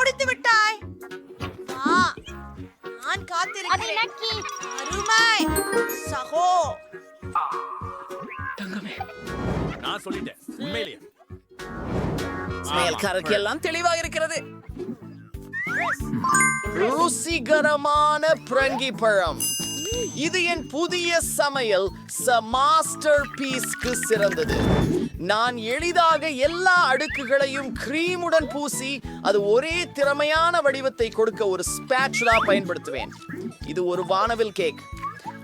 முடித்து விட்டாய். நான் காத்திருக்கிறேன். அருமை சகோ. தங்கமே, நான் சொல்லிட்டேன். உண்மையிலேயே சமையல்காரருக்கு எல்லாம் தெளிவாக இருக்கிறது. ருசிகரமான பிரங்கி பழம். இது என் புதிய சமையல் மாஸ்டர் பீஸ்க்கு சிறந்தது. நான் எளிதாக எல்லா அடுக்குகளையும் கிரீமுடன் பூசி அது ஒரே திறமையான வடிவத்தை கொடுக்க ஒரு ஸ்பேச்சுலா பயன்படுத்துவேன். இது ஒரு வானவில் கேக்.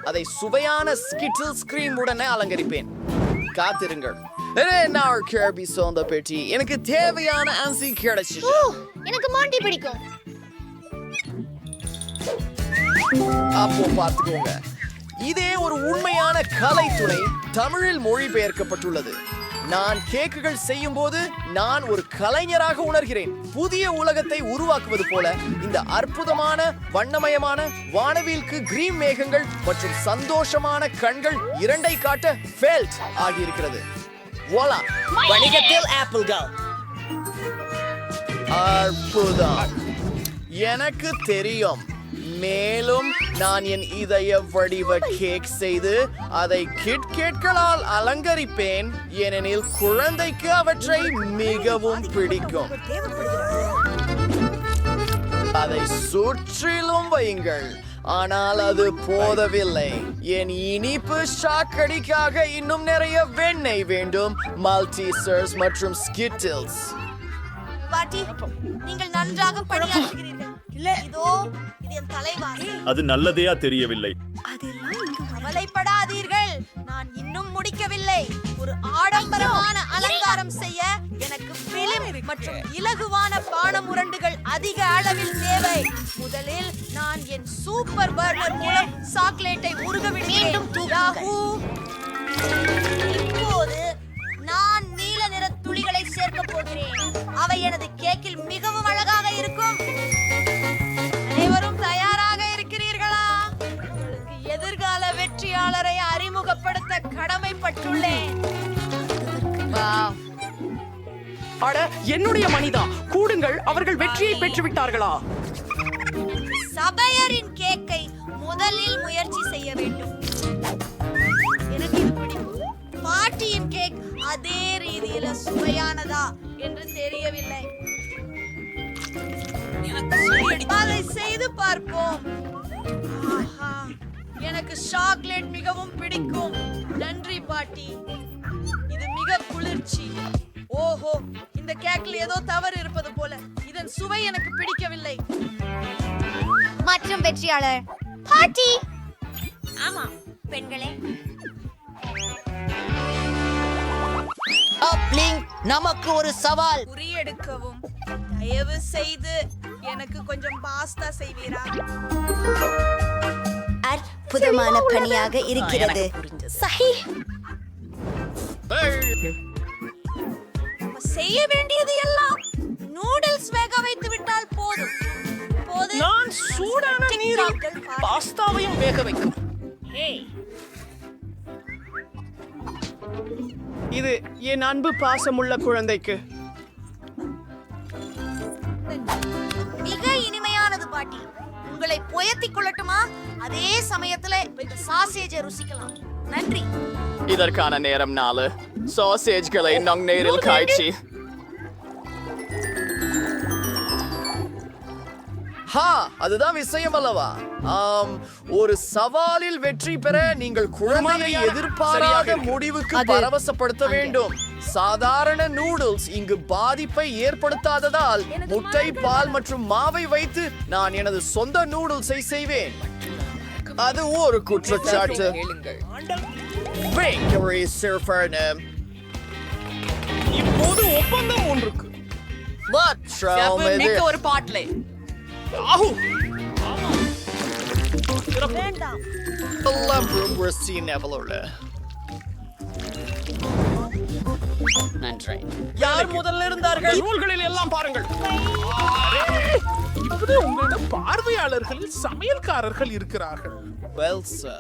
அதை சுவையான ஸ்கிட்டில்ஸ் கிரீமுடனே அலங்கரிப்பேன். காத்திருங்கள். எனக்கு தேவையான அன்சி கிடைச்சிச்சு. எனக்கு மாண்டி பிடிக்கும். அப்போ பார்த்துக்கோங்க. இதே ஒரு உண்மையான கலைத்துறை தமிழில் மொழிபெயர்க்கப்பட்டுள்ளது. நான் கேக்குகள் செய்யும் போது நான் ஒரு கலைஞராக உணர்கிறேன். புதிய உலகத்தை உருவாக்குவது போல இந்த அற்புதமான வண்ணமயமான வானவில்க்கு கிரீம் மேகங்கள் மற்றும் சந்தோஷமான கண்கள் இரண்டை காட்ட ஃபெல்ட் ஆகியிருக்கிறது. வாலா, வணிகத்தில் ஆப்பிள்கள். அற்புதம். எனக்கு தெரியும். மேலும் நான் என் இதய வடிவ கேக் செய்து அதை கிட்கேட்களால் அலங்கரிப்பேன். ஏனெனில் குழந்தைக்கு அவற்றை மிகவும் பிடிக்கும். அதை சுற்றிலும் வையுங்கள். ஆனால் அது போதவில்லை. என் இனிப்பு சாக்கடிக்காக இன்னும் நிறைய வெண்ணெய் வேண்டும். மல்டிசர்ஸ் மற்றும் ஸ்கிட்டில்ஸ். பாட்டி, நீங்கள் நன்றாக பணியாற்றுகிறீர்கள். இதோ இது என் தலைவாரி. அது நல்லதையா தெரியவில்லை. கவலைப்படாதீர்கள், நான் இன்னும் முடிக்கவில்லை. ஒரு ஆடம்பரமான அலங்காரம் செய்ய எனக்கு பிலிம் மற்றும் இலகுவான பானம் உருண்டுகள் அதிக அளவில் தேவை. முதலில் நான் என் சூப்பர் பர்னர் மூலம் சாக்லேட்டை உருக விடுகிறேன். இப்போது நான் நீல நிற துளிகளை சேர்க்க போகிறேன். அவை எனது கேக்கில் மிகவும் அழகாக இருக்கும். அனைவரும் தயாராக இருக்கிறீர்களா? உங்களுக்கு எதிர்கால வெற்றியாளரை அறிமுகப்படுத்த கடமைப்பட்டுள்ளேன். அட, என்னுடைய மனிதா, கூடுங்கள். அவர்கள் வெற்றியை பெற்று விட்டார்களா? சபையரின் கேக்கை முதலில் முயற்சி செய்ய வேண்டும். எனக்கு இது பிடிக்கும். பாட்டியின் கேக் அதே ரீதியில சுவையானதா என்று தெரியவில்லை. அதை செய்து பார்ப்போம். எனக்கு சாக்லேட் மிகவும் பிடிக்கும். நன்றி பாட்டி, இது மிக குளிர்ச்சி. ஓஹோ, இந்த கேக்ல ஏதோ தவறு இருப்பது போல. இதன் சுவை எனக்கு பிடிக்கவில்லை. மற்றும் வெற்றியாளர் பாட்டி. ஆமா பெண்களே, நமக்கு ஒரு சவால். குறியெடுக்கவும். தயவு செய்து எனக்கு கொஞ்சம் பாஸ்தா செய்வீரா? அற்புதமான பணியாக இருக்கிறது. சஹி. செய்ய வேண்டியது எல்லாம் நூடுல்ஸ் வேக வைத்து விட்டால் போதும். நான் சூடான நீரில் பாஸ்தாவையும் வேக வைக்கும். இது என் அன்பு பாசமுள்ள குழந்தைக்கு. மிக இனிமையானது பாட்டி. உங்களை புயத்திக் கொள்ளட்டுமா? அதே சமயத்துல இந்த சாசேஜை ருசிக்கலாம். நன்றி. இதற்கான நேரம் 4. சாசேஜ்களை நம் நேரில் காய்ச்சி. அதுதான் விஷயம் அல்லவா? ஒரு சவாலில் வெற்றி பெற நீங்கள் குழந்தையை எதிர்பாராத முடிவுக்கு பரவசப்படுத்த வேண்டும். சாதாரண நூடுல்ஸ் இங்கு பாதிப்பை ஏற்படுத்தாததால் முட்டை, பால் மற்றும் மாவை வைத்து நான் எனது சொந்த நூடுல்ஸை செய்வேன். அது ஒரு குற்றச்சாட்டு. இப்போது ஒப்பந்தம் ஒன்றுக்கு ஒரு பாட்டிலே. நன்றி. யார் முதல்ல இருந்தார்கள்? நூல்களில் எல்லாம் பாருங்கள். இப்போது உங்களிடம் பார்வையாளர்கள், சமையல்காரர்கள் இருக்கிறார்கள். Well, sir.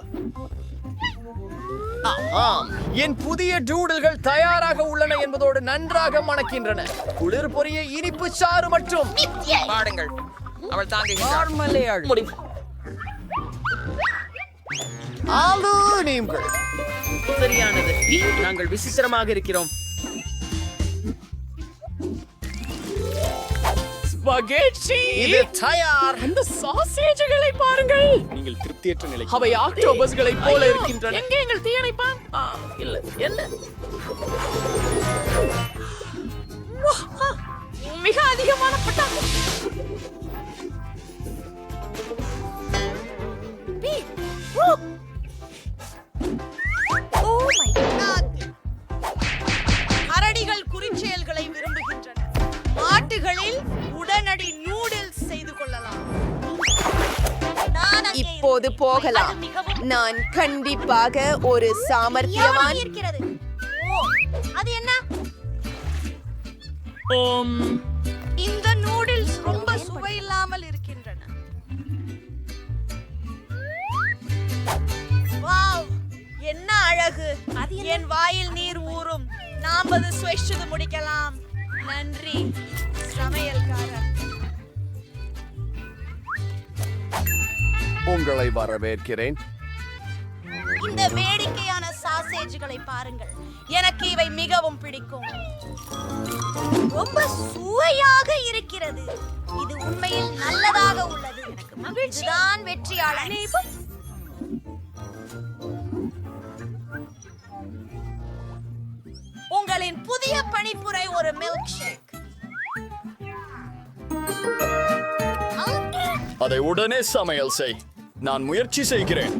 ஆம், என் புதிய டூடல்கள் தயாராக உள்ளன என்பதோடு நன்றாக மணக்கின்றன. குளிர் பொரிய இனிப்பு சாறு மற்றும் பாடுங்கள். அவள் தாங்குகிறாள். முடிவு. ஆலு நீம்கள். சரியானது. நாங்கள் விசித்திரமாக இருக்கிறோம். ஸ்பகெட்டி. இது தயார். அந்த சாசேஜ்களை பாருங்கள். நீங்கள் திருப்தியற்ற நிலை. அவை ஆக்டோபஸ்களை போல இருக்கின்றன. எங்கே எங்கள் தீயணைப்பான்? இல்ல, என்ன? மிக அதிகமான பட்டாசு. கரடிகள் குறிச்செயல்களை விரும்புகின்றன. மாட்டுகளில் உடனடி நூடுல்ஸ் செய்து கொள்ளலாம். நான் அங்கே இப்போது இருக்கிறேன். போகலாம். அது மிகவும் நான் கண்டிப்பாக ஒரு சாமர்த்தியவான். இருக்கிறது. ஓ, அது என்ன? இந்த நூடுல்ஸ் ரொம்ப சுவையில்லாமல் இருக்கின்றன. வாவ், என்ன அழகு! என் வாயில் நீர் ஊறும். நாம் அது சுவைச்சது முடிக்கலாம். நன்றி சமையல்காரர். உங்களை வரவேற்கிறேன். இந்த வேடிக்கையான சாசேஜ்களை பாருங்கள். எனக்கு இவை மிகவும் பிடிக்கும். ரொம்ப சுவையாக இருக்கிறது. இது உண்மையில் நல்லதாக உள்ளது. எனக்கு மகிழ்ச்சிதான் வெற்றியாளர். உங்களின் புதிய பணிப்புரை ஒரு மில்க் ஷேக். அதை உடனே சமையல் செய். நான் முயற்சி செய்கிறேன்.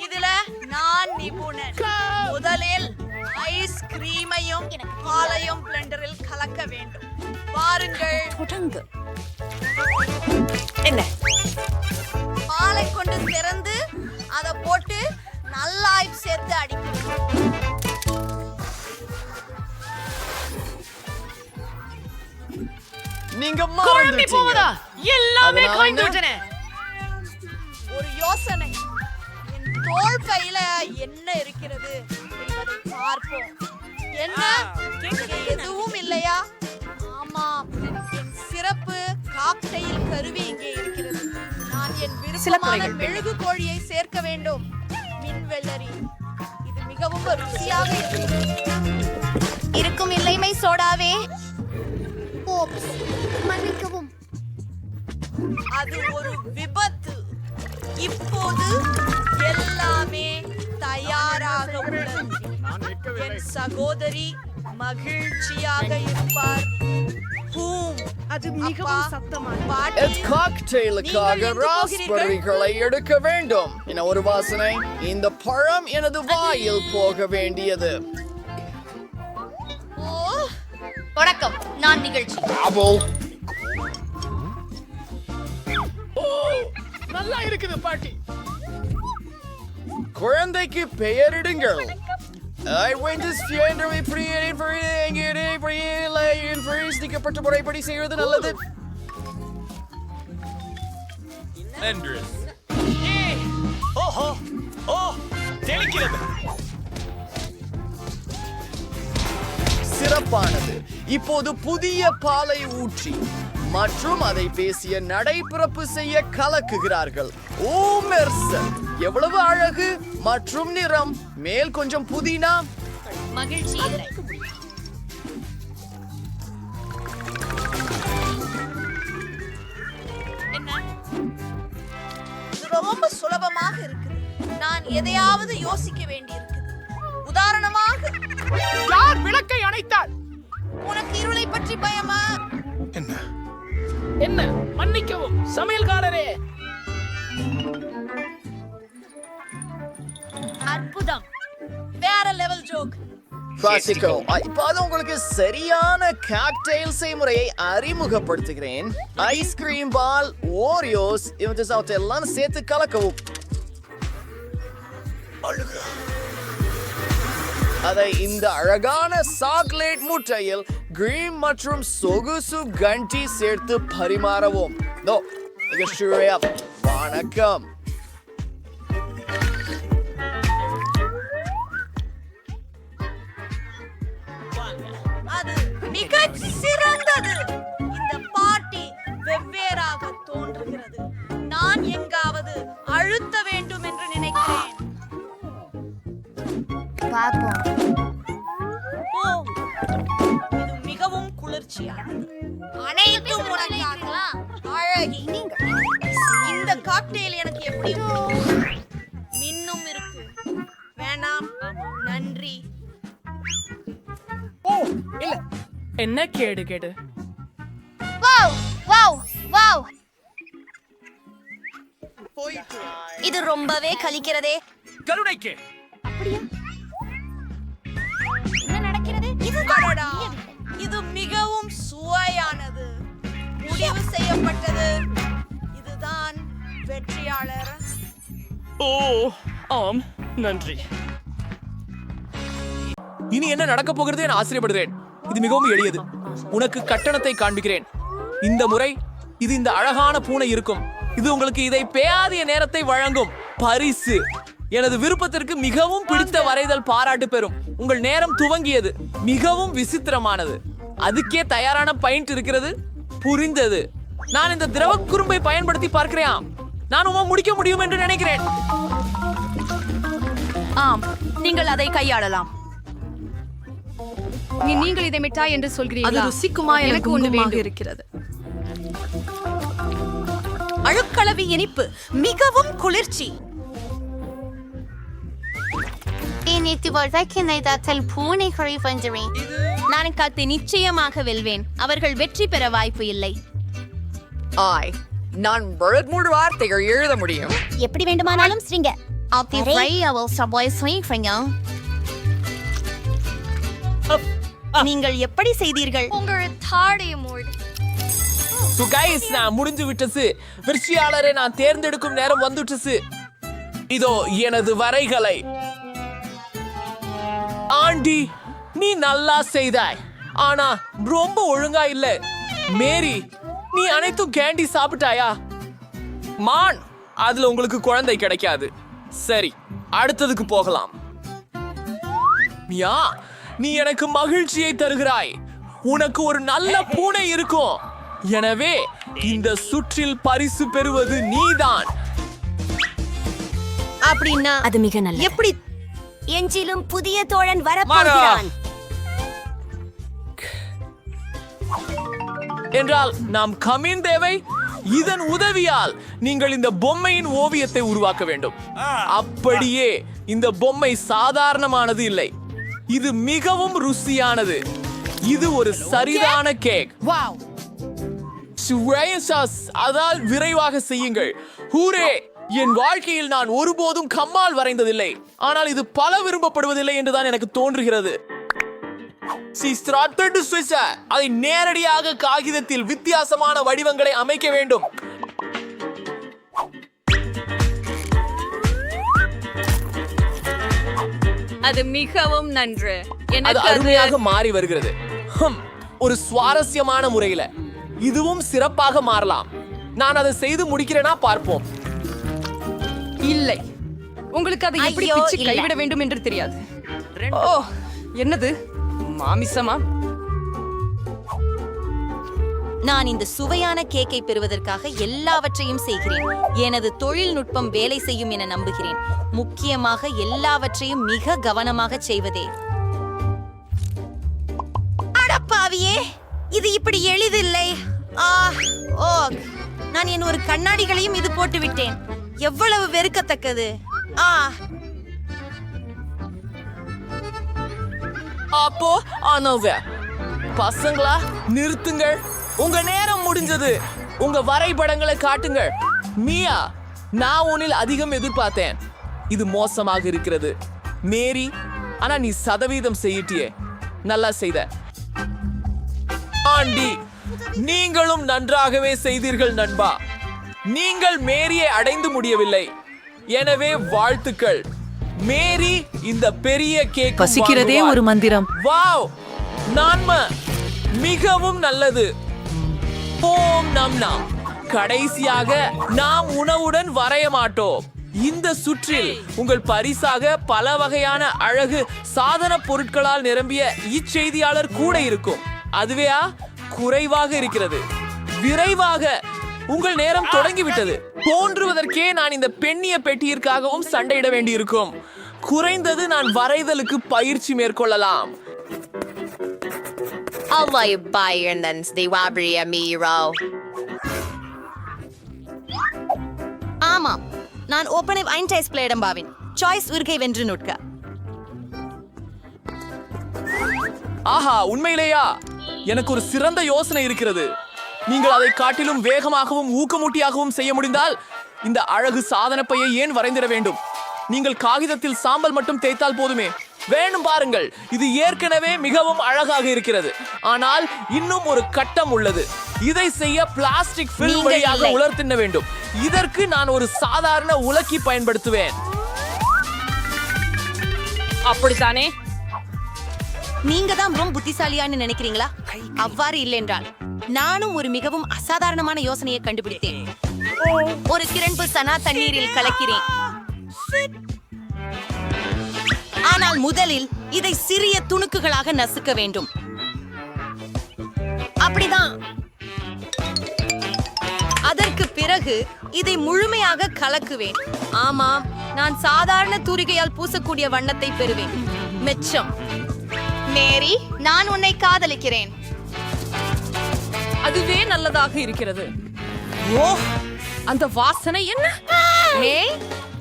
இதுல நான் நிபுணன். முதலில் ஐஸ் கிரீமையும் பாலையும் பிளெண்டரில் கலக்க வேண்டும். பாருங்கள். என்ன? பாலை கொண்டு திறந்து அதை போட்டு நல்லா சேர்த்து அடிக்கணும். நீங்க குழம்பி மறந்துட்டீங்க. போவதா? எல்லாமே அதனால காய்ந்து என்ன? விட்டன. ஒரு யோசனை. என் தோள் பையில என்ன இருக்கிறது என்பதை பார்ப்போம். என்ன? இங்கே எதுவும் இல்லையா? ஆமாம், என் சிறப்பு காக்டெயில் கருவி இங்கே இருக்கிறது. நான் என் விருப்பமான மெழுகு கோழியை சேர்க்க வேண்டும். மின்வெள்ளரி. இது மிகவும் ருசியாக இருக்கும் இல்லைமை சோடாவே. ஓப்ஸ், மன்னிக்கவும். அது ஒரு விபத்து. இப்போது எல்லாமே தயாராக உள்ளது. என் சகோதரி மகிழ்ச்சியாக இருப்பார். அது மிகவும் சத்தமான காக்டெயிலுக்காக ராஸ்பெர்ரிகளை எடுக்க வேண்டும். என்ன ஒரு வாசனை! இந்த பழம் எனது வாயில் போக வேண்டியது. வணக்கம், நான் நிகழ்ச்சி. நல்லா இருக்குது பாட்டி. குழந்தைக்கு பெயரிடுங்கள். I went to Fiendry Free நீக்கப்பட்ட முறைப்படி செய்வது நல்லது. ஓஹோ, ஓ, தெளிக்கிறது. சிறப்பானது. இப்போது புதிய பாலை ஊற்றி மற்றும் அதை பேசிய நடைபிறப்பு செய்ய கலக்குகிறார்கள். ஓ மெர்சன், எவ்வளவு அழகு மற்றும் நிறம். மேல் கொஞ்சம் புதினா. மகிழ்ச்சி இல்லை. ரொம்ப சுலபமாக இருக்குது. நான் எதையாவது யோசிக்க வேண்டியிருக்குது. உதாரணமாக, யார் விளக்கை அணைத்தார்? உனக்கு இருளை பற்றி பயமா? என்ன? மன்னிக்கவும் சமையல்காரரே. அற்புதம். வேற லெவல் ஜோக். கிளாசிக்கோ. இப்போது உங்களுக்கு சரியான காக்டெயில் செய்முறையை அறிமுகப்படுத்துகிறேன். ஐஸ்கிரீம் பால், ஓரியோஸ் எல்லாம் சேர்த்து கலக்கவும். அதை இந்த அழகான சாக்லேட் முட்டையில் கிரீம் மற்றும் சொகுசு கண்டி சேர்த்து பரிமாறவும். வணக்கம். மிகச் சிறந்தது. இந்த பார்ட்டி வெவ்வேறாக தோன்றுகிறது. நான் எங்காவது அழுத்த வேண்டும் என்று நினைக்கிறேன். ஓ, இது மிகவும் குளிர்ச்சியானது. அனைத்தும் உனக்காக. அழகி. இந்த காக்டெயில் எனக்கு எப்படியும் மின்னும் இருக்கு. வேணாம், நன்றி. என்ன கேடு வாவ் வாவ் வாவ் இது ரொம்பவே கலிக்கிறதே. கருணைக்கு என்ன நடக்கிறது? அடடா, இது மிகவும் சுவையானது. முடிவு செய்யப்பட்டது. இதுதான் வெற்றியாளர். ஓ ஆம் நன்றி. இனி என்ன நடக்க போகிறது என ஆச்சரியப்படுகிறேன். இது மிகவும் எளியது. உனக்கு கட்டணத்தை காண்பிக்கிறேன். இந்த முறை இது இந்த அழகான பூனை இருக்கும். இது உங்களுக்கு இதை பேயாதிய நேரத்தை வழங்கும் பரிசு. எனது விருப்பத்திற்கு மிகவும் பிடித்த வரைதல் பாராட்டு பெறும். உங்கள் நேரம் துவங்கியது. மிகவும் விசித்திரமானது. அதுக்கே தயாரான பாயிண்ட் இருக்கிறது. புரிந்தது. நான் இந்த திரவ குறும்பை பயன்படுத்தி பார்க்கிறேன். நான் முடிக்க முடியும் என்று நினைக்கிறேன். ஆம், நீங்கள் அதை கையாளலாம். நீங்கள் இதை மிட்டாய் என்று சொல்கிறீர்களா? அது ருசிக்குமா? எனக்கு ஒன்றுமாக இருக்கிறது. அழுக்களவி இனிப்பு, மிகவும் குளிர்ச்சி. நேற்று வழக்கினைதால் பூனைகளை வென்றேன். நான் இக்காத்தை நிச்சயமாக வெல்வேன். அவர்கள் வெற்றி பெற வாய்ப்பு இல்லை. நான் மூன்று வார்த்தைகள் எழுத முடியும். எப்படி வேண்டுமானாலும் ஸ்ரீங்க. நீங்கள் எப்படி செய்தீர்கள்? உங்கள் தாடிய மூடு. So guys, நான் முடிஞ்சு விட்டது. வெற்றியாளரை நான் தேர்ந்தெடுக்கும் நேரம் வந்துட்டது. இதோ எனது வரைகளை. ஆண்டி, நீ நல்லா செய்தாய். ஆனா ரொம்ப ஒழுங்கா இல்ல. மேரி, நீ அனைத்தும் கேண்டி சாப்பிட்டாயா? மான், அதுல உங்களுக்கு குழந்தை கிடைக்காது. சரி, அடுத்ததுக்கு போகலாம். மியா, நீ எனக்கு மகிழ்ச்சியை தருகிறாய். உனக்கு ஒரு நல்ல பூனை இருக்கும். எனவே இந்த சுற்றில் பரிசு பெறுவது நீதான். அப்படின்னா அது மிக நல்ல. எப்படி எஞ்சிலும் புதிய தோழன் வரப்போகிறான் என்றால் நாம் கமின் தேவை. இதன் உதவியால் நீங்கள் இந்த பொம்மையின் ஓவியத்தை உருவாக்க வேண்டும். அப்படியே இந்த பொம்மை சாதாரணமானது இல்லை. இது மிகவும் ருசியானது. இது ஒரு சரியான கேக். வாவ், அதால் விரைவாக செய்யுங்கள். ஹூரே! என் வாழ்க்கையில் நான் ஒருபோதும் கம்மால் வரைந்ததில்லை. ஆனால் இது பல விரும்பப்படுவதில்லை என்றுதான் எனக்கு தோன்றுகிறது. அதை நேரடியாக காகிதத்தில் வித்தியாசமான வடிவங்களை அமைக்க வேண்டும். அது மிகவும் நன்று. அது எனக்கு அருமையாக மாறி வருகிறது. ஒரு சுவாரஸ்யமான முறையில இதுவும் சிறப்பாக மாறலாம். நான் அதை செய்து முடிக்கிறேனா பார்ப்போம். இல்லை, உங்களுக்கு அதை எப்படி ஐயோ, பிச்சு இல்ல. கைவிட வேண்டும் என்று தெரியாது. ஓ, என்னது மாமிசமா? நான் இந்த சுவையான கேக்கை பெறுவதற்காக எல்லாவற்றையும் செய்கிறேன். எனது தொழில்நுட்பம் வேலை செய்யும் என நம்புகிறேன். முக்கியமாக எல்லாவற்றையும் மிக கவனமாக செய்வதே. அடப்பாவியே, இது இப்படி எளிதில்லை. நான் என் ஒரு கண்ணாடிகளையும் இது போட்டு விட்டேன். எவ்வளவு வெறுக்கத்தக்கது. அப்போ ஆனோவே பசங்களா, நிறுத்துங்கள். உங்க நேரம் முடிஞ்சது. உங்க வரைபடங்களை காட்டுங்கள். மியா, நான் உன்னில் அதிகம் எதிர்பார்த்தேன். இது மோசமாக இருக்கிறது. மேரி, ஆனா நீ சதவீதம் செய்யிட்டியே. நல்லா செய்த. ஆண்டி, நீங்களும் நன்றாகவே செய்தீர்கள் நண்பா. நீங்கள் மேரியை அடைந்து முடியவில்லை. எனவே வாழ்த்துக்கள். மேரி இந்த பெரிய கேக் பசிக்கிறதே ஒரு மந்திரம். வாவ், நான்ம மிகவும் நல்லது. ஓம் நம் நாம். கடைசியாக நாம் உணவுடன் வரைய மாட்டோம். இந்த சுற்றில் உங்கள் பரிசாக பல வகையான அழகு சாதன பொருட்களால் நிரம்பிய இச்செய்தியாளர் கூட இருக்கும். அதுவேயா குறைவாக இருக்கிறது. விரைவாக உங்கள் நேரம் தொடங்கிவிட்டது. தோன்றுவதற்கே நான் இந்த பெண்ணிய பெட்டியிற்காகவும் சண்டையிட வேண்டியிருக்கும். குறைந்தது நான் வரைதலுக்கு பயிற்சி மேற்கொள்ளலாம். ஆமாம், நான் ஓப்பனை ஐன்டைஸ் பிளேடம் பாவின் சாய்ஸ் உருகை வென்று நுட்க. ஆஹா, உண்மையிலேயா? எனக்கு ஒரு சிறந்த யோசனை இருக்கிறது. நீங்கள் அதை காட்டிலும் வேகமாகவும் ஊக்கமூட்டியாகவும் செய்ய முடிந்தால் இந்த அழகு சாதனப்பையை ஏன் வரைந்திட வேண்டும்? நீங்கள் காகிதத்தில் சாம்பல் மட்டும் தேய்த்தால் போதுமே. வேணும் பாருங்கள், இது ஏற்கனவே மிகவும் அழகாக இருக்கிறது. ஆனால் இன்னும் ஒரு கட்டம் உள்ளது. இதை செய்ய பிளாஸ்டிக் ஃபில்ம் வழியாக உலர்த்தின வேண்டும். இதற்கு நான் ஒரு சாதாரண உலக்கி பயன்படுத்துவேன். அப்படித்தானே? நீங்க தான் ரொம்ப புத்திசாலியான்னு நினைக்கிறீங்களா? அவ்வாறு இல்லை என்றால் நானும் ஒரு மிகவும் அசாதாரணமான யோசனையை கண்டுபிடித்தேன். ஒரு கிரண்பு சனா தண்ணீரில் கலக்கிறேன். ஆனால் முதலில் இதை சிறிய துணுக்குகளாக நசுக்க வேண்டும். அப்படிதான். அதற்கு பிறகு இதை முழுமையாக கலக்குவேன். ஆமாம், நான் சாதாரண தூரிகையால் பூசக்கூடிய வண்ணத்தை பெறுவேன். மெச்சம். மேரி, நான் உன்னை காதலிக்கிறேன். அதுவே நல்லதாக இருக்கிறது. ஓ, அந்த வாசனை என்ன? ஏய்,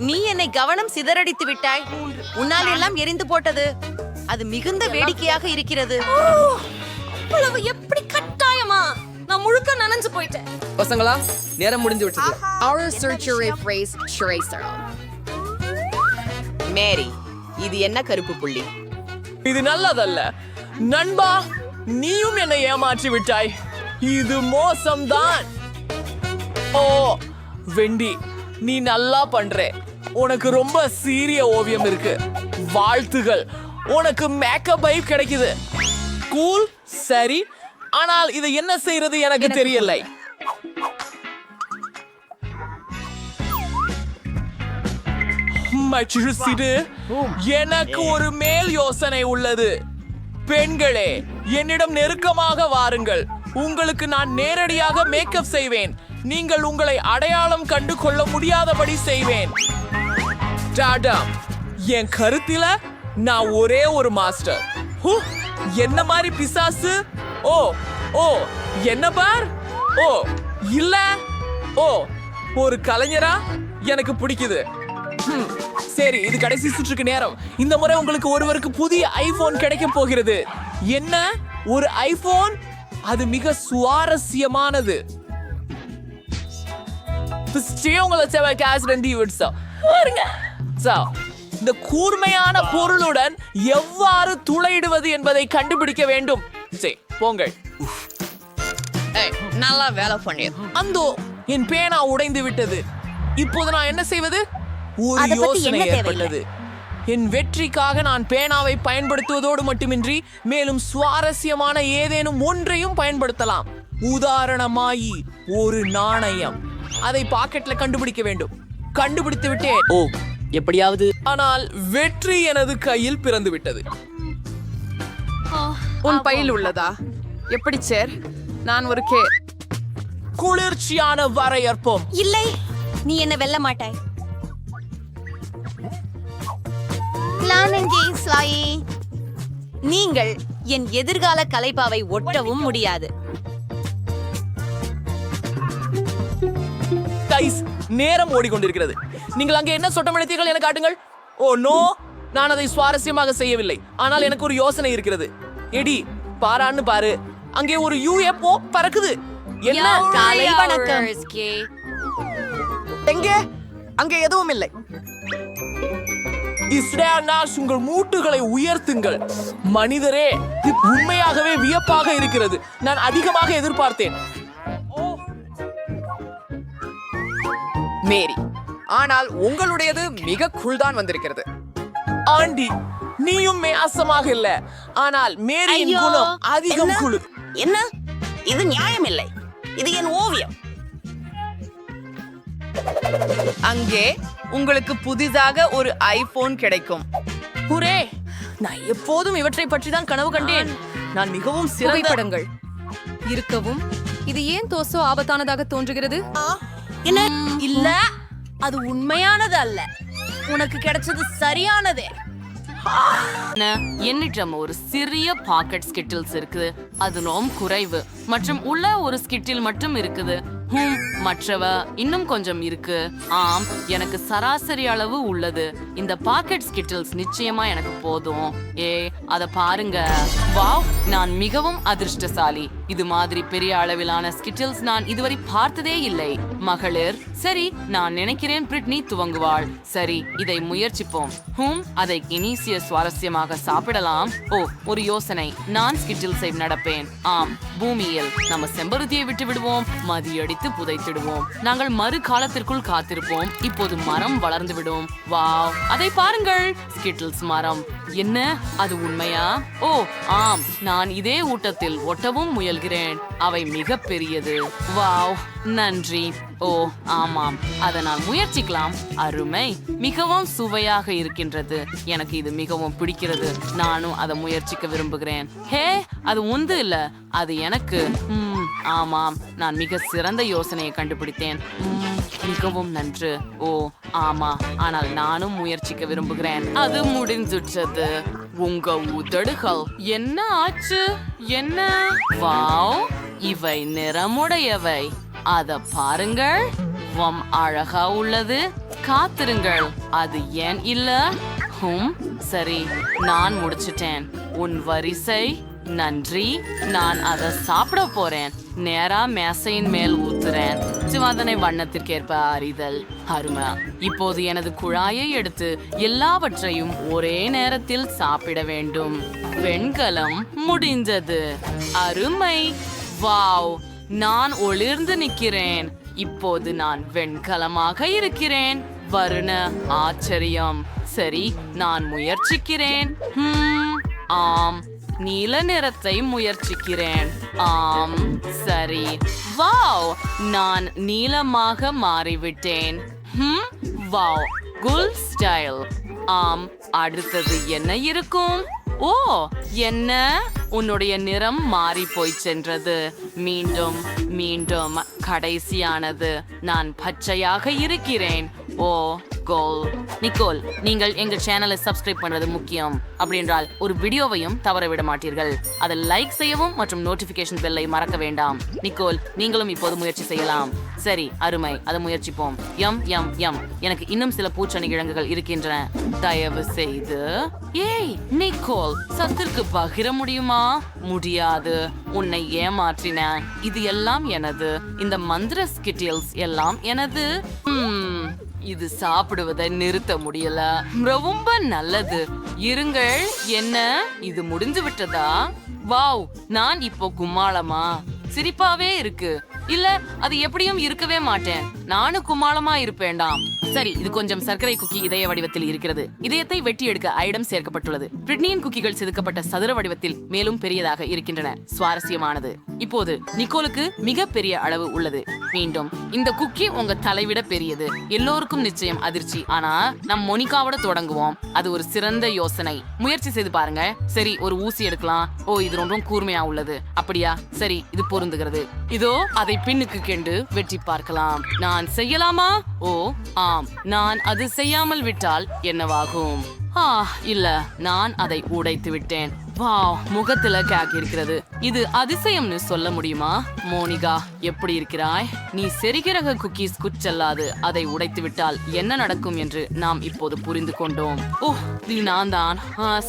நீ என்னை கவனம் சிதறடித்து விட்டாய். உன்னால் எல்லாம் எரிந்து போட்டது. அது மிகுந்த வேடிக்கையாக இருக்கிறது. அவ்வளவு எப்படி கட்டாயமா? நான் முழுக்க நனைஞ்சு போயிட்டேன். பசங்களா, நேரம் முடிஞ்சு விட்டது. மேரி, இது என்ன கருப்பு புள்ளி? இது நல்லதல்ல. நண்பா, நீயும் என்னை ஏமாற்றி விட்டாய். இது மோசம்தான். ஓ வெண்டி, நீ நல்லா பண்ற. உனக்கு ரொம்ப சீரிய ஓவியம் இருக்கு. வாழ்த்துகள். உனக்கு மேக்கப் பைப் கிடைக்குது. கூல். சரி, ஆனால் இதை என்ன செய்யறது எனக்கு தெரியலை. எனக்கு ஒரு மேல் யோசனை உள்ளது. பெண்களே, என்னிடம் நெருக்கமாக வாருங்கள். உங்களுக்கு நான் நேரடியாக மேக்கப் செய்வேன். நீங்கள் உங்களை அடையாளம் கண்டு கொள்ள முடியாதபடி செய்வேன். டாடா. என் கருத்தில நான் ஒரே ஒரு மாஸ்டர். என்ன மாதிரி பிசாசு? ஓ ஓ என்ன பார். ஓ இல்ல. ஓ, ஒரு கலைஞரா? எனக்கு பிடிக்குது. சரி, இது கடைசி சுற்றுக்கு நேரம். இந்த முறை உங்களுக்கு ஒருவருக்கு புதிய ஐபோன் கிடைக்க போகிறது. என்ன, ஒரு ஐபோன்? அது மிக சுவாரஸ்யமானது. இந்த கூர்மையான பொருளுடன் எவ்வாறு துளையிடுவது என்பதை கண்டுபிடிக்க வேண்டும். சரி, போங்கள். நல்லா வேலை பண்ணி. அந்தோ, என் பேனா உடைந்து விட்டது. இப்போது நான் என்ன செய்வது? ஒரு அதை பத்தி யோசனை என்ன ஏற்பட்டது. என் வெற்றிக்காக நான் பேனாவை பயன்படுத்துவதோடு மட்டுமின்றி மேலும் சுவாரஸ்யமான ஏதேனும் ஒன்றையும் பயன்படுத்தலாம். உதாரணமாயி ஒரு நாணயம். அதை பாக்கெட்ல கண்டுபிடிக்க வேண்டும். கண்டுபிடித்து விட்டேன். ஓ, எப்படியாவது. ஆனால் வெற்றி எனது கையில் பிறந்து விட்டது. உன் பையில் உள்ளதா? எப்படி சார்? நான் ஒரு குளிர்ச்சியான வரையற்போம். இல்லை, நீ என்ன வெல்ல மாட்டாய். நீங்கள் என் எதிர்கால கலைப்பாவை ஒட்டவும் முடியாது. கைஸ், நேரம் ஓடிக்கொண்டிருக்கிறது. நீங்கள் அங்கே என்ன சொட்டம் எடுத்தீர்கள் என காட்டுங்கள். ஓ நோ, நான் அதை சுவாரஸ்யமாக செய்யவில்லை. ஆனால் எனக்கு ஒரு யோசனை இருக்கிறது. எடி, பாரான்னு பாரு. அங்கே ஒரு UFO பறக்குது. என்ன? காலை வணக்கம். எங்கே? அங்கே எதுவும் இல்லை. உங்கள் மூட்டுகளை உயர்த்துங்கள். மனிதரே, இது உண்மையாகவே வியப்பாக இருக்கிறது. நான் அதிகமாக எதிர்பார்த்தேன். மேரி, ஆனால் உங்களுடையது மிக கூல்தான் வந்திருக்கிறது. ஆண்டி, நீயும் மேசமாக இல்ல. ஆனால் மேரியின் குணம் அதிகம் குழு. என்ன? இது நியாயம் இல்லை. இது என் ஓவியம். அங்கே உங்களுக்கு புதிதாக ஒரு ஐபோன் கிடைக்கும். ஹுரே, நான் எப்போதும் இவற்றை பற்றி தான் கனவு கண்டேன். நான் மிகவும் சிறந்த புகைப்படங்கள் இருக்கவும் இது ஏன் தோசோ ஆபத்தானதாக தோன்றுகிறது? என்ன? இல்ல, அது உண்மையானது அல்ல. உனக்கு கிடைச்சது சரியானதே. என்னிடம் ஒரு சிறிய பாக்கெட் ஸ்கிட்டில்ஸ் இருக்குது. அது ரொம்ப குறைவு மற்றும் உள்ள ஒரு ஸ்கிட்டில் மட்டும் இருக்குது. மற்றவ இன்னும் கொஞ்சம் இருக்கு. ஆம், எனக்கு சராசரி அளவு உள்ளது. இந்த பாக்கெட் ஸ்கிட்டில்ஸ் நிச்சயமா எனக்கு போதும். அத பாருங்க. வாவ், நான் மிகவும் அதிர்ஷ்டசாலி. இது மாதிரி பெரிய அளவிலான ஸ்கிட்டில்ஸ் நான் இதுவரை பார்த்ததே இல்லை. மகளிர், சரி, நான் நினைக்கிறேன் பிரிட்னி துவங்குவாள். சரி, இதை முயற்சிப்போம். அதை இனிசிய சுவாரஸ்யமாக சாப்பிடலாம். ஒரு யோசனை. நான் ஸ்கிட்டில்ஸை நடப்பேன். ஆம், பூமியில் நம்ம செம்பருத்தியை விட்டு விடுவோம், மதியடித்து புதைத்திடுவோம். நாங்கள் மறு காலத்திற்குள் காத்திருப்போம். இப்போது மரம் வளர்ந்து விடும். வாவ், அதை பாருங்கள், ஸ்கிட்டில்ஸ் மரம். என்ன, அது உண்மையா? ஆம், நான் இதே ஊட்டத்தில் ஒட்டவும் முயல்கிறேன். அவை மிக பெரியது. வாவ், நன்றி. ஆமாம், அதை நான் முயற்சிக்கலாம். அருமை, மிகவும் சுவையாக இருக்கின்றது. எனக்கு இது மிகவும் பிடிக்கிறது. நானும் அதை முயற்சிக்க விரும்புகிறேன். அது ஒன்று இல்ல, அது எனக்கு. ஆமாம், நான் மிக சிறந்த யோசனையை கண்டுபிடித்தேன். மிகவும் நன்று. ஆமா, ஆனால் நானும் முயற்சிக்க விரும்புகிறேன். அது முடிஞ்சுற்றது. உங்க உதடுகள் என்ன ஆச்சு? என்ன? வாவ், இவை நிறமுடையவை. அத பாருங்கள், அழகா உள்ளது. காத்திருங்கள், அது ஏன் இல்ல? சரி, நான் முடிச்சிட்டேன். உன் வரிசை. நன்றி. நான் அதை சாப்பிட போறேன். நேரா மேசையின் மேல் ஊத்துறேன். சிவாதனை வண்ணத்திற்கேற்ப அறிதல். அருமை. இப்போது எனது குழாயை எடுத்து எல்லாவற்றையும் ஒரே நேரத்தில் சாப்பிட வேண்டும். வெண்கலம் முடிந்தது. அருமை. வாவ், நான் ஒளிர்ந்து நிற்கிறேன். இப்போது நான் வெண்கலமாக இருக்கிறேன். வருண ஆச்சரியம். சரி, நான் முயற்சிக்கிறேன். ஆம், நீல நிறத்தை முயற்சிக்கிறேன். ஆம், சரி. வாவ், நான் நீலமாக மாறிவிட்டேன். வாவ், குல் ஸ்டைல். ஆம், அடுத்தது என்ன இருக்கும்? என்ன, உன்னுடைய நிறம் மாறி போய் சென்றது. மீண்டும் மீண்டும் கடைசியானது. நான் பச்சையாக இருக்கிறேன். நிக்கோல், நீங்கள் எங்கள் சேனலை சப்ஸ்கிரைப் பண்றது முக்கியம். அப்படி என்றால் ஒரு வீடியோவையும் தவற விட மாட்டீர்கள். அதை லைக் செய்யவும் மற்றும் நோட்டிபிகேஷன் பெல்லை மறக்க வேண்டாம். நிக்கோல், நீங்களும் இப்போது முயற்சி செய்யலாம். சரி, அருமை, அதை முயற்சிப்போம். எனக்கு இன்னும் சில பூச்சணி கிழங்குகள் இருக்கின்றன. தயவு செய்து. நிக்கோல், சத்திற்கு பகிர முடியுமா? முடியாது. உன்னை ஏமாற்றின. இது எல்லாம் எனது. இந்த மந்திர ஸ்கிட்டில்ஸ் எல்லாம் எனது. இது சாப்பிடுவதை நிறுத்த முடியல. ரொம்ப நல்லது. இருங்கள். என்ன, இது முடிஞ்சு விட்டதா? வாவ், நான் இப்போ கும்மாளமா? சிரிப்பாவே இருக்கு. இல்ல, அது எப்படியும் இருக்கவே மாட்டேன். நானும் கும்மாளமா இருப்பேண்டாம். சரி, இது கொஞ்சம் சர்க்கரை குக்கி இதய வடிவத்தில் இருக்கிறது. இதயத்தை வெட்டி எடுக்க ஐடம் சேர்க்கப்பட்டுள்ளது. பிரிட்னியின் குக்கிகள் செதுக்கப்பட்ட சதுர வடிவத்தில் மேலும் பெரியதாக இருக்கின்றன. சுவாரஸ்யமானது. இப்போது நிக்கோலுக்கு மிக பெரிய அளவு உள்ளது. மீண்டும், இந்த குக்கி உங்க தலைவிட பெரியது. எல்லோருக்கும் நிச்சயம் அதிர்ச்சி. ஆனா நம் மோனிகாவோட தொடங்குவோம். அது ஒரு சிறந்த யோசனை. முயற்சி செய்து பாருங்க. சரி, ஒரு ஊசி எடுக்கலாம். இது ரொம்பவும் கூர்மையா உள்ளது. அப்படியா? சரி, இது பொருந்துகிறது. இதோ அதை பின்னுக்கு கெண்டு வெட்டி பார்க்கலாம். நான் செய்யலாமா? ஆம், நான் அது செய்யாமல் விட்டால் என்னவாகும்? இல்ல, நான் அதை உடைத்து விட்டேன். வாவ், முகத்துல கேக் இருக்கிறது. இது அதிசயம்னு சொல்ல முடியுமா? மோனிகா, எப்படி இருக்கிறாய்? நீ செரிகிரக குக்கீஸ் குச்சல்லாது அதை உடைத்து விட்டால் என்ன நடக்கும் என்று நாம் இப்போது புரிந்து கொண்டோம். இது நான் தான்.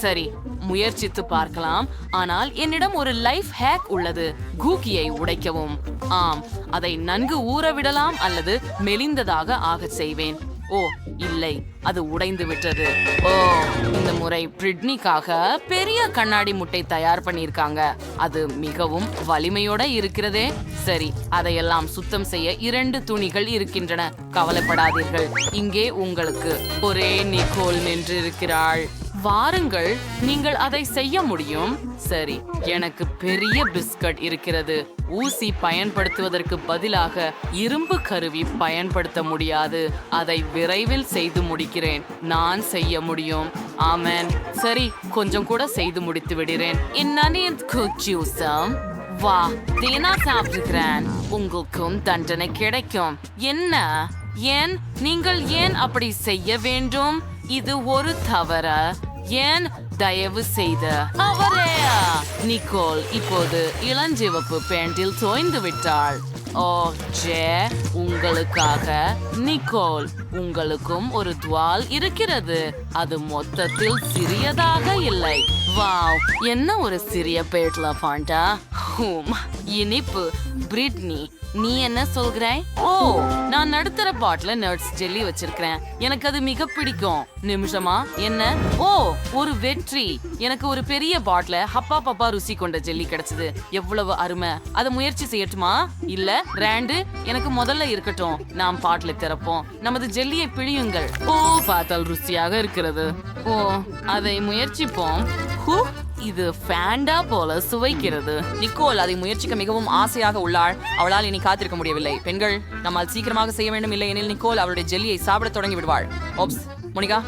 சரி, முயற்சித்து பார்க்கலாம். ஆனால் என்னிடம் ஒரு லைஃப் ஹேக் உள்ளது. குக்கீயை உடைக்கவும். ஆம், அதை நன்கு ஊற விடலாம் அல்லது மெலிந்ததாக ஆகச் செய்வேன். இல்லை, அது உடைந்து விட்டது. இந்த முறை பிரிட்னிக்காக பெரிய கண்ணாடி முட்டை தயார் பண்ணியிருக்காங்க. அது மிகவும் வலிமையோட இருக்கிறதே. சரி, அதையெல்லாம் சுத்தம் செய்ய 2 துணிகள் இருக்கின்றன. கவலைப்படாதீர்கள். இங்கே உங்களுக்கு ஒரே நிக்கோல் நின்று இருக்கிறாள். வாருங்கள், நீங்கள் அதை செய்ய முடியும். சரி, எனக்கு பெரிய பிஸ்கட் இருக்கிறது. ஊசி பயன்படுத்துவதற்கு பதிலாக இரும்பு கருவி பயன்படுத்த முடியாது. அதை விரைவில் செய்து முடிக்கிறேன். நான் செய்ய முடியும். ஆமென். சரி, கொஞ்சம் கூட செய்து முடித்து விடுறேன். வா, தேனா சாப்பிட்டுக்கிறேன். உங்களுக்கும் தண்டனை கிடைக்கும். என்ன? ஏன் நீங்கள் ஏன் அப்படி செய்ய வேண்டும்? இது ஒரு தவறு. ஏன்? தயவு செய்து அவரே. நிக்கோல் இப்போது இளஞ்சிவப்பு பேண்டில் தோய்ந்து விட்டாள். ஓ ஜே, உங்களுக்காக. நிக்கோல், உங்களுக்கும் ஒரு துவால் இருக்கிறது. அது மொத்தத்தில் சிறியதாக இல்லை. வாவ், என்ன ஒரு சிறிய பேட்ல பாண்டா. இனிப்பு. பிரிட்னி, நீ என்ன சொல்கிறாய்? ஓ, நான் நடுத்தர பாட்டில நட்ஸ் ஜெல்லி வச்சிருக்கிறேன். எனக்கு அது மிக பிடிக்கும். நிமிஷமா, என்ன? ஓ, ஒரு வெற்றி. எனக்கு ஒரு பெரிய பாட்டில ஹப்பா பப்பா ருசி கொண்ட ஜெல்லி கிடைச்சது. எவ்வளவு அருமை. அதை முயற்சி செய்யட்டுமா? இல்ல, ரேண்டு, எனக்கு முதல்ல இருக்கட்டும். நாம் பாட்டில திறப்போம். நமது ஜெல்லியை பிழியுங்கள். ஓ, பார்த்தால் ருசியாக இருக்கிறது. ஓ, அதை முயற்சிப்போம். இது ஃபேண்டா போல சுவைக்கிறது. நிக்கோல் அதை முயற்சிக்க மிகவும் ஆசையாக உள்ளாள். அவளால் இனி காத்திருக்க முடியவில்லை. பெண்கள், நம்மால் சீக்கிரமாக செய்ய வேண்டும், இல்லை எனில் நிக்கோல் அவளுடைய ஜெல்லியை சாப்பிட தொடங்கி விடுவாள். Oops, Monica.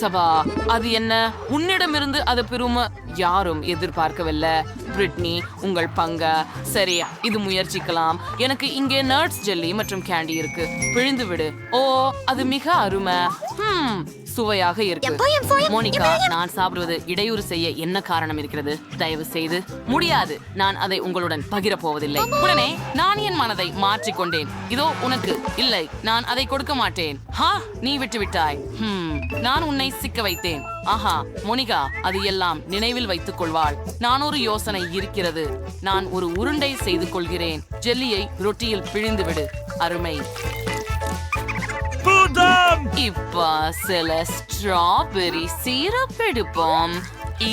சபா, அது என்ன? உன்னிடமிருந்து அது பெருமை யாரும் எதிர்பார்க்கவில்லை. பிரிட்னி, உங்கள் பங்க. சரி, இது முயற்சிக்கலாம். எனக்கு இங்கே நட்ஸ் ஜெல்லி மற்றும் கேண்டி இருக்கு. பிழிந்து விடு. ஓ, அது மிக அருமை. சுவையாக இருக்கு. மோனிகா, நான் சாப்பிடுவது இடையூறு செய்ய என்ன காரணம் இருக்கிறது? தயவு செய்து. முடியாது. நான் அதை உங்களுடன் பகிர போவதில்லை. உடனே நான் என் மனதை மாற்றிக்கொண்டேன். இதோ உனக்கு. இல்லை, நான் அதை கொடுக்க மாட்டேன். நீ விட்டு விட்டாய். நான் உன்னை சிக்க வைத்தேன். ஆஹா, மோனிகா அது எல்லாம் நினைவில் வைத்துக் கொள்வாள். நான் ஒரு யோசனை இருக்கிறது. நான் ஒரு உருண்டை செய்து கொள்கிறேன். ஜெல்லியை ரொட்டியில் பிழிந்து விடு. அருமை. இப்ப சில ஸ்ட்ராபெரி சீரப் எடுப்போம்.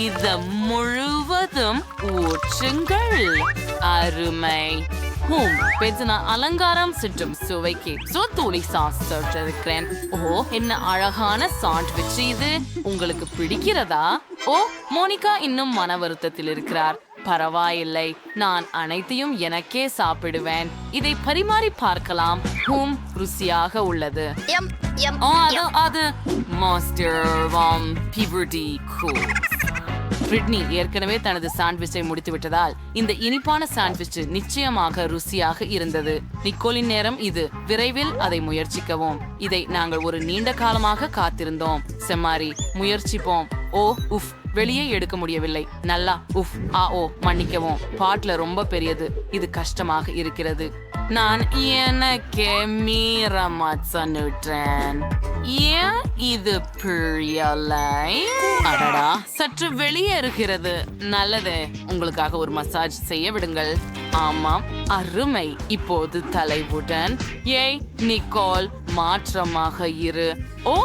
இத முழுவதும் ஊற்றுங்கள். அருமை. நான் அலங்காரம் சுற்றும் சுவைக்கு தூளி சாஸ் இருக்கிறேன். ஓ, என்ன அழகான சாண்ட்விச் இது. உங்களுக்கு பிடிக்கிறதா? ஓ, மோனிகா இன்னும் மன வருத்தத்தில் இருக்கிறார். பரவாயில்லை, நான் அனைத்தையும் எனக்கே சாப்பிடுவேன். இதை பரிமாறி பார்க்கலாம். ருசியாக உள்ளது. அது மாஸ்டர் பிவர்டி கூல். பிரிட்னி ஏற்கனவே தனது சாண்ட்விச்சை முடித்து விட்டதால் இந்த இனிப்பான சாண்ட்விச் நிச்சயமாக ருசியாக இருந்தது. நிக்கோலின் நேரம் இது. விரைவில் அதை முயற்சிக்கவும். இதை நாங்கள் ஒரு நீண்ட காலமாக காத்திருந்தோம். செம்மாரி, முயற்சிப்போம். ஓ, உஃப், வெளியே எடுக்க முடியவில்லை. நல்லா. உஃப், ஓ, மன்னிக்கவும். பாட்ல ரொம்ப பெரியது. இது கஷ்டமாக இருக்கிறது. நான் எனக்கே மீறமாச்சனுட்டேன். ஏன் இது பிழையலை? அடடா, சற்று வெளியே இருக்கிறது. நல்லது. உங்களுக்காக ஒரு மசாஜ் செய்ய விடுங்கள். ஆமாம், அருமை. இப்போது தலைவுடன். ஏய் நிக்கோல், மாற்றமாக இரு. ஓ,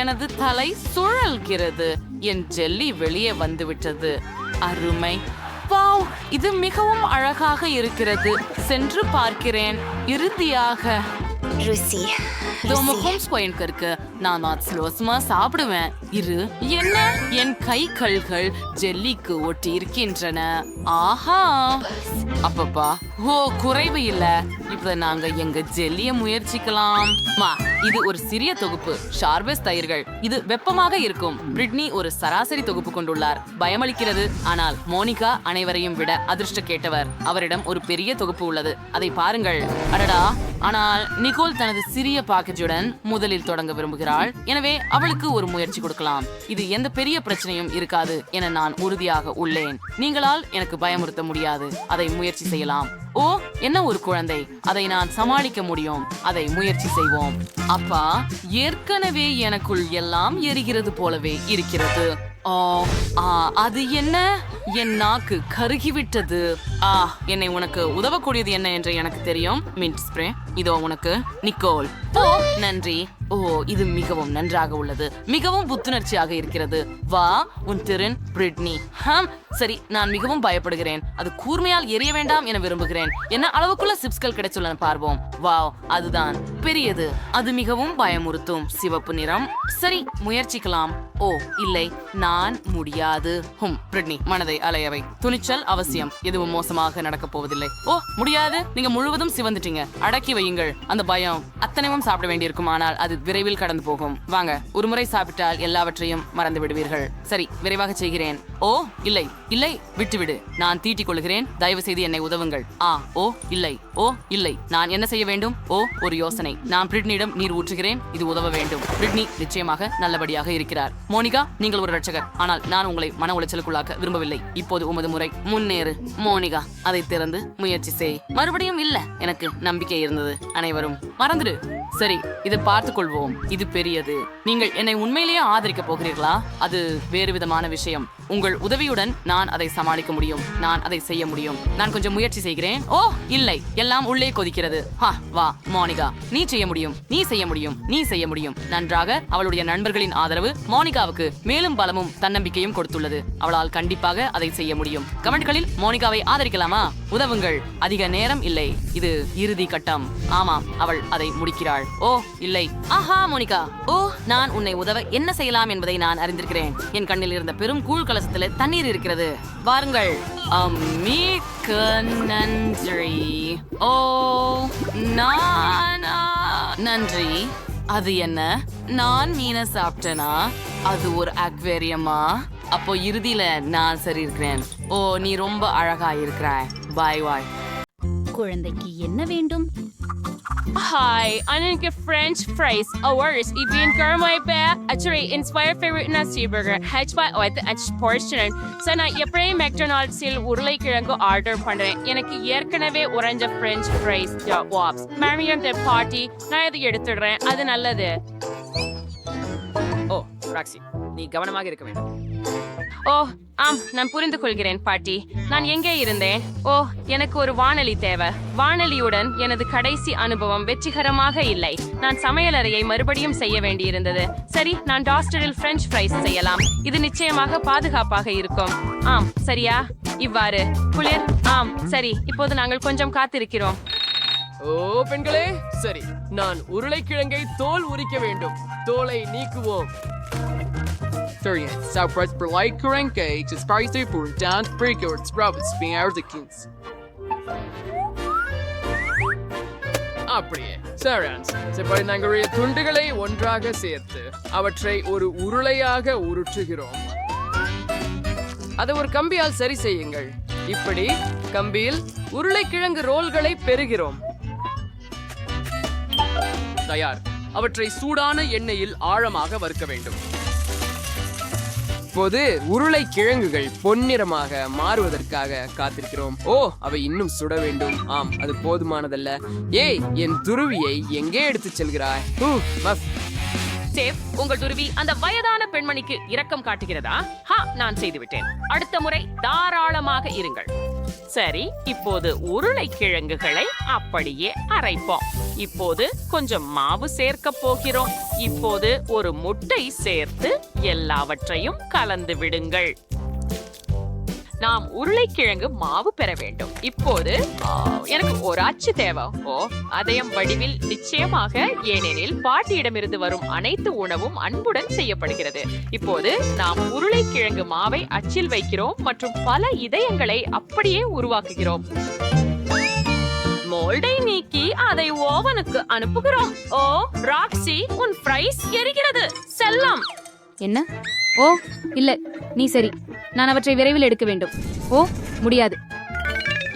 எனது தலை சுழல்கிறது. என் ஜெல்லி வெளியே வந்துவிட்டது. அருமை. வாவ், இது மிகவும் அழகாக இருக்கிறது. சென்று பார்க்கிறேன். இறுதியாக ருசி. நான் சாப்பிடுவேன். இரு. என்ன? என் கைகள் ஜெல்லிக்கு ஒட்டி இருக்கின்றன. ஆஹா, அப்பப்பா. ஓ, குறைவு இல்ல. இப்ப நாங்க எங்க ஜெல்லிய முயற்சிக்கலாம். இது ஒரு சிறிய தொகுப்பு ஷார்பஸ் தயிர்கள். இது வெப்பமாக இருக்கும். பிரிட்னி ஒரு சராசரி தொகுப்பு கொண்டுள்ளார். பயமளிக்கிறது. ஆனால் மோனிகா அனைவரையும் விட அதிர்ஷ்ட கேட்டவர். அவரிடம் ஒரு பெரிய தொகுப்பு உள்ளது. அதை பாருங்கள். அடடா. ஆனால் நிக்கோல் தனது சிறிய பாக்கேஜுடன் முதலில் தொடங்க விரும்புகிறாள். எனவே அவளுக்கு ஒரு முயற்சி கொடுக்கலாம். இது எந்த பெரிய பிரச்சனையும் இருக்காது என நான் உறுதியாக உள்ளேன். நீங்களால் எனக்கு பயமுறுத்த முடியாது. அதை முயற்சி செய்யலாம். ஓ, என்ன ஒரு குழந்தை. அதை நான் சமாளிக்க முடியும். அதை முயற்சி செய்வோம். அப்பா, ஏற்கனவே எனக்குள் எல்லாம் எரிகிறது போலவே இருக்கிறது. அது என்ன? என் நாக்கு கருகிவிட்டது. என்னை உனக்கு உதவக்கூடியது என்ன என்று எனக்கு தெரியும். Mint spray. இதோ உனக்கு நிக்கோல். ஓ நன்றி. ஓ இது மிகவும் நன்றாக உள்ளது, மிகவும் புத்துணர்ச்சியாக இருக்கிறது. வா உன் திறன் பிரிட்னி. சரி, நான் மிகவும் பயப்படுகிறேன். அது கூர்மையால் எரிய வேண்டாம் என விரும்புகிறேன். என்ன அளவுக்குள்ள சிப்ஸ்கள் கிடைச்சுள்ளன பார்ப்போம். வாவ், அதுதான் பெரியது. அது மிகவும் பயமுறுத்தும். சிவப்பு நிறம். சரி, முயற்சிக்கலாம். ஓ இல்லை, நான் முடியாது. பிரிட்னி, மனதை அலையவை. துணிச்சல் அவசியம். எதுவும் மோசமாக நடக்கப் போவதில்லை. ஓ முடியாது, நீங்க முழுவதும் சிவந்துட்டீங்க. அடக்கி வையுங்கள். அந்த பயம் அத்தனையும் சாப்பிட வேண்டியிருக்கும், ஆனால் அது விரைவில் கடந்து போகும். வாங்க, ஒரு முறை சாப்பிட்டால் எல்லாவற்றையும் மறந்து விடுவீர்கள். சரி, விரைவாக செய்கிறேன். ஓ இல்லை இல்லை, விட்டுவிடு. நான் தீட்டிக் கொள்கிறேன். தயவு செய்து என்னை உதவுங்கள். ஓ இல்லை, ஓ இல்லை, நான் என்ன செய்ய வேண்டும்? ஓ ஒரு யோசனை. நான் பிரிட்னியிடம் நீர் ஊற்றுகிறேன். இது உதவ வேண்டும். பிரிட்னி நிச்சயமாக நல்லபடியாக இருக்கிறார். மோனிகா, நீங்கள் ஒரு ரட்சகர், ஆனால் நான் உங்களை மன உளைச்சலுக்குள்ளாக்க விரும்பவில்லை. இப்போது உமது முறை. முன்னேறு மோனிகா. அதை திறந்து முயற்சி செய். மறுபடியும் இல்ல. எனக்கு நம்பிக்கை இருந்தது. அனைவரும் மறந்துடு. சரி, இதை பார்த்துக் கொள்வோம். இது பெரியது. நீங்கள் என்னை உண்மையிலேயே ஆதரிக்க போகிறீர்களா? அது வேறு விதமான விஷயம். உங்கள் உதவியுடன் நான் அதை சமாளிக்க முடியும். நான் அதை செய்ய முடியும். நான் கொஞ்சம் முயற்சி செய்கிறேன். ஓ இல்லை, எல்லாம் உள்ளே கொதிக்கிறது. வா மோனிகா, நீ செய்ய முடியும். நீ செய்ய முடியும். நீ செய்ய முடியும். நன்றாக. அவளுடைய நண்பர்களின் ஆதரவு மோனிகாவுக்கு மேலும் பலமும் தன்னம்பிக்கையும் கொடுத்துள்ளது. அவளால் கண்டிப்பாக அதை செய்ய முடியும். கமெண்ட்களில் மோனிகாவை ஆதரிக்கலாமா? உதவுங்கள். அதிக நேரம் இல்லை. இது இறுதி கட்டம். ஆமாம், அவள் அதை முடிக்கிறாள். ஓ இல்லை. ஆஹா மோனிகா. ஓ நான் உன்னை உதவ என்ன செய்யலாம் என்பதை நான் அறிந்திருக்கிறேன். என் கண்ணில் இருந்த பெரும் கூழ் கலசத்துல தண்ணீர் இருக்கிறது. வாருங்கள். மிக்க நன்றி. ஓ நான் நன்றி. அது என்ன? நான் மீனை சாப்பிட்டேனா? அது ஒரு அக்வேரியமா? அப்போ இறுதியில நான் சரி இருக்கிறேன். ஓ நீ ரொம்ப அழகா இருக்கிறாய். பாய் பாய். குழந்தைக்கு என்ன வேண்டும்? Hi, எனக்கு French fries. Ours, even my bear. Actually, inspired favorite na burger. Hatch by oil and portion. So நான் எப்படி மெக்டொனால்ட்ஸில் உருளைக்கிழங்கு ஆர்டர் பண்றேன். எனக்கு ஏற்கனவே உறைஞ்ச French fries வாப்ஸ். மேரியம் தி பார்ட்டி. நான் இதை எடுத்துடுறேன். அது நல்லது. ஓ ராக்ஸி, நீ கவனமாக இருக்க வேண்டும். ஓ ஆம், நான் புரிந்து கொள்கிறேன் பாட்டி. நான் எங்கே இருந்தேன்? ஓ எனக்கு ஒரு வானொலி தேவை. வானொலியுடன் எனது கடைசி அனுபவம் வெற்றிகரமாக இல்லை. நான் சமையலறையை மறுபடியும் செய்ய வேண்டியிருந்தது. சரி, நான் டாஸ்டரில் French fries செய்யலாம். இது நிச்சயமாக பாதுகாப்பாக இருக்கும். ஆம் சரியா? இவ்வாறு குளிர். ஆம் சரி, இப்போது நாங்கள் கொஞ்சம் காத்திருக்கிறோம். ஓ பெண்களே, சரி, நான் உருளைக்கிழங்கை தோல் உரிக்க வேண்டும். தோலை நீக்குவோம். Southwest Berlin Kurenke, Spicy for Dance Breakers, Roberts, being our the kings. அப்படியே சரன்ஸ் செப்படி நாங்கள் துண்டுகளை ஒன்றாக சேர்த்து அவற்றை ஒரு உருளையாக உருட்டுகிறோம். அதை ஒரு கம்பியால் சரி செய்யுங்கள். இப்படி கம்பியில் உருளைக்கிழங்கு ரோல்களை பெறுகிறோம். தயார். அவற்றை சூடான எண்ணெயில் ஆழமாக வறுக்க வேண்டும். இப்போது உருளைக்கிழங்குகள் பொன்னிறமாக மாறுவதற்காக காத்திருக்கிறோம். ஓ அவை இன்னும் சுட வேண்டும். ஆம், அது போதுமானதல்ல. ஏய், என் துருவியை எங்கே எடுத்துச் செல்கிறாய்? சேஃப், உங்கள் துருவி அந்த வயதான பெண்மணிக்கு இரக்கம் காட்டுகிறதா? நான் செய்துவிட்டேன். அடுத்த முறை தாராளமாக இருங்கள். சரி, இப்போது உருளைக்கிழங்குகளை அப்படியே அரைப்போம். இப்போது கொஞ்சம் மாவு சேர்க்க போகிறோம். இப்போது ஒரு முட்டை சேர்த்து எல்லாவற்றையும் கலந்து விடுங்கள். நாம் உருளைக்கிழங்கு மாவு பெற வேண்டும். இப்போது எனக்கு ஒரு அச்சு தேவை. அதயம் வடிவில் நிச்சயமாக, ஏனெனில் பாட்டியிடமிருந்து வரும் அனைத்து உணவும் அன்புடன் செய்யப்படுகிறது. இப்போது நாம் உருளைக்கிழங்கு மாவை அச்சில் வைக்கிறோம் மற்றும் பல இதயங்களை அப்படியே உருவாக்குகிறோம். மோல்டை நீக்கி அதை ஓவனுக்கு அனுப்புகிறோம். ஓ ராக்ஸி, உன் ஃப்ரைஸ் எரிகிறது. செல்லம். என்ன? ஓ இல்ல, நீ சரி. நான் அவற்றை விரைவில் எடுக்க வேண்டும். ஓ முடியாது.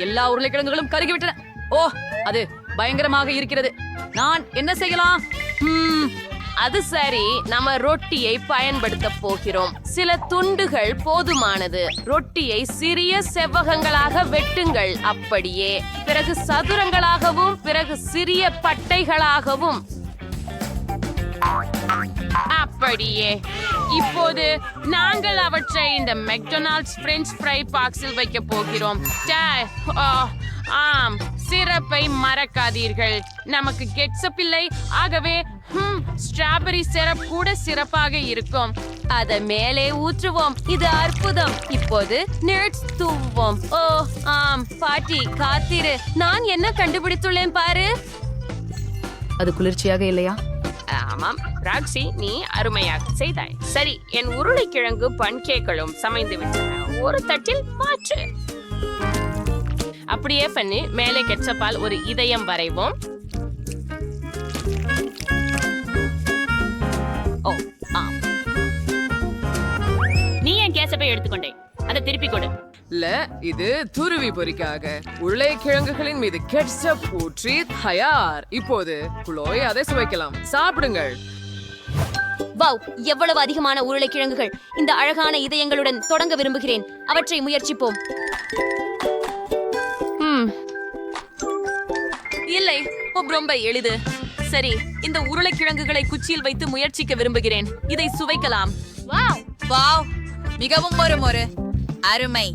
எல்லா உருளைக்கிழங்குகளும் கருகிவிட்டன. ஓ அது பயங்கரமாக இருக்கிறது. நான் என்ன செய்யலாம்? அது சரி, நம்ம ரொட்டியை பயன்படுத்த போகிறோம். சில துண்டுகள் போதுமானது. ரொட்டியை சிறிய செவ்வகங்களாக வெட்டுங்கள். அப்படியே பிறகு சதுரங்களாகவும் பிறகு சிறிய பட்டைகளாகவும். அப்படியே. இப்போது நாங்கள் அவற்றை இந்த மெக்டொனால்ட்ஸ் French fry பாக்ஸில் வைக்க போகிறோம். ஆம் சிறப்பை மறக்காதீர்கள். நமக்கு கெட்சப் இல்லை, ஆகவே ஸ்ட்ராபெரி சிரப் கூட சிறப்பாக இருக்கும். அத மேலே ஊற்றுவோம். இது அற்புதம். இப்போது நட்ஸ் தூவுவோம். ஓ ஆம் பாட்டி, காத்திரு. நான் என்ன கண்டுபிடித்துள்ளேன் பாரு. அது குளிர்ச்சியாக இல்லையா? ஆமாம் ராக்ஸி, நீ அருமையாக செய்தாய். சரி, என் உருளைக்கிழங்கு பன்கேக்களும் சமைந்து விட்டன. ஒரு தட்டில் மாற்று. அப்படியே பண்ணி மேலே கெட்சப்பால் ஒரு இதயம் வரைவோம். ஓ ஆம், நீ என் கேசப்பை எடுத்துக்கொண்டேன். அதை திருப்பி கொடு. இல்ல, இது துருவி பொரிக்காக உருளைக்கிழங்குகளின் மீது கெட்சப் ஊற்றி தயார். இப்போது குளோய் அதை சுவைக்கலாம். சாப்பிடுங்கள். வாவ், எவ்வளவு அதிகமான உருளைக்கிழங்குகள்! இந்த அழகான இதயங்களுடன் தொடங்க விரும்புகிறேன். அவற்றை முயற்சிப்போம். இல்லை, ரொம்ப எளிது. சரி, இந்த உருளைக்கிழங்குகளை குச்சியில் வைத்து முயற்சிக்க விரும்புகிறேன். இதை சுவைக்கலாம். வாவ் வாவ், மிகவும் ஒரு அருமை.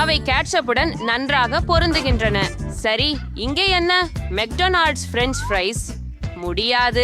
அவை கேட்சப்புடன் நன்றாக பொருந்துகின்றன. சரி, இங்கே என்ன? McDonald's French fries? முடியாது.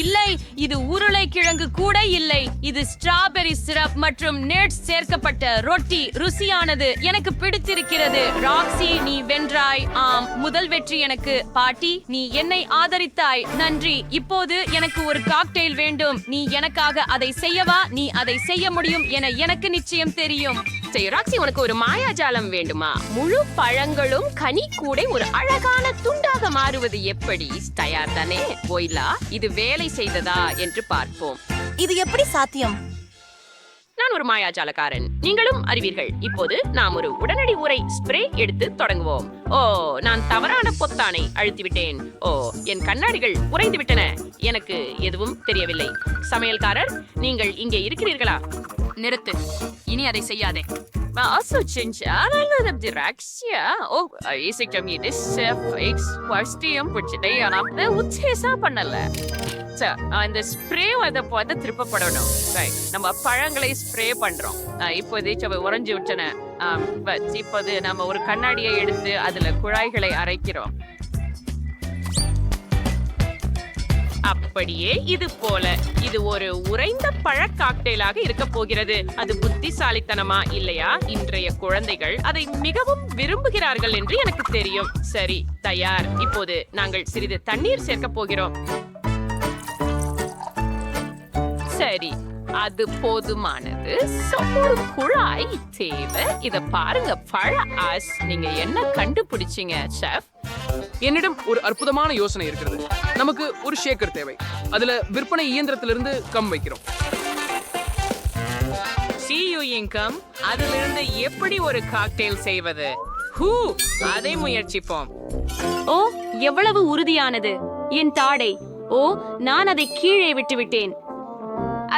இல்லை, இது உருளைக்கிழங்கு கூட இல்லை. இது ஸ்ட்ராபெரி சிரப் மற்றும் நட்ஸ் சேர்க்கப்பட்ட ரொட்டி. ருசியானது, எனக்கு பிடித்திருக்கிறது. ராக்ஸி, நீ வென்றாய். ஆம், முதல் வெற்றி எனக்கு. பாட்டி, நீ என்னை ஆதரித்தாய். நன்றி. இப்போது எனக்கு ஒரு காக்டெயில் வேண்டும். நீ எனக்காக அதை செய்யவா? நீ அதை செய்ய முடியும் என எனக்கு நிச்சயம் தெரியும். சரி ராக்ஸி, உனக்கு ஒரு மாயாஜாலம் வேண்டுமா? முழு பழங்களும் கனி கூட ஒரு அழகான துண்டாக மாறுவது எப்படி? தயார் தானே? போய்லா, இது வேலை செய்ததா என்று பார்ப்போம். இது எப்படி சாத்தியம்? நான் ஒரு மாயாஜாலக்காரன், நீங்களும் அறிவீர்கள். இப்போது நாம் ஒரு உடனடி உரை ஸ்ப்ரே எடுத்து தொடங்குவோம். ஓ, நான் தவறான பொத்தானை அழுத்திவிட்டேன். ஓ, என் கண்ணாடிகள் உறைந்து விட்டன. எனக்கு எதுவும் தெரியவில்லை. சமையல்காரர், நீங்கள் இங்கே இருக்கிறீர்களா? நிறுத்து, இனி அதை செய்யாதே. Also, சிஞ்சானது டிராக்ஸியா. ஓ, ஈசிக்கம் இது செஃப்ஸ் வஸ்டியம் புடிச்சிட்டே ஆனா உச்சேசா பண்ணல. இந்த ஸ்ப்ரே வந்து திருப்பப்படணும். நம்ம பழங்களை ஸ்ப்ரே பண்றோம். இப்போது உறைஞ்சு விட்டன. இப்போது நம்ம ஒரு கண்ணாடியை எடுத்து அதுல குழாய்களை அரைக்கிறோம். அப்படியே இது போல இது ஒரு உறைந்த பழ காக்டெயிலாக இருக்க போகிறது. அது புத்திசாலித்தனமா இல்லையா? இன்றைய குழந்தைகள் அதை மிகவும் விரும்புகிறார்கள் என்று எனக்கு தெரியும். சரி, தயார். இப்போது நாங்கள் சிறிது தண்ணீர் சேர்க்க போகிறோம். சரி, அது போதுமானது. ஒரு குழாய் தேவை. இத பாருங்க, பழ ஆஸ். நீங்க என்ன கண்டுபிடிச்சீங்க செஃப்? என்னிடம் ஒரு அற்புதமான யோசனை இருக்கிறது. நமக்கு ஒரு ஷேக்கர் தேவை. அதுல விற்பனை இயந்திரத்திலிருந்து கம் வைக்கிறோம். இன்கம் அதிலிருந்து எப்படி ஒரு காக்டெயில் செய்வது? அதை முயற்சிப்போம். ஓ, எவ்வளவு உறுதியானது! என் தாடை. ஓ, நான் அதை கீழே விட்டுவிட்டேன்.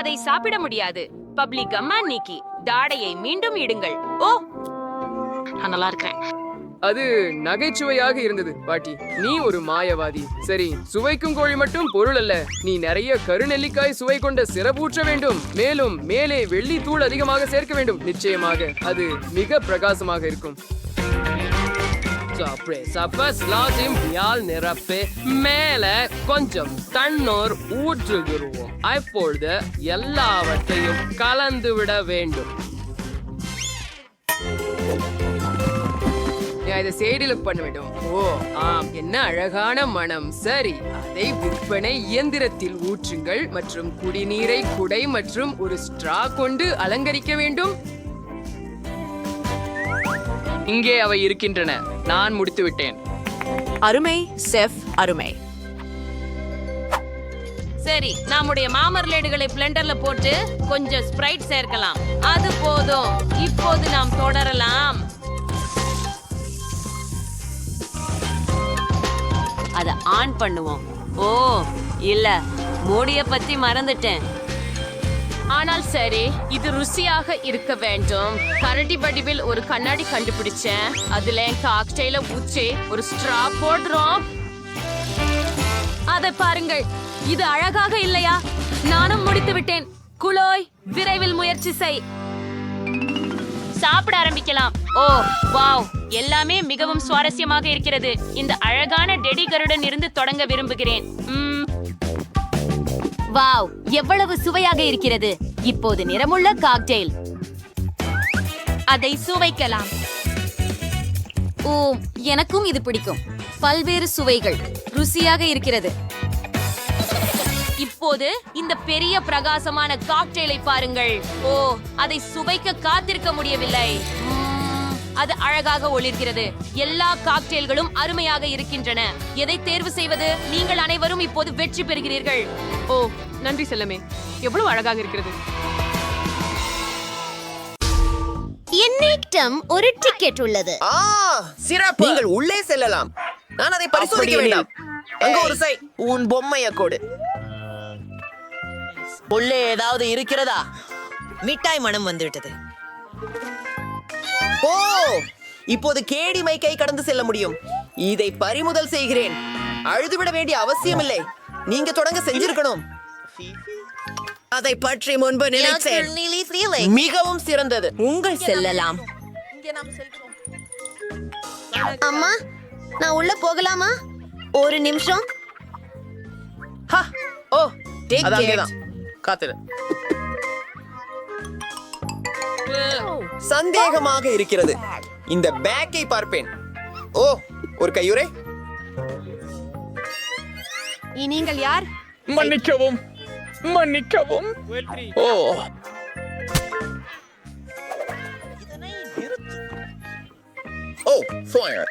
அதை சாப்பிட முடியாது. பப்ளிக் அம்மா நீக்கி தாடையை மீண்டும் இடுங்கள். ஓ, நான் நல்லா இருக்கிறேன். அது நகைச்சுவையாக இருந்தது பாட்டி. நீ ஒரு மாயவாதி. சரி, சுவைக்கும் கோழி மட்டும் பொருள் அல்ல. நீ நிறைய கருநெல்லிக்காய் சுவை கொண்ட சிறப்பூற்ற வேண்டும். மேலும் மேலே வெள்ளி தூள் அதிகமாக சேர்க்க வேண்டும். நிச்சயமாக அது மிக பிரகாசமாக இருக்கும். நிரப்பு மேல கொஞ்சம் தண்ணீர் ஊற்றுகிறோம். அப்பொழுது எல்லாவற்றையும் கலந்து விட வேண்டும். இதை சேடிலுக் பண்ண வேண்டும். ஓ ஆம், என்ன அழகான மனம். சரி, அதை விற்பனை இயந்திரத்தில் ஊற்றுங்கள் மற்றும் குடிநீரை குடை மற்றும் ஒரு ஸ்ட்ரா கொண்டு அலங்கரிக்க வேண்டும். இங்கே அவை இருக்கின்றன. நான் முடித்து விட்டேன். அருமை செஃப், அருமை. சரி, நம்முடைய மாமர்லேடுகளை பிளெண்டர்ல போட்டு கொஞ்சம் ஸ்ப்ரைட் சேர்க்கலாம். அது போதும். இப்போது நாம் தொடரலாம். அத ஆன் பண்ணுவோம். ஓ இல்ல, மூடிய பத்தி மறந்துட்டேன். ஆனால் சரி, இது ருசியாக இருக்க வேண்டும். கரடி வடிவில் ஒரு கண்ணாடி கண்டுபிடிச்சேன். அதுல காக்டெயில ஊற்றி ஒரு ஸ்ட்ரா போடுறோம். அதை பாருங்கள், இது அழகாக இல்லையா? நானும் முடித்து விட்டேன். குளோய், விரைவில் முயற்சி செய். சாப்பிட ஆரம்பிக்கலாம். ஓ வாவ், எல்லாமே மிகவும் சுவாரஸ்யமாக இருக்கிறது. இந்த அழகான டெடிகருடன் இருந்து தொடங்க விரும்புகிறேன். வாவ், எவ்வளவு சுவையாக இருக்கிறது. இப்போது நிறமுள்ள காக்டெயில். அதை சுவைக்கலாம். ஓ, எனக்கும் இது பிடிக்கும். பல்வேறு சுவைகள் ருசியாக இருக்கிறது. இப்போது இந்த பெரிய பிரகாசமான காக்டெயிலை பாருங்கள். ஓ, அதை சுவைக்க காத்திருக்க முடியவில்லை. அது அழகாக ஒளிர்கிறது. எல்லா காக்டெயில்களும் அருமையாக இருக்கின்றன. எதை தேர்வு செய்வது? நீங்கள் அனைவரும் இப்போது வெற்றி பெறுகிறீர்கள். ஓ நன்றி செல்லமே, எவ்வளவு அழகாக இருக்கிறது. என்னிடம் ஒரு டிக்கெட் உள்ளது. சிறப்பு. நீங்கள் உள்ளே செல்லலாம். நான் அதை பரிசோதிக்க வேண்டாம். அங்க ஒரு சை உன் பொம்மைய கொடு. உள்ளே ஏதாவது இருக்கிறதா? மிட்டாய் மனம் வந்துவிட்டது. ஓ, இப்போது கேடி மைக்கை கடந்து செல்ல முடியும். இதை பறிமுதல் செய்கிறேன். அழுதுவிட வேண்டிய அவசியமில்லை. நீங்க தொடங்க செஞ்சிருக்கணும். அதை பற்றி முன்பு நினைச்சேன். மிகவும் சிறந்தது. உங்கள் செல்லலாம். அம்மா, நான் உள்ள போகலாமா? ஒரு நிமிஷம். ஓ, அது அங்கேதான். காத்திரு. சந்தேகமாக இருக்கிறது. இந்த பேக்கை பார்ப்பேன். ஓ, ஒரு கையுறை. நீங்கள் யார்? மன்னிக்கவும், மன்னிக்கவும். ஓ, ஓ, ஃபயர்.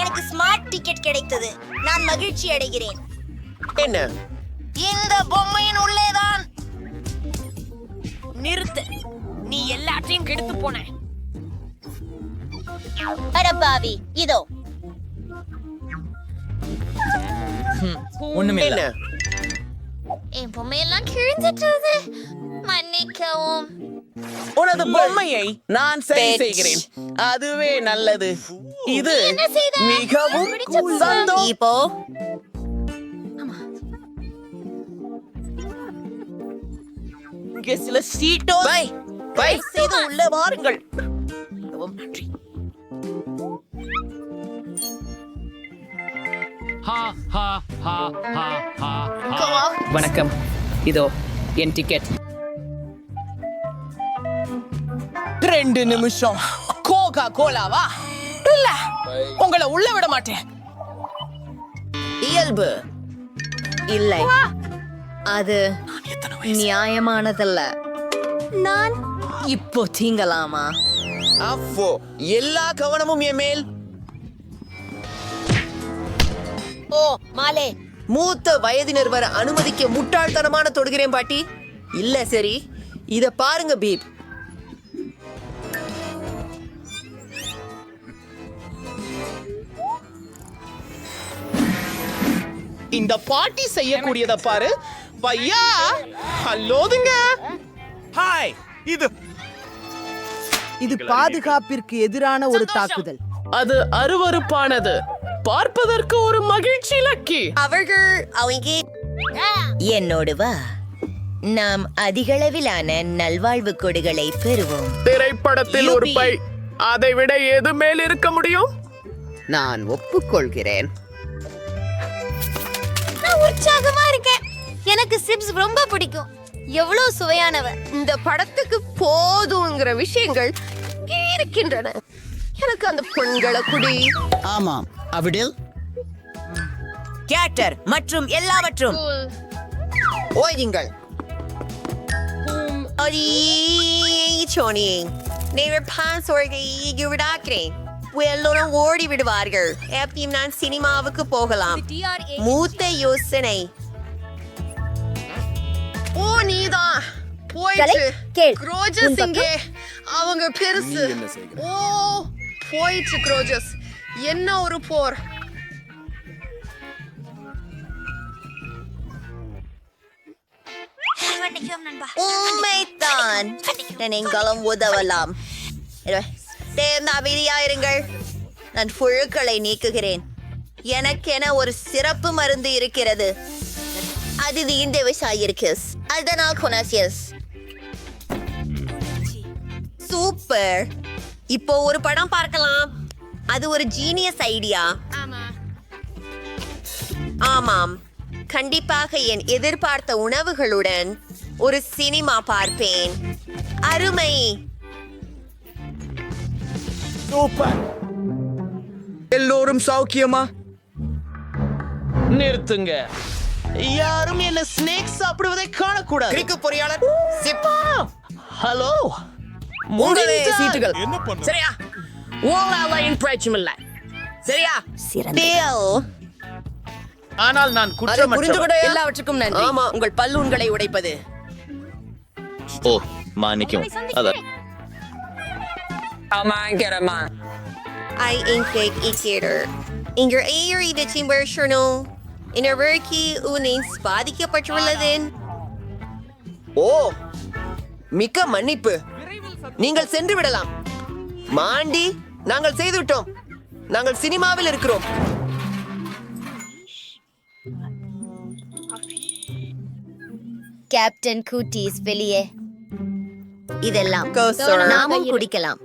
எனக்கு ஸ்மார்ட் டிக்கெட் கிடைத்தது. நான் மகிழ்ச்சி அடைகிறேன். என்ன? இந்த பொம்மையின் உள்ளேதான். நிறுத்து, நீ எல்லாத்தையும் கெடுத்து போன. அடப்பாவி, இதோ. என்ன? என் பொம்மையெல்லாம் கிழிஞ்சிட்டது. மன்னிக்கவும். உனது பொம்மையை நான் சரி செய்கிறேன். அதுவே நல்லது. இது மிகவும் சந்தோஷம். இப்போ இங்கே சில சீட்டோ செய்து உள்ளே வாருங்கள். மிகவும் நன்றி. வணக்கம், இதோ என் டிக்கெட். 2 நிமிஷம். கோகா கோலாவா? இல்ல, உங்களை உள்ள விட மாட்டேன். இயல்பு இல்லை. அது நியாயமானதல்ல. நான் இப்போ தீங்கலாமா? அப்போ எல்லா கவனமும் என் மேல். ஓ மாலே, மூத்த வயதினர் வர அனுமதிக்க முட்டாள்தனமான தொடுகிறேன் பாட்டி. இல்ல சரி, இத பாருங்க பீப். இந்த பாட்டி செய்யக்கூடியத பாரு. பையா, ஹலோதுங்க. ஹாய். இது பாதுகாப்பிற்கு எதிரான ஒரு தாக்குதல். அது அருவருப்பானது. பார்ப்பதற்கு ஒரு மகிழ்ச்சி லக்கி. அவர்கள் அவங்க என்னோடு வா. நாம் அதிகளவிலான நல்வாழ்வு கொடைகளை பெறுவோம். திரைப்படத்தில் ஒரு பை, அதை விட எது மேல் இருக்க முடியும்? நான் ஒப்புக்கொள்கிறேன். நான் உற்சாகமா இருக்கேன். எனக்கு சிப்ஸ் ரொம்ப பிடிக்கும். எவ்வளவு சுவையானவ. இந்த படத்துக்கு போதுங்கிற விஷயங்கள் இங்கே இருக்கின்றன. எனக்கு அந்த பெண்களை குடி. ஆமாம், அவிடில் கேட்டர் மற்றும் எல்லாவற்றும் ஓய்யுங்கள். சோனி, நீங்கள் எல்லோரும் ஓடி விடுவார்கள். எப்பயும் நான் சினிமாவுக்கு போகலாம். மூத்த யோசனை. ஓ, நீதான் போயிட்டு. குரோஜஸ் இங்கே. அவங்க பெருசு. ஓ, போயிட்டு குரோஜஸ். என்ன ஒரு போர். உண்மைதான். நீங்களும் உதவலாம். தேர்ந்த அமைதியாயிருங்கள். நான் புழுக்களை நீக்குகிறேன். எனக்கென ஒரு சிறப்பு மருந்து இருக்கிறது. அது தீண்டவிசாயிருக்கஸ். அதனால் கொனாசியஸ். சூப்பர். இப்போ ஒரு படம் பார்க்கலாம். அது ஒரு ஜீனியஸ் ஐடியா. ஆமாம், கண்டிப்பாக என் எதிர்பார்த்த உணவுகளுடன் ஒரு சினிமா பார்ப்பேன். அருமை. எல்லோரும் சௌக்கியமா? நிறுத்துங்க. யாரும் என்ன ஸ்னேக் சாப்பிடுவதை காணக்கூடாது. கிரிக்கு பொறியாளர் சிப்பா. ஹலோ, உங்களே சீட்டுகள். சரியா? உங்களால பிரச்சனை இல்ல. சரியா? டேல். ஆனால் நான் அதை குற்றமற்றவன். புரிந்துகொண்ட எல்லாவற்றுக்கும் நன்றி. ஆமா. உங்கள் பல்லூன்களை உடைப்பது. ஓ, மாணிக்கம். அதான். I inkek iketer. Inger ayeri de timber shurno. Inarverki unin பாதிக்கப்பட்டுள்ளதேன். ஓ, மிக்க மன்னிப்பு. நீங்கள் சென்று விடலாம். மாண்டி, நாங்கள் செய்துவிட்டோம். நாங்கள் சினிமாவில் இருக்கிறோம். கேப்டன் கூட்டீஸ் வெளியே. இதெல்லாம் நாமும் குடிக்கலாம்.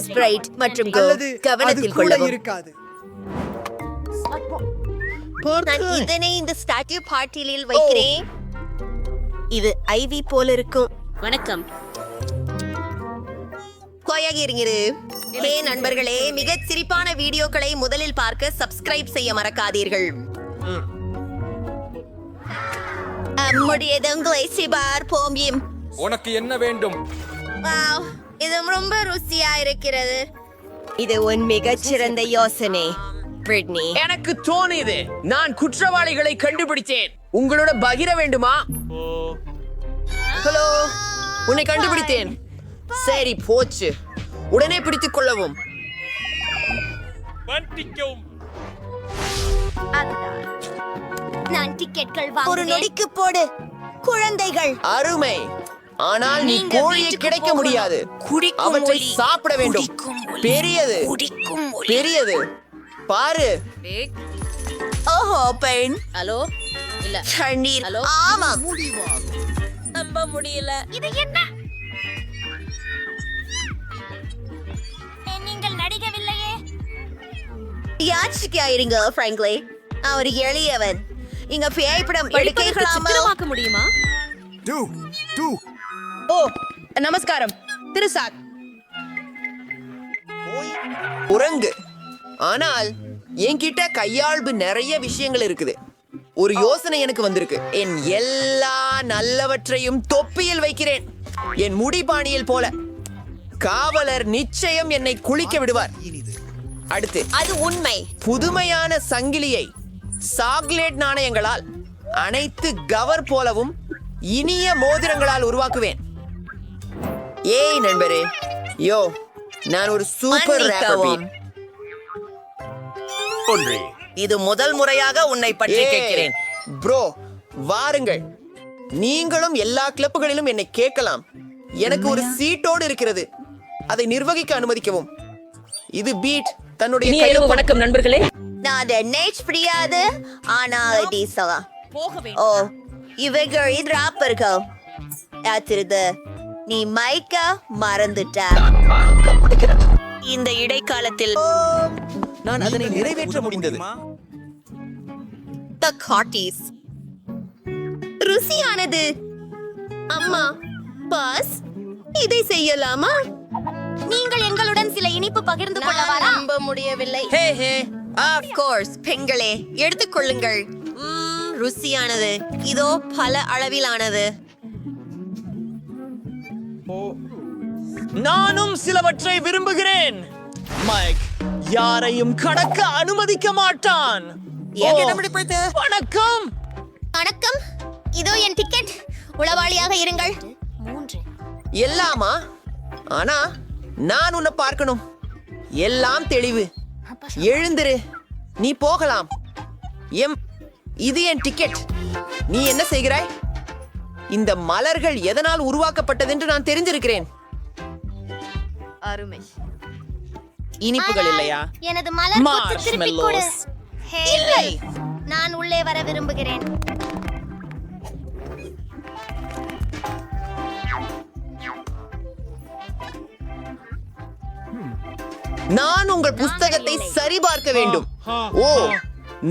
ஸ்ப்ரைட் மற்றும் கோ கவனத்தில் கொள்ளவும். இருக்காது. நான் இதனை இந்த ஸ்டாட்யூ பார்ட்டியில் வைக்கிறேன். இது ஐவி போல இருக்கும். வணக்கம். கோயாக இருங்கிரு. ஹே நண்பர்களே, மிகச் சிரிப்பான வீடியோக்களை முதலில் பார்க்க சப்ஸ்கிரைப் செய்ய மறக்காதீர்கள். நம்முடையதுங்களை சிபார் போம்பியும். உனக்கு என்ன வேண்டும்? வாவ், இது ரொம்ப ருசியா இருக்கிறது. இது உன் மிகச்சிறந்த யோசனை பிரிட்னி. எனக்கு தோணியது. நான் குற்றவாளிகளை கண்டுபிடித்தேன். உங்களோட பகிர வேண்டுமா? ஹலோ, உன்னை கண்டுபிடித்தேன். சரி, போச்சு. உடனே பிடித்துக் கொள்ளவும். நான் டிக்கெட்கள் ஒரு நொடிக்கு போடு. குழந்தைகள். அருமை. ஆனால் நீ கோழியை கிடைக்க முடியாது. அவற்றை சாப்பிட வேண்டும். பெரியது பெரியது. பாரு. ஓஹோ, பெண். ஹலோ இல்ல தண்ணீர். ஹலோ. ஆமா. நம்ப முடியல. இது என்ன? நீங்கள் நடிக்கவில்லையே. யாச்சிக்கா இருங்க ஃப்ராங்க்லி. அவர் எளியவன். இங்க பேய்படம் எடுக்கலாமா? சித்திரமாக்க முடியுமா? ஓ, நமஸ்காரம் திரு சாக். குரங்கு. ஆனால் என்கிட்ட கையாள்பு நிறைய விஷயங்கள் இருக்குது. ஒரு யோசனை எனக்கு வந்திருக்கு. என் எல்லா நல்லவற்றையும் தொப்பியில் வைக்கிறேன். என் முடிபாணியில் போல. காவலர் நிச்சயம் என்னை குளிக்க விடுவார். அடுத்து, அது உண்மை. புதுமையான சங்கிலியை சாக்லேட் நாணயங்களால், அனைத்து கவர் போலவும் இனிய மோதிரங்களால் உருவாக்குவேன். ஏய் நண்பரே, யோ, நான் ஒரு சூப்பர் ரேப்பர். இது முதல் முறையாக உன்னை பற்றி கேட்கிறேன். ப்ரோ, வாருங்கள். நீங்களும் எல்லா கிளப்புகளிலும் என்னை கேட்கலாம். எனக்கு ஒரு சீட்டோடு இருக்கிறது. அதை நிர்வகிக்க அனுமதிக்கவும். இது பீட் தன்னுடைய வணக்கம் நண்பர்களே. நான் நெச் பிரியாது, ஆனால் டீசலா. ஓ, இவைகள் இது ராப்பர்கள். யாத்திருது, நீ மைக்க மறந்துட்ட. இந்த இடைக்காலத்தில் நான் அதனை நிறைவேற்ற முடிந்தது. The Cotties. ருசியானது. அம்மா, பாஸ், இதை செய்யலாமா? நீங்கள் எங்களுடன் சில இனிப்பு பகிர்ந்து கொள்ளவா? நம்ப முடியவில்லை. ஹே ஹே. Of course, பெண்களே, எடுத்துக்கொள்ளுங்கள். ருசியானது. இதோ பல அளவிலானது. நானும் சிலவற்றை விரும்புகிறேன். மைக் யாரையும் கடக்க அனுமதிக்க மாட்டான். வணக்கம். வணக்கம். இதோ என் டிக்கெட். உளவாளியாக இருங்கள். எல்லாமா? ஆனா நான் உன்னை பார்க்கணும். எல்லாம் தெளிவு. எழுந்திரு, நீ போகலாம். இது என் டிக்கெட். நீ என்ன செய்கிறாய்? இந்த மலர்கள் எதனால் உருவாக்கப்பட்டது என்று நான் தெரிஞ்சிருக்கிறேன். அருமை. இனிப்புகள் இல்லையா? எனது மலர் கொத்து திருப்பிக் கொடு. Marshmallows. இல்லை, நான் உள்ளே வர விரும்புகிறேன். நான் உங்கள் புஸ்தகத்தை சரிபார்க்க வேண்டும். ஓ,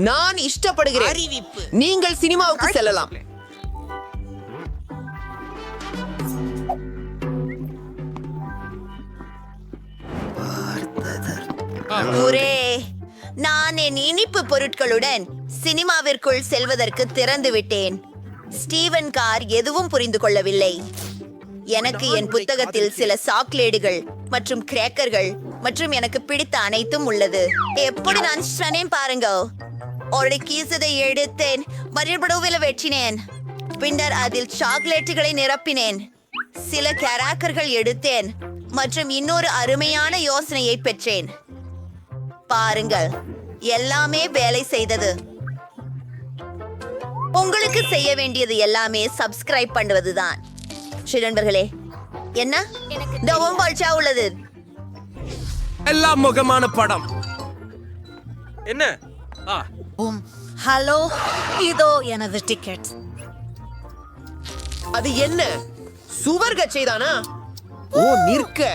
நான் இஷ்டப்படுகிறேன். அறிவிப்பு. நீங்கள் சினிமாவுக்கு செல்லலாம். ஒரே நான் என் இனிப்பு பொருட்களுடன் சினிமாவிற்குள் செல்வதற்கு திறந்து விட்டேன். ஸ்டீவன் கார் எதுவும் புரிந்து கொள்ளவில்லை. எனக்கு என் புத்தகத்தில் சில சாக்லேட்டுகள் மற்றும் கிரேக்கர்கள் மற்றும் எனக்கு பிடித்த அனைத்தும் உள்ளது. எப்படி நான் சொன்னேன் பாருங்க. ஒரு கீசதை எடுத்தேன், மறுபடியும் வெற்றினேன். பின்னர் அதில் சாக்லேட்டுகளை நிரப்பினேன். சில கிராக்கர்கள் எடுத்தேன் மற்றும் இன்னொரு அருமையான யோசனையை பெற்றேன். பாருங்கள், எல்லாமே வேலை செய்தது. உங்களுக்கு செய்ய வேண்டியது எல்லாமே சப்ஸ்கிரைப் பண்ணுவதுதான். நண்பர்களே, என்ன ரொம்ப உள்ளது. எல்லாம் முகமான படம். என்ன? ஹலோ, இதோ எனது டிக்கெட். அது என்ன? சுவர் கச்சைதானா? ஓ, நிற்க.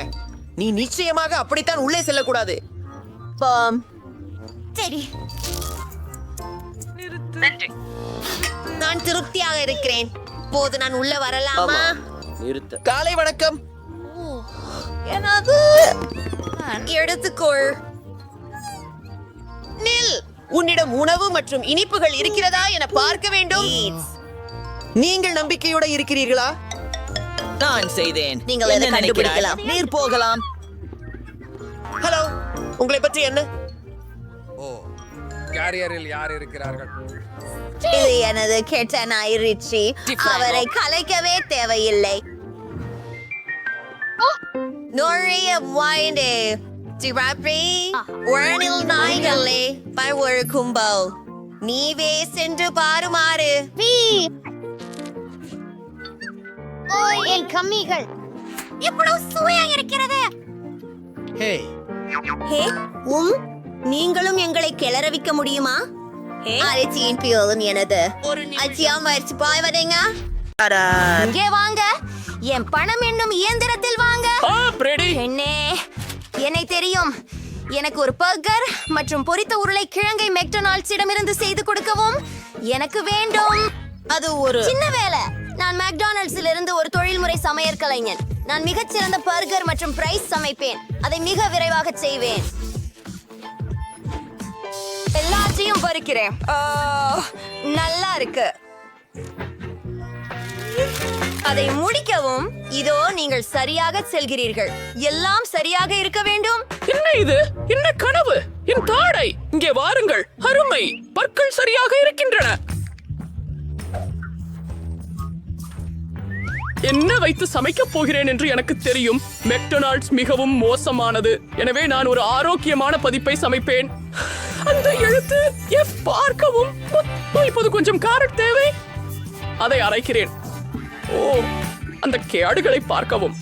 நீ நிச்சயமாக அப்படித்தான் உள்ளே செல்லக்கூடாது. சரி, நான் திருப்தியாக இருக்கிறேன். போது நான் உள்ள வரலாமா? காலை வணக்கம். எனது எடுத்துக்கொள். நில். உன்னிடம் உணவு மற்றும் இனிப்புகள் இருக்கிறதா என பார்க்க வேண்டும். நீங்கள் நம்பிக்கையோட இருக்கிறீர்களா? நான் செய்தேன். நீங்கள் எதை கண்டுபிடிக்கலாம். நீர் போகலாம். ஹலோ, உங்களை பற்றி என்ன? கேரியரில் யார் இருக்கிறார்கள்? இது எனது கெட்ட நாய் ரிச்சி. அவரை கலைக்கவே தேவையில்லை. நுழைய வாய்ந்தே திராப்பி உரணில் நாய்களே பை ஒரு கும்பல். நீவே சென்று பாருமாறு. என் கம்மிகள் எவ்வளவு சுவையா இருக்கிறது. ஹே, நீங்களும் எங்களை கிளறவிக்க முடியுமா? அரிசியின் பியோலும் எனது. அச்சியா மரிச்சு பாய்வதைங்க. இங்கே வாங்க. என் பணம் என்னும் இயந்திரத்தில் வாங்க. என்னே, என்னை தெரியும். எனக்கு ஒரு பர்கர் மற்றும் பொரித்த உருளை கிழங்கை மெக்டொனால்ட்ஸிடமிருந்து செய்து கொடுக்கவும் எனக்கு வேண்டும். அது ஒரு சின்ன வேலை. நான் மெக்டானல்ட்ஸில் இருந்து ஒரு தொழில்முறை சமையற் கலைஞன். நான் மிகச்சிறந்த பர்கர் மற்றும் பிரைஸ் சமைப்பேன். அதை மிக விரைவாக செய்வேன். எல்லாத்தையும் பறிக்கிறேன். நல்லா இருக்கு. அதை முடிக்கவும். இதோ நீங்கள் சரியாக செல்கிறீர்கள். எல்லாம் சரியாக இருக்க வேண்டும். என்ன இது? என்ன கனவு? என் தாடை இங்கே வாருங்கள். அருமை, பற்கள் சரியாக இருக்கின்றன. என்ன வைத்து சமைக்கப் போகிறேன் என்று எனக்கு தெரியும். மெக்டொனால்ட்ஸ் மிகவும் மோசமானது. எனவே நான் ஒரு ஆரோக்கியமான பதிப்பை சமைப்பேன். அந்த எழுத்து F பார்க்கவும். இப்போது கொஞ்சம் காரட் தேவை. அதை அரைக்கிறேன். ஓ, அந்த கேடுகளை பார்க்கவும்.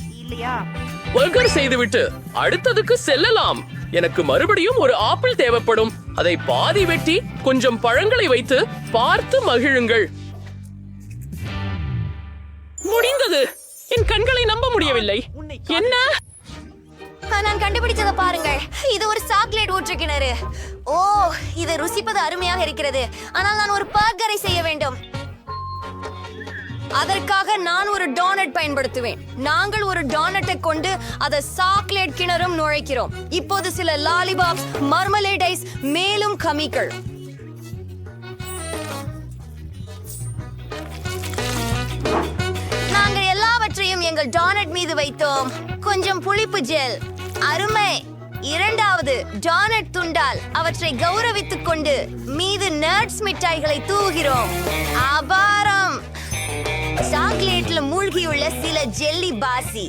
பர்கர் செய்துவிட்டு அடுத்ததுக்கு செல்லலாம். எனக்கு மறுபடியும் ஒரு ஆப்பிள் தேவைப்படும். அதை பாதி வெட்டி கொஞ்சம் பழங்களை வைத்து பார்த்து மகிழுங்கள். முடிந்தது. என் கண்களை நம்ப முடியவில்லை. என்ன? நான் கண்டுபிடிச்சதை பாருங்கள். இது ஒரு சாக்லேட் ஊற்று கிணறு. ஓ, இது ருசிப்பது அருமையாக இருக்கிறது. ஆனால் நான் ஒரு பர்கரை செய்ய வேண்டும். அதற்காக நான் ஒரு டோனட் பயன்படுத்துவேன். நாங்கள் ஒரு டோனட்டை கொண்டு அதை சாக்லேட் கிணறும் நுழைக்கிறோம். இப்போது சில லாலிபாப்ஸ், மர்மலேட் ஐஸ், மேலும் கமிகள். நாங்கள் எல்லாவற்றையும் எங்கள் டோனட் மீது வைத்தோம். கொஞ்சம் புளிப்பு ஜெல். அருமை. இரண்டாவது டோனட் துண்டால் அவற்றை கௌரவித்துக் கொண்டு மீது நட்ஸ் மிட்டாய்களை தூவுகிறோம். அபாரம். சாக்லேட்ல மூழ்கியுள்ள சில ஜெல்லி பாசி.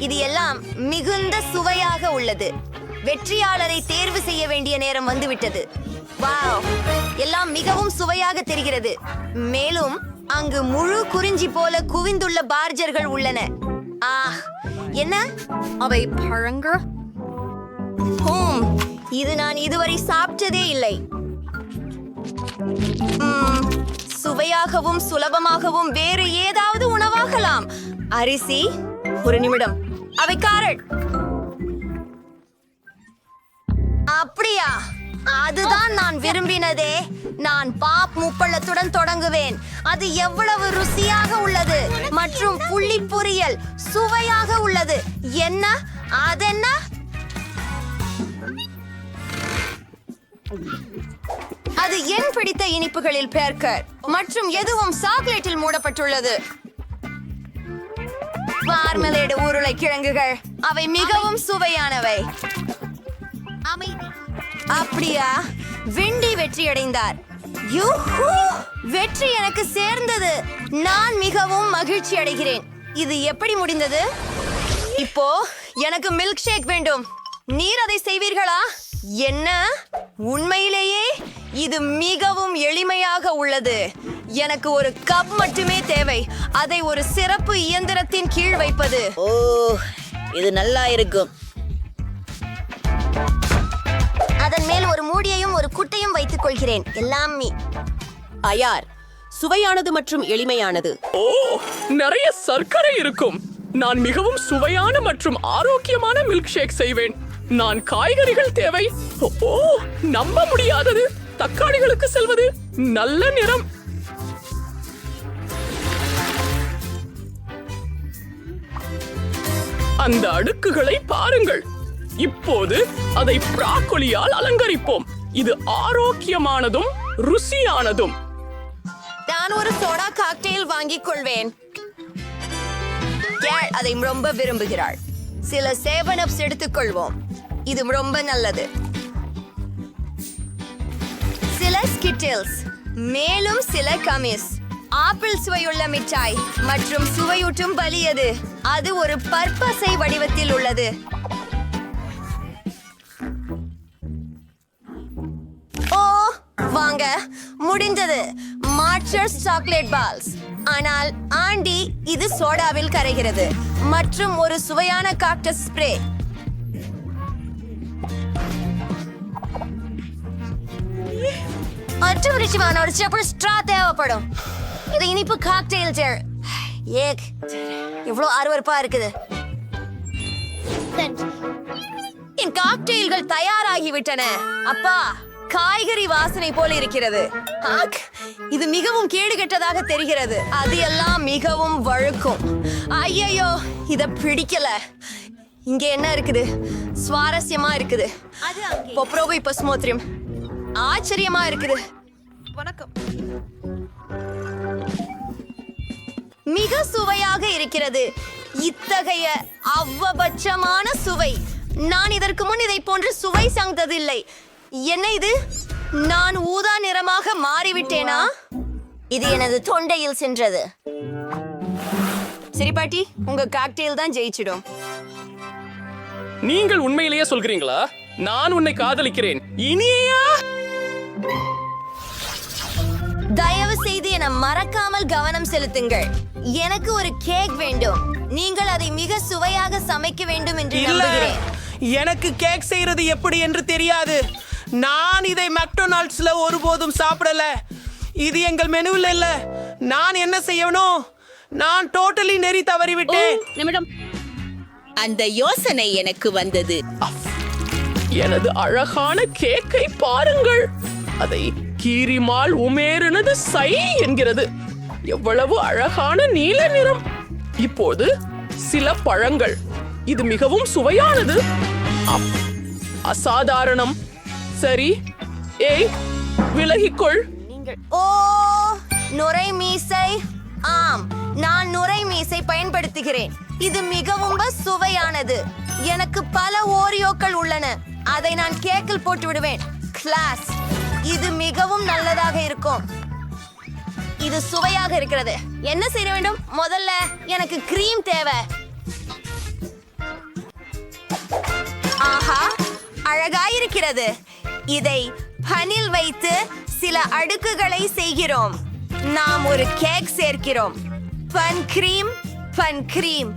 இது எல்லாம் மிகுந்த சுவையாக உள்ளது. வெற்றியாளரை தேர்வு செய்ய வேண்டிய நேரம் வந்துவிட்டது. வாவ், எல்லாம் மிகவும் சுவையாக தெரிகிறது. மேலும் அங்கு முழு குறிஞ்சி போல குவிந்துள்ள பார்ஜர்கள் உள்ளன. என்ன அவை? பழங்கள். இது நான் இதுவரை சாப்பிட்டதே இல்லை. சுவையாகவும் சுலபமாகவும் வேறு ஏதாவது உணவாகலாம். அரிசி. ஒரு நிமிடம். அவை காரட். அப்படியா? அதுதான் நான் விரும்பினதே. நான் பாப் முப்பள்ளத்துடன் தொடங்குவேன். அது எவ்வளவு ருசியாக உள்ளது மற்றும் புள்ளி பொரியல் சுவையாக உள்ளது. என்ன அதென்ன? அது என் பிடித்த இனிப்புகளில் பேர்க்கர் மற்றும் எதுவும் சாக்லேட்டில் மூடப்பட்டுள்ளது. மார்மலேடு உருளைக்கிழங்குகள் அவை மிகவும் சுவையானவை. அப்படியா? விண்டி வெற்றியடைந்தார். யூஹூ! வெற்றி எனக்கு சேர்ந்தது. நான் மிகவும் மகிழ்ச்சி அடைகிறேன். இது எப்படி முடிந்தது? இப்போ எனக்கு மில்க் ஷேக் வேண்டும். நீர் அதை செய்வீர்களா? என்ன? உண்மையிலேயே இது மிகவும் எளிமையாக உள்ளது. எனக்கு ஒரு கப் மட்டுமே தேவை. அதை ஒரு சிறப்பு இயந்திரத்தின் கீழ் வைப்பது. ஓ, இது நல்லா இருக்கும். அதன் மேல் ஒரு மூடியையும் ஒரு குட்டையும் வைத்துக் கொள்கிறேன். எல்லாம் அயார் சுவையானது மற்றும் எளிமையானது. ஓ, நிறைய சர்க்கரை இருக்கும். நான் மிகவும் சுவையான மற்றும் ஆரோக்கியமான மில்க் ஷேக் செய்வேன். நான் காய்கறிகள் தேவை. ஓ, நம்ப முடியாதது. தக்காளிகளுக்கு செல்வது. நல்ல நிறம். அந்த அடுக்குகளை பாருங்கள். இப்போது அதை பிராக்கோலியால் அலங்கரிப்போம். இது ஆரோக்கியமானதும் ருசியானதும். நான் ஒரு சோடா காக்டெயில் வாங்கிக் கொள்வேன். கேள் அதை ரொம்ப விரும்புகிறாள். சில 7-Ups எடுத்துக்கொள்வோம். இது ரொம்ப நல்லது. சில ஸ்கிட்டில்ஸ், மேலும் சில கமிஸ். ஆப்பிள் சுவையுள்ள மிட்டாய் மற்றும் சுவையூட்டும் பலியது. அது ஒரு பற்பசை வடிவத்தில் உள்ளது. ஓ, வாங்க, முடிந்தது. மார்ச்சர்ஸ் சாக்லேட் பால்ஸ். ஆனால் ஆண்டி, இது சோடாவில் கரைகிறது. மற்றும் ஒரு சுவையான காக்டஸ் ஸ்ப்ரே. மற்றும் ருசியான ஒரு சப்பர் ஸ்ட்ரா தேவைப்படும். இது இனிப்பு காக்டெயில் ஜெல். ஏக், இவ்வளோ அருவருப்பா இருக்குது. என் காக்டெயில்கள் தயாராகிவிட்டன. அப்பா, காய்கறி வாசனை போல இருக்கிறது. ஆக், இது மிகவும் கேடுகெட்டதாக தெரிகிறது. அது எல்லாம் மிகவும் வழுக்கும். ஐயோ, இத பிடிக்கல. இங்க என்ன இருக்குது? சுவாரஸ்யமா இருக்குது. பொப்ரோவை பஸ்மோத்ரியம். ஆச்சரியமா இருக்குது. வணக்கம். மிக சுவையாக இருக்கிறது. இத்தகைய அவ்வபட்சமான சுவை நான் இதற்கு முன் இதை போன்று சுவை சார்ந்ததில்லை. என்ன இது? நான் ஊதா நிறமாக மாறிவிட்டேனா? இது எனது தொண்டையில் சென்றது. சரி பாட்டி, உங்க காக்டெயில் தான் ஜெயிச்சிடும். நீங்கள் உண்மையிலேயே சொல்கிறீங்களா? நான் உன்னை காதலிக்கிறேன். இனியா? தயவு செய்து என மறக்காமல் கவனம் செலுத்துங்கள். எனக்கு ஒரு கேக் வேண்டும். நீங்கள் அதை மிக சுவையாக சமைக்க வேண்டும் என்று நம்புகிறேன். எனக்கு கேக் செய்யறது எப்படி என்று தெரியாது. நான் இதை மெக்டொனால்ட்ஸ்ல ஒருபோதும் சாப்பிடல. இது எங்கள் மெனுவில் இல்ல. நான் என்ன செய்யணும்? நான் டோட்டலி நெறி தவறிவிட்டேன். நிமிடம். அந்த யோசனை எனக்கு வந்தது. எனது அழகான கேக்கை பாருங்கள். அதை கீரிமால் உமேருனது சை என்கிறது. எவ்வளவு அழகான நீல நிறம். இப்போது சில பழங்கள். இது மிகவும் சுவையானது. அசாதாரணம். சரி, ஏய், விலகிக்கொள். ஓ, நுரை மீசை. ஆம், நான் நுரை மீசை பயன்படுத்துகிறேன். இது மிகவும் சுவையானது. எனக்கு பல ஓரியோக்கள் உள்ளன. அதை நான் கேக்கில் போட்டு விடுவேன். கிளாஸ். இது மிகவும் நல்லதாக இருக்கும். இது சுவையாக இருக்கிறது. என்ன செய்ய வேண்டும்? முதல்ல எனக்கு கிரீம் தேவை. ஆஹா, அழகாயிருக்கிறது. இதை பனில் வைத்து சில அடுக்குகளை செய்கிறோம். நாம் ஒரு கேக் சேர்க்கிறோம். பன் கிரீம்.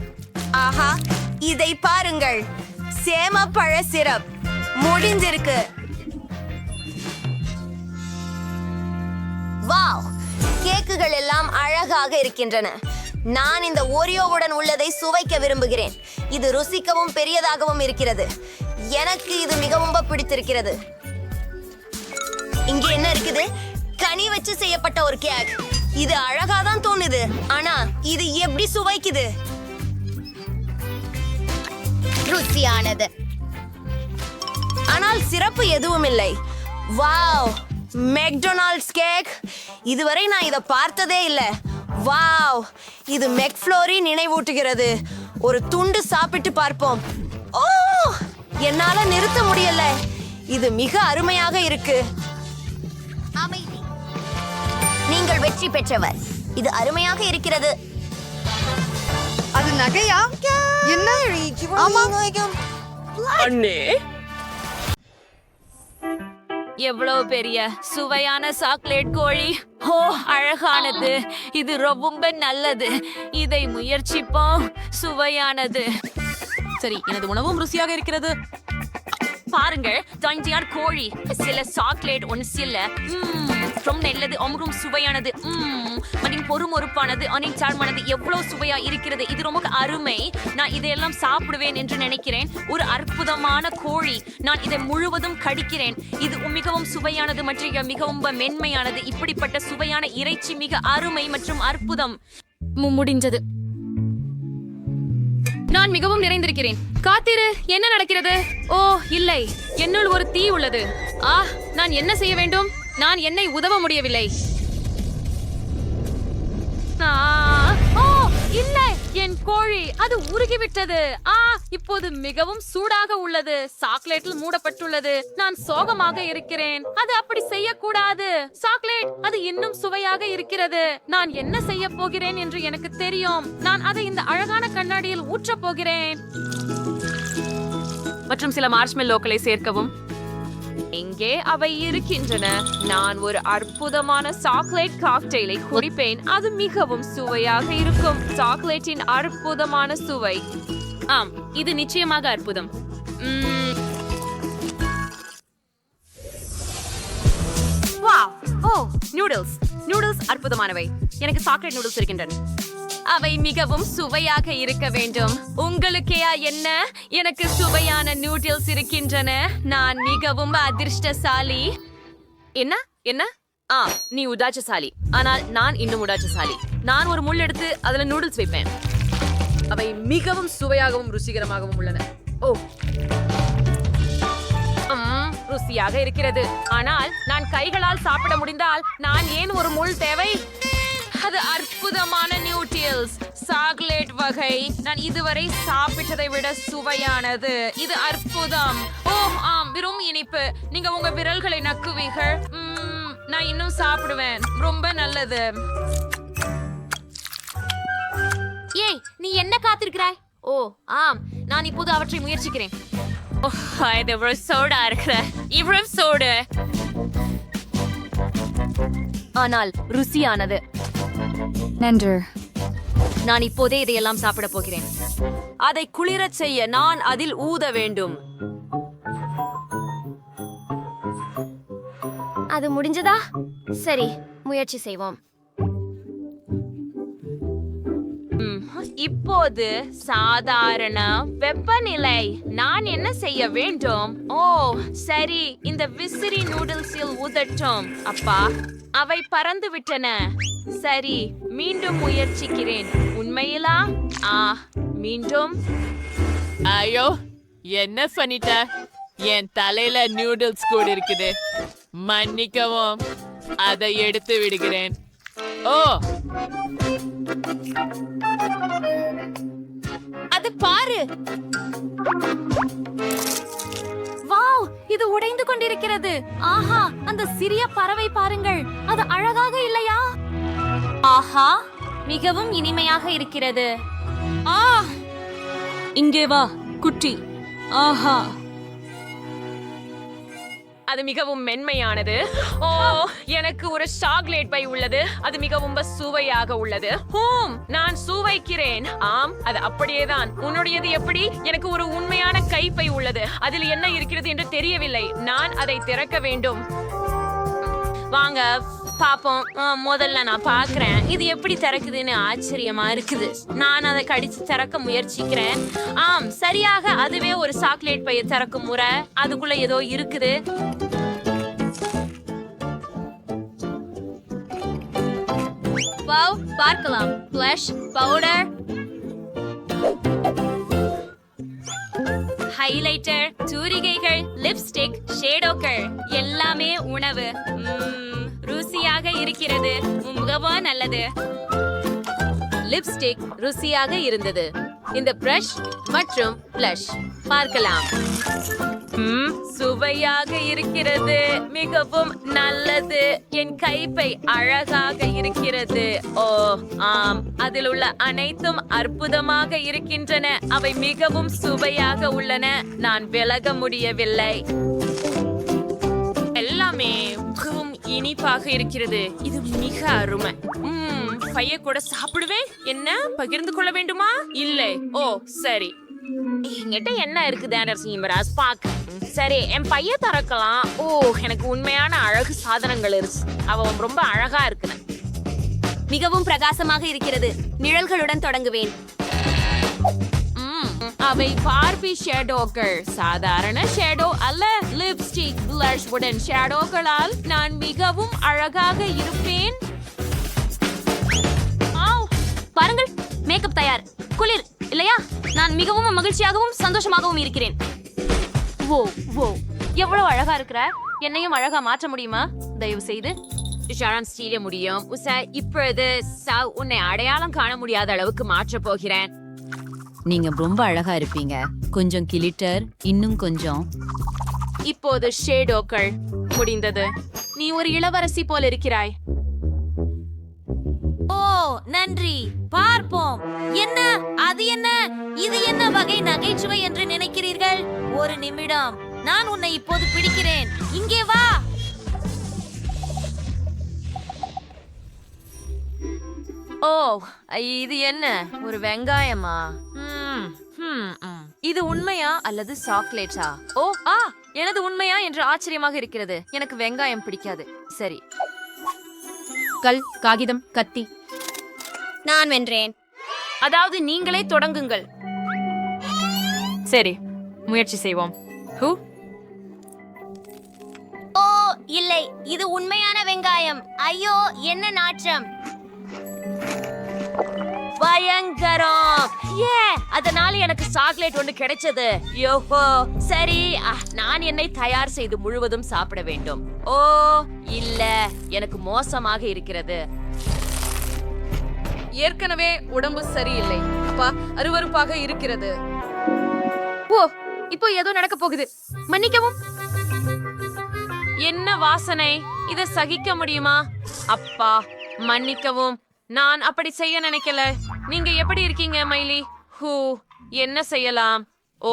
ஆஹா, இதை பாருங்கள். சேம பழ சிரப் முடிஞ்சிருக்கு. வாவ், கேக்குகள் எல்லாம் அழகாக இருக்கின்றன. நான் இந்த ஓரியோவுடன் உள்ளதை சுவைக்க விரும்புகிறேன். இது ருசிக்கவும் பெரியதாகவும் இருக்கிறது. எனக்கு இது மிகவும் பிடித்திருக்கிறது. இங்க என்ன இருக்குது? கனி வச்சு செய்யப்பட்ட ஒரு கேக். இது அழகா தான் தோணுது, ஆனா இது எப்படி சுவைக்குது? ருசியானது, ஆனால் சிறப்பு எதுவும் இல்லை. Wow, McDonald's cake. இதுவரை நான் இதை பார்த்ததே இல்லை. வாவ், இது மெக்ஃப்ளோரி நினைவூட்டுகிறது. ஒரு துண்டு சாப்பிட்டு பார்ப்போம். ஓ, என்னால நிறுத்த முடியல. இது மிக அருமையாக இருக்கு. அமைதி, நீங்கள் வெற்றி பெற்றவர். இது அருமையாக இருக்கிறது. அது நகையா? என்ன? ஆமா. அண்ணே, எவ்வளவு பெரிய சுவையான சாக்லேட் கோழி. ஓ, அழகானது. இது ரொம்ப நல்லது. இதை முயற்சிப்போம். சுவையானது. சரி, எனது உணவும் ருசியாக இருக்கிறது. பாருங்கள், தாண்டியார் கோழி. சில சாக்லேட் ஒன்று சில ரொம்ப நல்லது. ரொம்ப சுவையானது. பொறுமொறுப்பானது. அனைத்தாழ்மானது. எவ்வளவு சுவையா இருக்கிறது. இது ரொம்ப அருமை. நான் இதையெல்லாம் சாப்பிடுவேன் என்று நினைக்கிறேன். ஒரு அற்புதமான கோழி. நான் இதை முழுவதும் கடிக்கிறேன். இது மிகவும் சுவையானது மற்றும் மிகவும் மென்மையானது. இப்படிப்பட்ட சுவையான இறைச்சி மிக அருமை மற்றும் அற்புதம். முடிஞ்சது. நான் மிகவும் நிறைந்திருக்கிறேன். காத்திரு, என்ன நடக்கிறது? ஓ இல்லை, என்னுள் ஒரு தீ உள்ளது. நான் என்ன செய்ய வேண்டும்? நான் என்னை உதவ முடியவில்லை. ஓ இல்லை, என் கோழி அது உருகிவிட்டது. இப்போது மிகவும் சூடாக உள்ளது. சாக்லேட்டில் மூடப்பட்டுள்ளது. நான் சோகமாக இருக்கிறேன். அது அப்படி செய்யக்கூடாது. சாக்லேட் அது இன்னும் சுவையாக இருக்கிறது. நான் என்ன செய்ய போகிறேன் என்று எனக்கு தெரியும். நான் அதை இந்த அழகான கண்ணாடியில் ஊற்றப் போகிறேன். மற்றும் சில மார்ஷ்மெல்லோக்களை சேர்க்கவும். இங்கே அவை இருக்கின்றன. நான் ஒரு அற்புதமான சாக்லேட் காக்டெயிலை குடிப்பேன். அது மிகவும் சுவையாக இருக்கும். சாக்லேட்டின் அற்புதமான சுவை. ஆம், இது நிச்சயமாக அற்புதம். நூடுல்ஸ் அற்புதமானவை. எனக்கு சாக்லேட் நூடுல்ஸ் இருக்கின்றன. அவை மிகவும் சுவையாக இருக்க வேண்டும். உங்களுக்கே என்ன? எனக்கு சுவையான நூடுல்ஸ் இருக்கின்றன. நான் மிகவும் அதிர்ஷ்டசாலி. என்ன என்ன? நீ உடாச்சசாலி. ஆனால் நான் இன்னும் உடாச்சசாலி. நான் ஒரு முள் எடுத்து அதுல நூடுல்ஸ் வைப்பேன். அவை மிகவும் சுவையாகவும் ருசிகரமாகவும் உள்ளன. ஓ, ருசியாக இருக்கிறது. ஆனால் நான் கைகளால் சாப்பிட முடிந்தால் நான் ஏன் ஒரு முள் தேவை? அது அற்புதமான நியூட்டில்ஸ் சாக்லேட் வகை. நான் இதுவரை சாப்பிட்டதை விட சுவையானது. இது அற்புதம். ஓ ஆம், வெறும் இனிப்பு. நீங்க உங்க விரல்களை நக்குவீர்கள். நான் இன்னும் சாப்பிடுவேன். ரொம்ப நல்லது. ஏய், நீ என்ன காத்திருக்கிறாய்? ஓ ஆம், நான் இப்போது அவற்றை முயற்சிக்கிறேன். இது இவ்வளவு சோடா இருக்கிற. இவ்வளவு சோடு, ஆனால் ருசியானது. நன்று. நான் இப்போதே இதையெல்லாம் சாப்பிட போகிறேன். அதை குளிரச் செய்ய நான் அதில் ஊத வேண்டும். அது முடிஞ்சதா? சரி, முயற்சி செய்வோம். இப்போது சாதாரண வெப்பநிலை. நான் என்ன செய்ய வேண்டும்? ஓ சரி, இந்த விசிறி நூடுல்ஸில் ஊதட்டும். அப்பா, அவை பறந்து விட்டன. சரி, மீண்டும் முயற்சிக்கிறேன். உண்மையிலா? மீண்டும். ஐயோ, என்ன பண்ணிட்ட? என் தலையில நூடுல்ஸ் கூட இருக்குது. மன்னிக்கவும், அதை எடுத்து விடுகிறேன். ஓ, அது பாரு. வாவ், இது உடைந்து கொண்டிருக்கிறது. ஆஹா, அந்த சிறிய பறவை பாருங்கள். அது அழகாக இல்லையா? ஆஹா, மிகவும் இனிமையாக இருக்கிறது. இங்கே வா குட்டி. ஆஹா, அது மிகவும் மென்மையானது. ஓ, எனக்கு ஒரு சாக்லேட் பை உள்ளது. அது மிகவும் சுவையாக உள்ளது. நான் சுவைக்கிறேன். ஆம், அது அப்படியேதான். உன்னுடையது எப்படி? எனக்கு ஒரு உண்மையான கைப்பை உள்ளது. அதில் என்ன இருக்கிறது என்று தெரியவில்லை. நான் அதை திறக்க வேண்டும். வாங்க பாப்போம். முதல்ல நான் பாக்குறேன் இது எப்படி திறக்குதுன்னு. ஆச்சரியமா இருக்குது. நான் அதை கடிச்சு திறக்க முயற்சிக்கிறேன். சரியாக அதுவே ஒரு சாக்லேட் பைய திறக்கும் முறை. அதுக்குள்ள ஏதோ இருக்குது. பார்க்கலாம். ஃபிளஷ் பவுடர், ஹைலைட்டர், தூரிகைகள், லிப்ஸ்டிக், ஷேடோக்கள் எல்லாமே உணவு. ருசியாக இருக்கிறது. மிகவும் நல்லது. லிப்ஸ்டிக் ருசியாக இருந்தது. இந்த பிரஷ் மற்றும் ப்ளஷ் பார்க்கலாம். சுவையாக இருக்கிறது. மிகவும் நல்லது. என் கைப்பை அழகாக இருக்கிறது. ஓ ஆம், அதில் உள்ள அனைத்தும் அற்புதமாக இருக்கின்றன. அவை மிகவும் சுவையாக உள்ளன. நான் விலக முடியவில்லை. எல்லாமே மிகவும் இனிப்பாக இருக்கிறது. இது மிக அருமை. பைய கூட சாப்பிடுவேன். என்ன பகிர்ந்து கொள்ள வேண்டுமா? இல்லை. ஓ சரி. என்கிட்ட என்ன இருக்குது ஆண்டர்சன் இமராஸ் பாக்க. சரி, என் பைய திறக்கலாம். ஓ, எனக்கு உண்மையான அழகு சாதனங்கள் இருக்கு. அவன் ரொம்ப அழகா இருக்குன்னு. மிகவும் பிரகாசமாக இருக்கிறது. நிழல்களுடன் தொடங்குவேன். அவை பார்பி ஷேடோக்கள். சாதாரண ஷேடோ அல்ல. லிப்ஸ்டிக் பிளஷ் உடன் ஷேடோக்களால் நான் மிகவும் அழகாக இருப்பேன். பாருங்கள், மேக்கப் தயார். குளிர் இல்லையா? நான் மிகவும் மகிழ்ச்சியாகவும் சந்தோஷமாகவும் இருக்கிறேன். ஓ ஓ, எவ்வளவு அழகா இருக்கிற. என்னையும் அழகா மாற்ற முடியுமா? தயவு செய்து ஷாரான் ஸ்டீல முடியும். இப்பொழுது உன்னை அடையாளம் காண முடியாத அளவுக்கு மாற்ற போகிறேன். நீங்க ரொம்ப அழகா இருப்பீங்க. கொஞ்சம் கிளிட்டர், இன்னும் கொஞ்சம். இப்போது ஷேடோக்கள் முடிந்தது. நீ ஒரு இளவரசி போல் இருக்கிறாய். ஓ நன்றி. பார்ப்போம். என்ன அது? என்ன இது? என்ன வகை நகைச்சுவை என்று நினைக்கிறீர்கள்? ஒரு நிமிடம், நான் உன்னை இப்போது பிடிக்கிறேன். இங்கே வா. ஓ, இது என்ன? ஒரு வெங்காயமா? இது உண்மையா அல்லது சாக்லேட்டா? ஓ எனது உண்மையா என்று ஆச்சரியமாக இருக்கிறது. எனக்கு வெங்காயம் பிடிக்காது. சரி, கல், காகிதம், கத்தி. நான் வென்றேன். அதாவது நீங்களே தொடங்குங்கள். சரி, முயற்சி செய்வோம். ஓ இல்லை, இது உண்மையான வெங்காயம். ஐயோ, என்ன நாற்றம். பயங்கரம். அதனால எனக்கு சாக்லேட் ஒன்று கிடைச்சது. யோஹோ, சரி. நான் என்னை தயார் செய்து முழுவதும் சாப்பிட வேண்டும். ஓ இல்ல, எனக்கு மோசமாக இருக்கிறது. ஏற்கனவே உடம்பு சரியில்லை. அப்பா, அருவருப்பாக இருக்கிறது. ஓ, இப்போ ஏதோ நடக்க போகுது. மன்னிக்கவும். என்ன வாசனை? இதை சகிக்க முடியுமா? அப்பா மன்னிக்கவும், நான் அப்படி செய்ய நினைக்கல. நீங்க எப்படி இருக்கீங்க மைலி? என்ன செய்யலாம்? ஓ,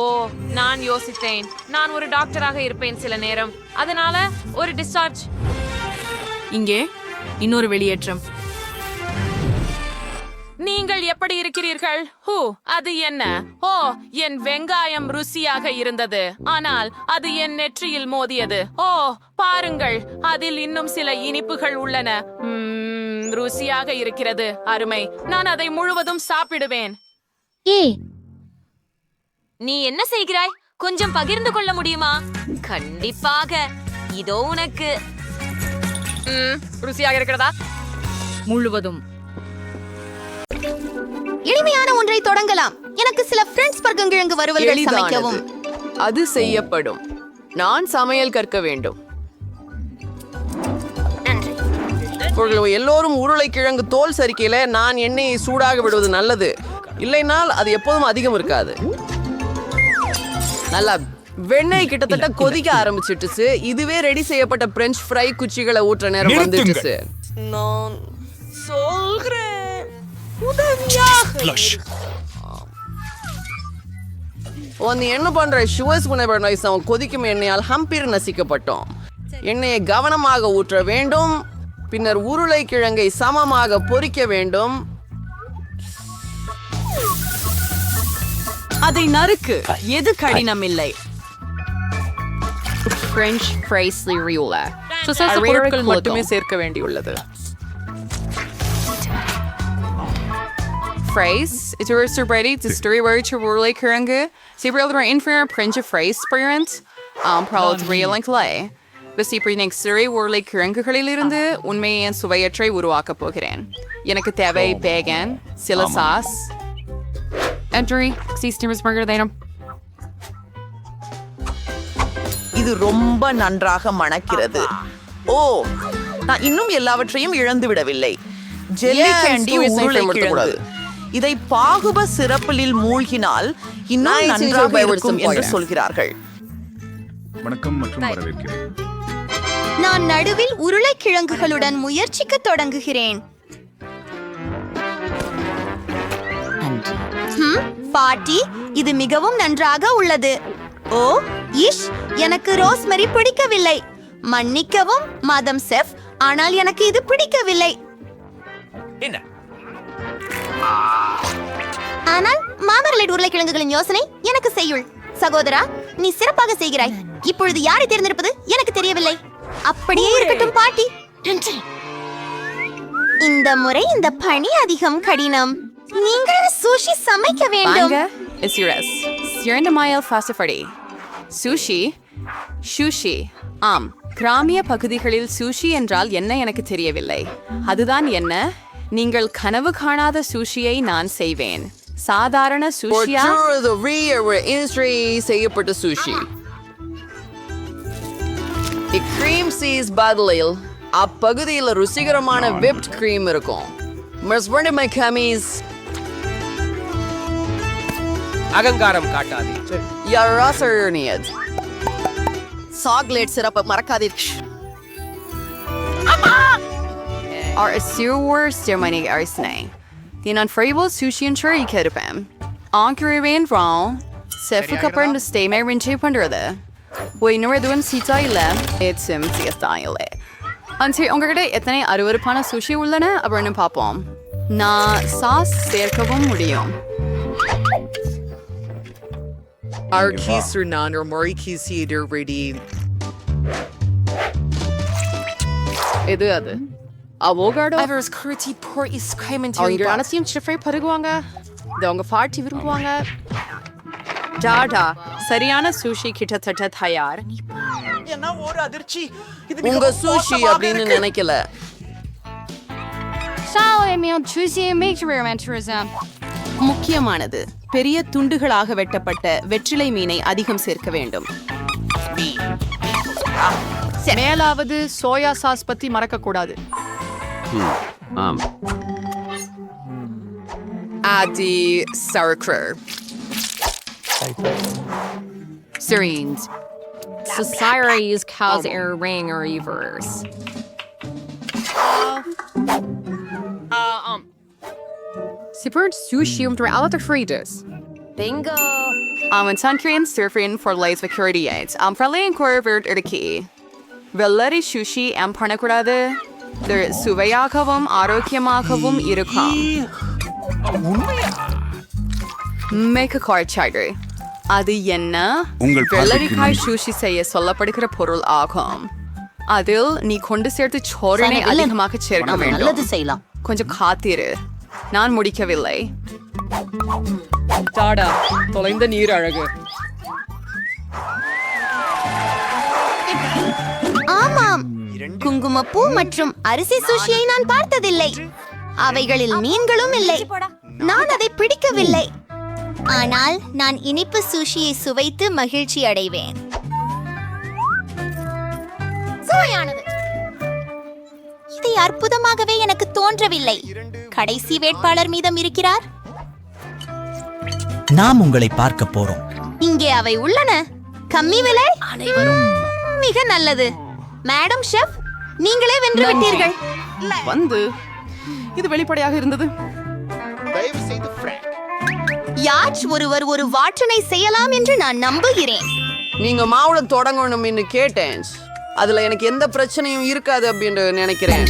நான் யோசித்தேன். நான் ஒரு டாக்டராக இருப்பேன் சில நேரம். அதனால ஒரு டிஸ்சார்ஜ். இங்கே இன்னொரு வெளியேற்றம். நீங்கள் எப்படி இருக்கிறீர்கள்? அது என்ன? ஓ, என் வெங்காயம் ருசியாக இருந்தது. ஆனால் அது என் நெற்றியில் மோதியது. ஓ பாருங்கள், அதில் இன்னும் சில இனிப்புகள் உள்ளன. ருசியாக இருக்கிறது. அருமை. நான் அதை முழுவதும் சாப்பிடுவேன். நீ என்ன செய்கிறாய்? கொஞ்சம் பகிர்ந்து கொள்ள முடியுமா? கண்டிப்பாக. இதோ உனக்கு. ருசியாக இருக்கிறதா? முழுவதும். எளிமையான ஒன்றை தொடங்கலாம். எனக்கு சில பிரெஞ்ச் பர்கங்கிழங்கு வறுவல்கள் சமைக்கவும். அது செய்யப்படும். நான் சமையல் கற்க வேண்டும். எல்லோரும் உருளைக்கிழங்கு தோல் சரிக்கையில நான் எண்ணெயை சூடாக விடுவது நல்லது. இல்லைனால் அது எப்போதும் அதிகம் இருக்காது. நல்லா வெண்ணெய் கிட்டத்தட்ட கொதிக்க ஆரம்பிச்சிட்டுச்சு. இதுவே ரெடி செய்யப்பட்ட பிரெஞ்ச் ஃப்ரை குச்சிகளை ஊற்ற நேரம் வந்துடுச்சு. நான் சொல்றேன், உதவியாக. நீ என்ன பண்ற? ஷுவர்ஸ் அவன் கொதிக்கும் எண்ணெயால் ஹம்பிர் நசிக்கப்பட்டோம். எண்ணெயை கவனமாக ஊற்ற வேண்டும். பின்னர் உருளைக்கிழங்கை சமமாக பொரிக்க வேண்டும். அதை நறுக்கு. எது கடினம் இல்லை. பிரெஞ்ச் ஃப்ரைஸ் பொருட்கள் மட்டுமே சேர்க்க வேண்டியுள்ளது. Fries, it's ready to stir to உருளைக்கிழங்கு. Several are in for French fries experience. Probably real and clay. விசிப்பிரினிக் சிறை உருளைக்கிழங்குகளிலிருந்து உண்மையின் சுவையற்றை உருவாக்கப் போகிறேன். எனக்கு தேவை பேகன், சில சாஸ். Entry, burger தேனம். இது ரொம்ப நன்றாக மணக்கிறது. ஓ, நான் இன்னும் எல்லாவற்றையும் இழந்து விடவில்லை. ஜெல்லி கேண்டி உருளைக்கிழங்கு. இதை பாகுப சிறப்பில் மூழ்கினால் இன்னும் நன்றாக இருக்கும் என்று சொல்கிறார்கள். வணக்கம் மற்றும் வரவேற்கிறேன். நான் நடுவில் உருளைக்கிழங்குகளுடன் முயற்சிக்க தொடங்குகிறேன். பாட்டி, இது மிகவும் நன்றாக உள்ளது. ஓ இஷ், எனக்கு ரோஸ்மெரி பிடிக்கவில்லை. மன்னிக்கவும் மாதம் செஃப், ஆனால் எனக்கு இது பிடிக்கவில்லை. என்ன? ஆனால் மாமரலைட் உருளைக்கிழங்குகளின் யோசனை எனக்கு செய்யுள். சகோதரா, நீ சிறப்பாக செய்கிறாய். இப்பொழுது யாரை தேர்ந்தெடுப்பது எனக்கு தெரியவில்லை. அப்படியே இருக்கட்டும் பாட்டி. இந்த முறை இந்த பணி அதிகம் கடினம். நீங்கள் சுஷி சமைக்க வேண்டும். Is yours. Sirinda Mayal Fasafari. Sushi. Sushi. ஆம், கிராமிய பகுதிகளில் சூஷி என்றால் என்ன எனக்கு தெரியவில்லை. அதுதான் என்ன? நீங்கள் கனவு காணாத சூஷியை நான் செய்வேன். சாதாரண சூஷியா? செய்யப்பட்ட சுஷி. கிரீம் சீஸ் பதிலில் அப்பகுதியில் ருசிகரமான whipped cream இருக்கும். அகங்காரம் காட்டாதே. சாக்லேட் சிறப்பை மறக்காதீர். Are a sewer stemmanig arsnay. The non-friable sushi and churi kerpam. Ankaravan wrong. Sefukapar to stay my rinche punderda. We know where the sita illa. It's him style. Until Ongade etane aruapana sushi ullana aburn papom. Na sauce serkavam mudium. Our keys are none or Mori keys either ready. இது அது அவோகாடோ Ever's curty poor is coming to அவங்க அனைத்தையும் சிஃப்ரை பருகுவாங்க. இது அவங்க party விரும்புவாங்க. டாடா, சரியான sushi கிட்டத்தட்ட தயார். என்ன ஒரு அதிர்ச்சி. இது உங்க சூஷி அப்படின்னு நினைக்கல. முக்கியமானது, பெரிய துண்டுகளாக வெட்டப்பட்ட வெற்றிலை மீனை அதிகம் சேர்க்க வேண்டும். மேலாவது சோயா சாஸ் பத்தி மறக்க கூடாது. Adi sauerkraut. Syreens. Society is cause air ring or reverse. Sipert sushi om alle frides. Bingo. En sunscreen surfing for lights security aids. Fralin korvert key. Velari sushi parnakurade. There suvayakavum arokyamakavom irukum. Make a card charter. அது என்ன? வெள்ளரிக்காய் sushi செய்ய சொல்லப்படுகிற பொருள் ஆகும். அதில் நீ கொண்டு சேர்த்து சோறினை அதிகமாக சேர்க்க வேண்டும். கொஞ்சம் காத்திரு, நான் முடிக்கவில்லை. டாடா, தொலைந்த நீர் அழகு. ஆமாம், குங்குமப்பூ மற்றும் அரிசி சுஷியை நான் பார்த்ததில்லை. அவைகளில் மீன்களும் இல்லை. நான் அதை பிடிக்கவில்லை. ஆனால் நான் இனிப்பு சுஷியை சுவைத்து மகிழ்ச்சி அடைவேன். சுவையானது. இதை அற்புதமாகவே எனக்கு தோன்றவில்லை. கடைசி வேட்பாளர் மீதம் இருக்கிறார். நாம் உங்களை பார்க்க போறோம். இங்கே அவை உள்ளன. கம்மி விலை. மிக நல்லது. மேடம் ஷெஃப், நீங்களே வென்று விட்டீர்கள். வந்து இது வெளிப்படையாக இருந்தது. யாச் ஒருவர் ஒரு வாற்றனை செய்யலாம் என்று நான் நம்புகிறேன். நீங்க மாவுடன் தொடங்கணும் என்று கேட்டேன். அதுல எனக்கு எந்த பிரச்சனையும் இருக்காது அப்படின்னு நினைக்கிறேன்.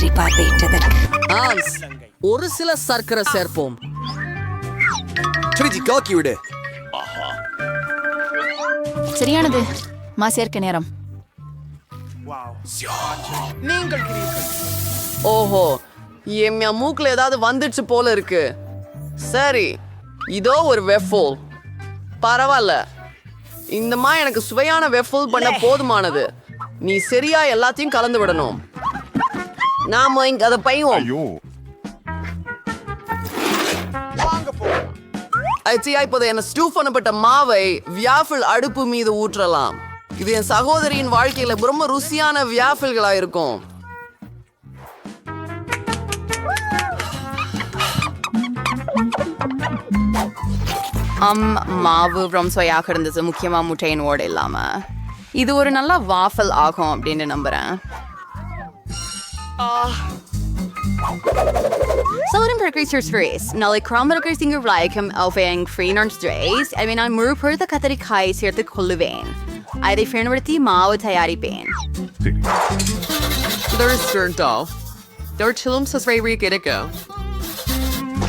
ஒரு சில சர்க்கரை சேர்ப்போம். சரியானது. மா சேர்க்க நேரம். ஓஹோ, என் மூக்குல ஏதாவது வந்துடுச்சு போல இருக்கு. சரி, இதோ ஒரு வெஃபோல். பரவாயில்ல, இந்தமா எனக்கு சுவையான வெஃபோல் பண்ண போதுமானது. நீ சரியா எல்லாத்தையும் கலந்து விடணும். நாம இங்க அதை பைவோம். ஐயோ இப்போது என்ன ஸ்டூ பண்ணப்பட்ட மாவை வியாஃபிள் அடுப்பு மீது ஊற்றலாம். இது என் சகோதரியின் வாழ்க்கையில ரொம்ப ருசியான வியாஃபிள்களா இருக்கும். மாவு ரொம்ப சுவையாக இருந்தது, முக்கியமா முட்டையின் ஓடு இல்லாம. இது ஒரு நல்ல வாஃபல் ஆகும் அப்படின்னு நம்புறேன். Zouden burgers vlees. Nalle kramburgers in gelijkem overeen Freenarns Drees. En we aan moerpur de katerikai zeer te koluveen. I de fernwerti mouw tayari been. There's Sterntal. There are chillums as very good to go.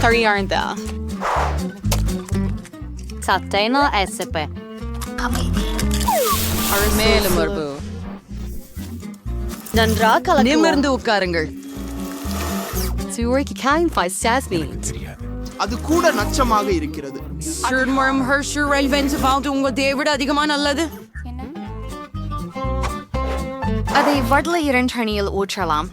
Tari aren't there. Satayna SCP. மேலும் மரபு. நன்றாக நிமிர்ந்து உட்காருங்கள். அது கூட நச்சமாக இருக்கிறது. உங்க விட அதிகமா நல்லது. அதை வடல இரண்டணியில் ஊற்றலாம்.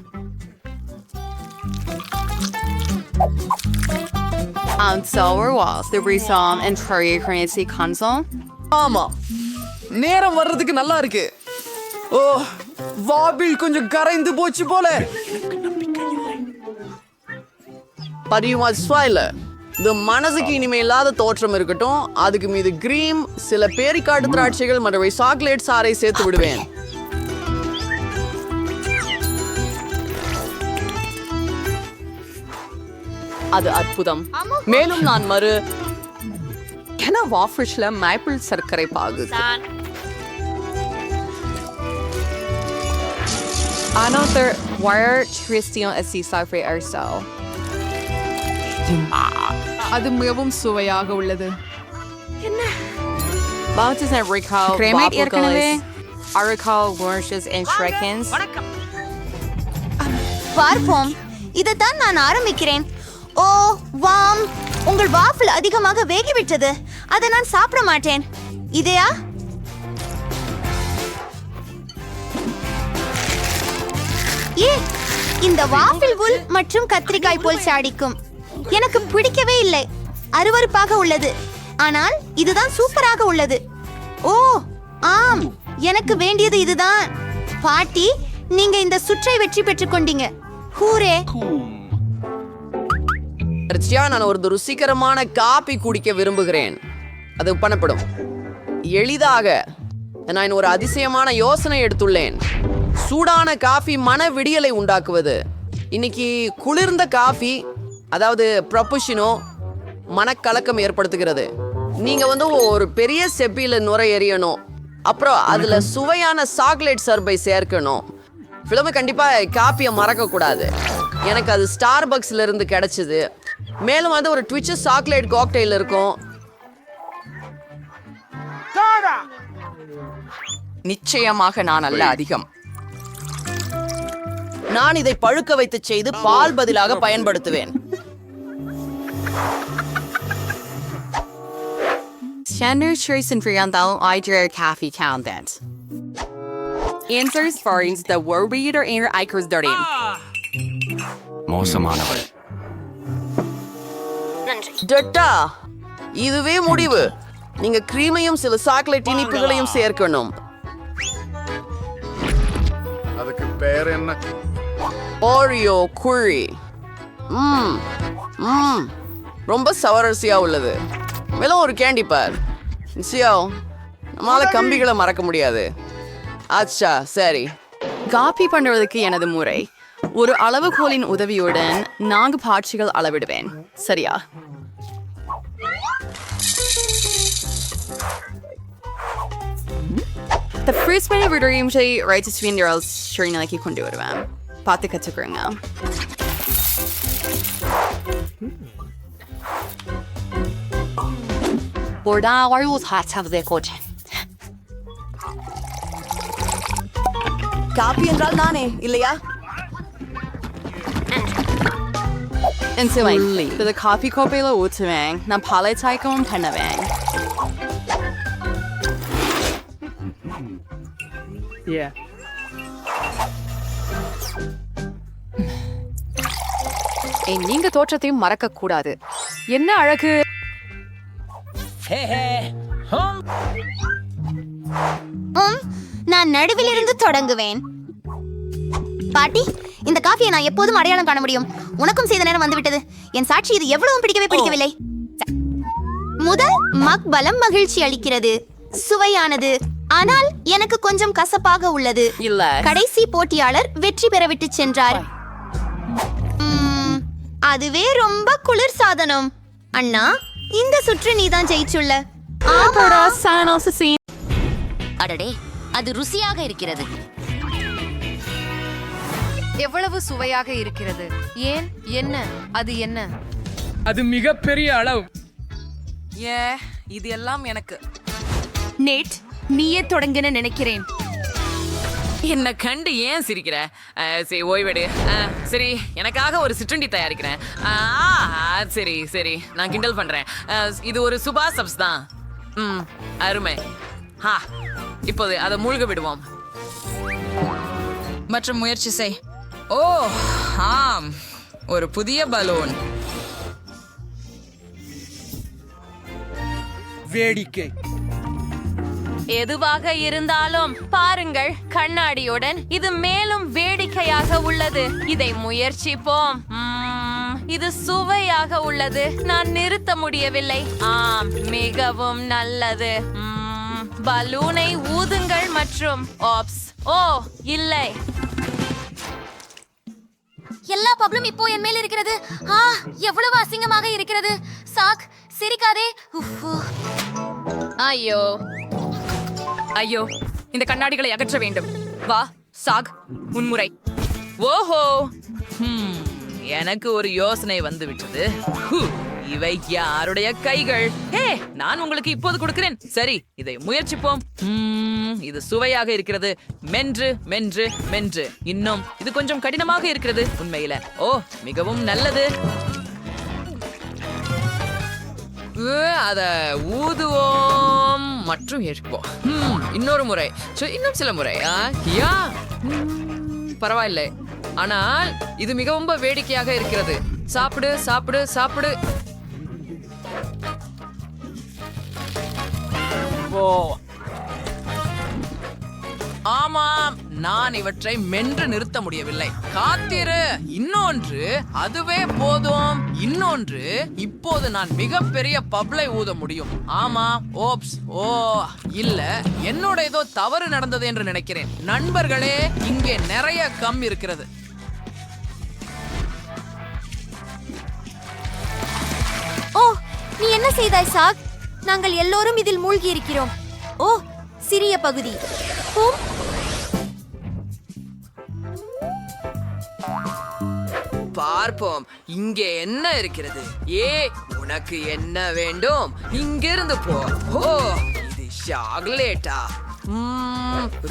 On sour walls, the resom and curry currency console. ஆமா, நேரம் வர்றதுக்கு நல்லா இருக்கு. ஓ, வாபில் கொஞ்சம் கரைந்து போச்சு போல. பதியுமா ஸ்வைல இந்த மனசுக்கு இனிமே இல்லாத தோற்றம் இருக்கட்டும். அதுக்கு மீது கிரீம், சில பேரிக்காட்டு திராட்சைகள் மற்றும் சாக்லேட் சாறை சேர்த்து விடுவேன். அது அற்புதம். மேலும் நான் வாஃபிஷ்ல மேப்பிள் சர்க்கரை பாகு. Another wire Christian as Safri Arso. அது மிகவும் சுவையாக உள்ளது. Bounties and recall waffle Aricol washes and shrekins. பார்ப்போம். இதைத்தான் நான் ஆரம்பிக்கிறேன். ஓ வாம், உங்கள் வாஃபிள் அதிகமாக வேகிவிட்டது. அதை நான் சாப்பிட மாட்டேன். இதையா? ஏ, இந்த வாஃபிள் உல் மற்றும் கத்திரிக்காய் போல் சாடிக்கும். எனக்கு பிடிக்கவே இல்லை. அருவருப்பாக உள்ளது. ஆனால் இதுதான் சூப்பராக உள்ளது. ஓ ஆம், எனக்கு வேண்டியது இதுதான். பாட்டி, நீங்க இந்த சுற்றை வெற்றி பெற்றுக் கொண்டீங்க. ஹூரே. நான் ஒரு ருசிகரமான காபி குடிக்க விரும்புகிறேன். அது பண்ணப்படும் எளிதாக. நான் ஒரு அதிசயமான யோசனை எடுத்துள்ளேன். சூடான காஃபி மன விடியலை உண்டாக்குவது. இன்னைக்கு குளிர்ந்த காஃபி, அதாவது ப்ரொபஷனோ, மனக்கலக்கம் ஏற்படுத்துகிறது. நீங்க ஒரு பெரிய செப்பில நுரை எறியணும். அப்புறம் அதுல சுவையான சாக்லேட் சர்பை சேர்க்கணும். ஃபிலிம் கண்டிப்பா காப்பியை மறக்க கூடாது. எனக்கு அது ஸ்டார்பக்ஸ்ல இருந்து கிடைச்சது. மேலும் அது ஒரு ட்விச்சர் சாக்லேட் காக்டெயில் இருக்கும். நிச்சயமாக நான் அல்ல அதிகம். நான் இதை பழுக்க வைத்து செய்து பால் பதிலாக பயன்படுத்துவேன். Standard choice in Friandal, I dare coffee count that. Answers for the word reader and Icos Darden. மோசமானவள். டட்டா, இதுவே முடிவு. நீங்க கிரீமையும் சில சாக்லேட் இனிப்புகளையும் சேர்க்கணும். அதுக்கு பேர் என்ன? ஓரியோ குழி. ரொம்ப சவரசியா உள்ளது. மேலும் ஒரு கேண்டி பார். சியோ, நம்மளால கம்பிகளை மறக்க முடியாது. அச்சா, சரி. காப்பி பண்றதுக்கு எனது முறை. ஒரு அளவுகோலின் உதவியுடன் 4 பாட்சிகள் அளவிடுவேன். சரியா? The first many விடுறையும் right to swing girls ஸ்ரீநிலைக்கு கொண்டு வருவேன். பார்த்து கற்றுக்குறேங்க. Borda வாயு சாச்சவதே கோச்சே. காபி என்றால் நானே இல்லையா? Ensuing, the coffee கோப்பையில ஊற்றுவேன். நான் பாலை சாய்க்கவும் பண்ணுவேன். நீங்க தோற்றத்தையும் மறக்க கூடாது. என்ன அழகு! நான் நடுவிலிருந்து தொடங்குவேன். பாட்டி, இந்த காஃபியை நான் எப்போதும் அடையாளம் காண முடியும். உனக்கும் செய்த நேரம் வந்துவிட்டது. என் சாட்சி இது எவ்வளவும் பிடிக்கவில்லை. முதல் மக் பலம் மகிழ்ச்சி அளிக்கிறது, சுவையானது, ஆனால் எனக்கு கொஞ்சம் கசப்பாக உள்ளது. கடைசி போட்டியாளர் வெற்றி பெற விட்டு சென்றார். அதுவே ரொம்ப குளிர் சாதனம். அண்ணா, இந்த சுற்று நீதான் ஜெயிச்சுள்ள. அடடே, அது ருசியாக இருக்கிறது. எவ்வளவு சுவையாக இருக்கிறது! ஏன், என்ன, அது என்ன? அது மிகப்பெரிய அளவு. இது எல்லாம் எனக்கு. நேட், நீயே தொடங்கின நினைக்கிறேன். என்ன கண்டு ஏன் சிரிக்கிற? சரி, ஓய்வெடு. சரி, எனக்காக ஒரு சிற்றுண்டி தயாரிக்கிறேன். சரி சரி, நான் கிண்டல் பண்றேன். இது ஒரு சுபா சப்ஸ் தான். அருமை. இப்போது அதை மூழ்க விடுவோம். மற்றும் முயற்சி செய். ஓ ஆம், ஒரு புதிய பலூன். வேடிக்கை. எதுவாக இருந்தாலும் பாருங்கள், கண்ணாடியுடன் இது மேலும் வேடிக்கையாக உள்ளது. இதை முயற்சிப்போம். இது சுவையாக உள்ளது. நான் நிறுத்த முடியவில்லை. மிகவும் நல்லது. பலூனை ஊதுங்கள் மற்றும் ஆப்ஸ். ஓ இல்லை, எல்லா பப்ளும் இப்போ என் மேல் இருக்கிறது. எவ்வளவு அசிங்கமாக இருக்கிறது. சாக், சிரிக்காதே. ஐயோ ஐயோ, இந்த கண்ணாடிகளை அகற்ற வேண்டும். வா சாக், முன்முறை. ஓஹோ, எனக்கு ஒரு யோசனை வந்து விட்டது. இவை யாருடைய கைகள்? நான் உங்களுக்கு இப்போது கொடுக்கிறேன். சரி, இதை முயற்சிப்போம். இது சுவையாக இருக்கிறது. மென்று மென்று மென்று. இன்னும் இது கொஞ்சம் கடினமாக இருக்கிறது. உண்மையில மிகவும் நல்லது. அத ஊதுவோம் மற்றும் எடுப்போம். இன்னொரு முறை, இன்னும் சில முறை. பரவாயில்லை, ஆனால் இது மிகவும் வேடிக்கையாக இருக்கிறது. சாப்பிடு சாப்பிடு சாப்பிடு. ஆமாம், நான் இவற்றை மென்று நிறுத்த முடியவில்லை. காத்திரு, இன்னொன்று, அதுவே போதும். இன்னொன்று, இப்போது நான் மிகப்பெரிய பப்ளை ஊத முடியும். ஆமா, ஓப்ஸ். இல்ல, என்னோட ஏதோ தவறு நடந்தது என்று நினைக்கிறேன். நண்பர்களே, இங்கே நிறைய கம் இருக்கிறது. நீ என்ன செய்தாய் சாக்? நாங்கள் எல்லோரும் இதில் மூழ்கி இருக்கிறோம். சிறிய பகுதி. பார்ப்போம், இங்கே என்ன இருக்கிறது. உனக்கு என்ன வேண்டும்? இங்கிருந்து போ. இது சாக்லேட்டா?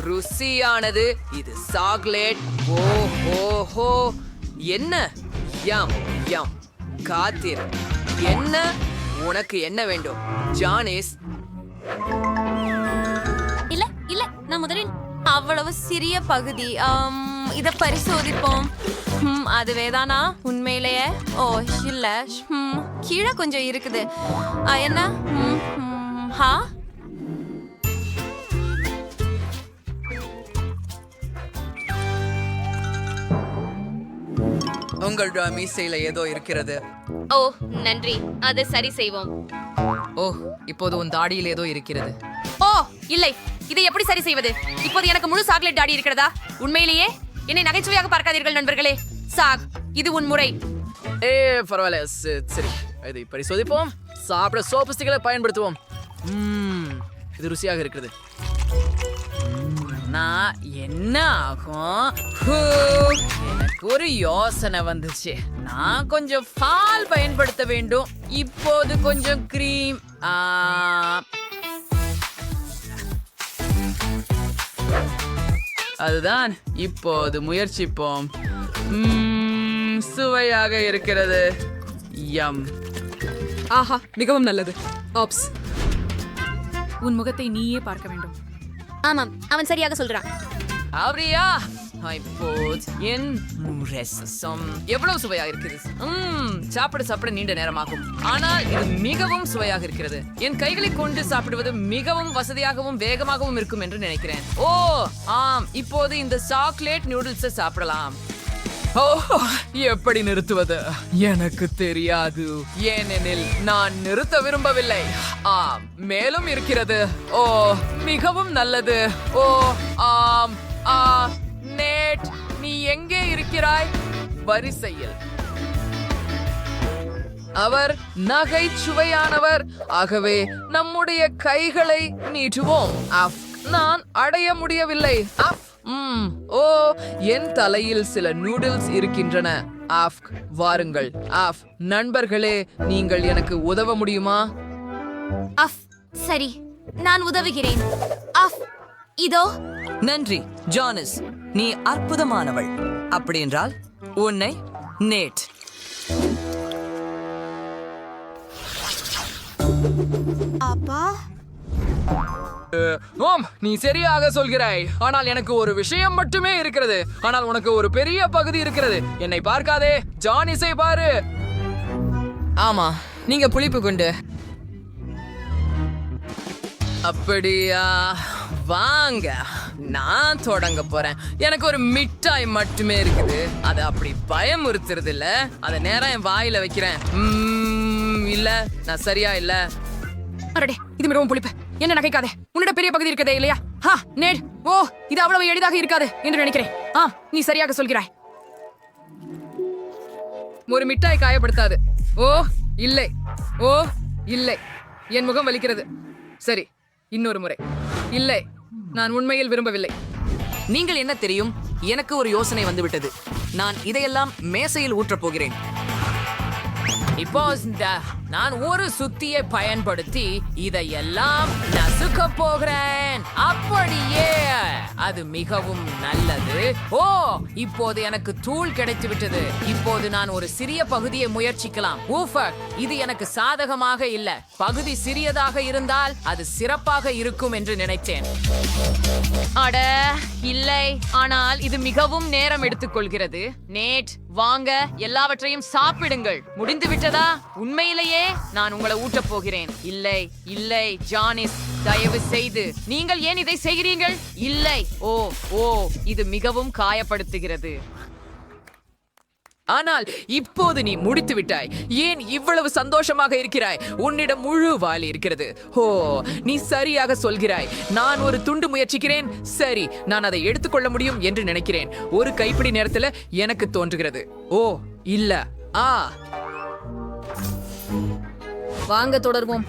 ருசியானது. இது சாக்லேட். ஓஹோ, என்ன? யம் யம். காத்திரு. என்ன? உனக்கு என்ன வேண்டும் ஜானிஸ்? இல்ல, நான் முதலில் அவ்வளவு சிறிய பகுதி. இத பரிசோதிப்போம். அதுவேதானா உண்மையிலேயே? இல்ல, கீழே கொஞ்சம் இருக்குது. என்ன? உங்கள் மீசையில ஏதோ இருக்கிறது. நன்றி, அதை சரி செய்வோம். இப்போது உன் தாடியில் ஏதோ இருக்கிறது. இல்லை, இதை எப்படி சரி செய்வது? இப்போது எனக்கு முழு சாக்லேட் தாடி இருக்கிறதா? உண்மையிலேயே? என்னை நகைச்சுவையாக பார்க்காதீர்கள் நண்பர்களே. சாக், இது உன் முறை. பரவாயில்ல, சரி, இதை பரிசோதிப்போம். சாப்பிட சோப்பு ஸ்டிக்களை பயன்படுத்துவோம். இது ருசியாக இருக்கிறது. நான் என்ன ஆகும்? எனக்கு ஒரு யோசனை வந்துச்சு. நான் கொஞ்சம் பால் பயன்படுத்த வேண்டும். இப்போது கொஞ்சம் கிரீம். அதுதான். இப்போது முயற்சிப்போம். சுவையாக இருக்கிறது. யம். ஆஹா, மிகவும் நல்லது. ஆப்ஸ், உன் முகத்தை நீயே பார்க்க வேண்டும். ஆமாம், அவன் சரியாக சொல்றான். அப்படியா? இப்போது என் ரசம் எவ்வளவு சுவையாக இருக்குது. சாப்பிட சாப்பிட நீண்ட நேரமாகும், ஆனால் இது மிகவும் சுவையாக இருக்கிறது. என் கைகளை கொண்டு சாப்பிடுவது மிகவும் வசதியாகவும் வேகமாகவும் இருக்கும் என்று நினைக்கிறேன். ஓ ஆம், இப்போது இந்த சாக்லேட் நூடுல்ஸை சாப்பிடலாம். ஓ, எப்படி நிறுத்துவது எனக்கு தெரியாது, ஏனெனில் நான் நிறுத்த விரும்பவில்லை. ஆம், மேலும் இருக்கிறது. ஓ, மிகவும் நல்லது. ஓ ஆம். நேட், நீ எங்கே இருக்கிறாய்? வரிசையில். அவர் நகைச்சுவையானவர். ஆகவே நம்முடைய கைகளை நீட்டுவோம். நான் அடைய முடியவில்லை. ஓ, என் தலையில் சில நூடுல்ஸ் இருக்கின்றன. வாருங்கள். நண்பர்களே, நீங்கள் எனக்கு உதவ முடியுமா? சரி, நான் உதவுகிறேன். இதோ. நன்றி ஜானிஸ், நீ அற்புதமானவள். அப்படி என்றால் உன்னை நேட். அப்பா, ஓம், நீ சரியாக சொல்கிறாய். ஆனால் எனக்கு ஒரு விஷயம் மட்டுமே இருக்கிறது. ஆனால் உனக்கு ஒரு பெரிய பகுதி இருக்கிறது. என்னை பார்க்காதே, ஜானிஸை பாரு. ஆமா, நீங்க புளிப்பு கொண்டு. அப்படியா? வாங்க, நான் தொடங்க போறேன். எனக்கு ஒரு மிட்டாய் மட்டுமே இருக்குது. அது அப்படி பயமுறுத்துறது இல்ல. அதை நேரம் என் வாயில வைக்கிறேன். இல்ல, நான் சரியா இல்ல. அரடே, இது மிகவும் புளிப்பு. என்ன நகைக்காதே, உன்னிட பெரிய பகுதி இருக்கதே இல்லையா? நேட், ஓ, இது அவ்வளவு எளிதாக இருக்காது என்று நினைக்கிறேன். நீ சரியாக சொல்கிறாய். ஒரு மிட்டாய் காயப்படுத்தாது. ஓ இல்லை, ஓ இல்லை, என் முகம் வலிக்கிறது. சரி, இன்னொரு முறை. இல்லை, நான் உண்மையில் விரும்பவில்லை. நீங்கள் என்ன தெரியும், எனக்கு ஒரு யோசனை வந்துவிட்டது. நான் இதையெல்லாம் மேசையில் ஊற்றப் போகிறேன். இப்போ நான் ஒரு சுத்தியை பயன்படுத்தி இதையெல்லாம் நசுக்க போகிறேன். அப்படியே, அது மிகவும் நல்லது. ஓ, இப்போது எனக்கு தூள் கிடைத்து விட்டது. இப்போது நான் ஒரு சிறிய பகுதியை முயற்சிக்கலாம். இது எனக்கு சாதகமாக இல்ல. பகுதி சிறியதாக இருந்தால் அது சிறப்பாக இருக்கும் என்று நினைத்தேன். அட இல்லை, ஆனால் இது மிகவும் நேரம் எடுத்துக்கொள்கிறது. நேட், வாங்க, எல்லாவற்றையும் சாப்பிடுங்கள். முடிந்து விட்டதா? உண்மையிலேயே நான் உங்களை ஊட்டப் போகிறேன். இல்லை இல்லை ஜானிஸ், தயவு செய்து. நீங்கள் ஏன் இதை செய்கிறீர்கள்? இல்லை. ஓ ஓ, இது மிகவும் காயப்படுத்துகிறது. ஆனால் இப்போது நீ முடித்து விட்டாய். ஏன் இவ்வளவு சந்தோஷமாக இருக்கிறாய்? உன்னிடம் முழு வாளி இருக்கிறது. ஓ, நீ சரியாக சொல்கிறாய். நான் ஒரு துண்டு முயற்சிக்கிறேன். சரி, நான் அதை எடுத்துக்கொள்ள முடியும் என்று நினைக்கிறேன். ஒரு கைப்பிடி நேரத்துல எனக்கு தோன்றுகிறது. ஓ இல்ல. வாங்க, தொடர்வோம்.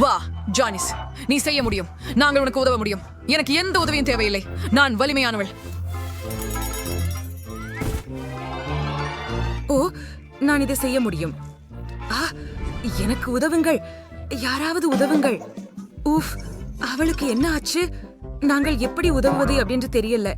வா ஜானிஸ், நீ செய்ய முடியும். நாங்கள் உனக்கு உதவ முடியும். எனக்கு எந்த உதவியும் தேவையில்லை. நான் வலிமையானவள். ஓ, நான் இதை செய்ய முடியும். எனக்கு உதவுங்கள், யாராவது உதவுங்கள். ஊஃப், அவளுக்கு என்ன ஆச்சு? நாங்கள் எப்படி உதவுவது அப்படின்னு தெரியல.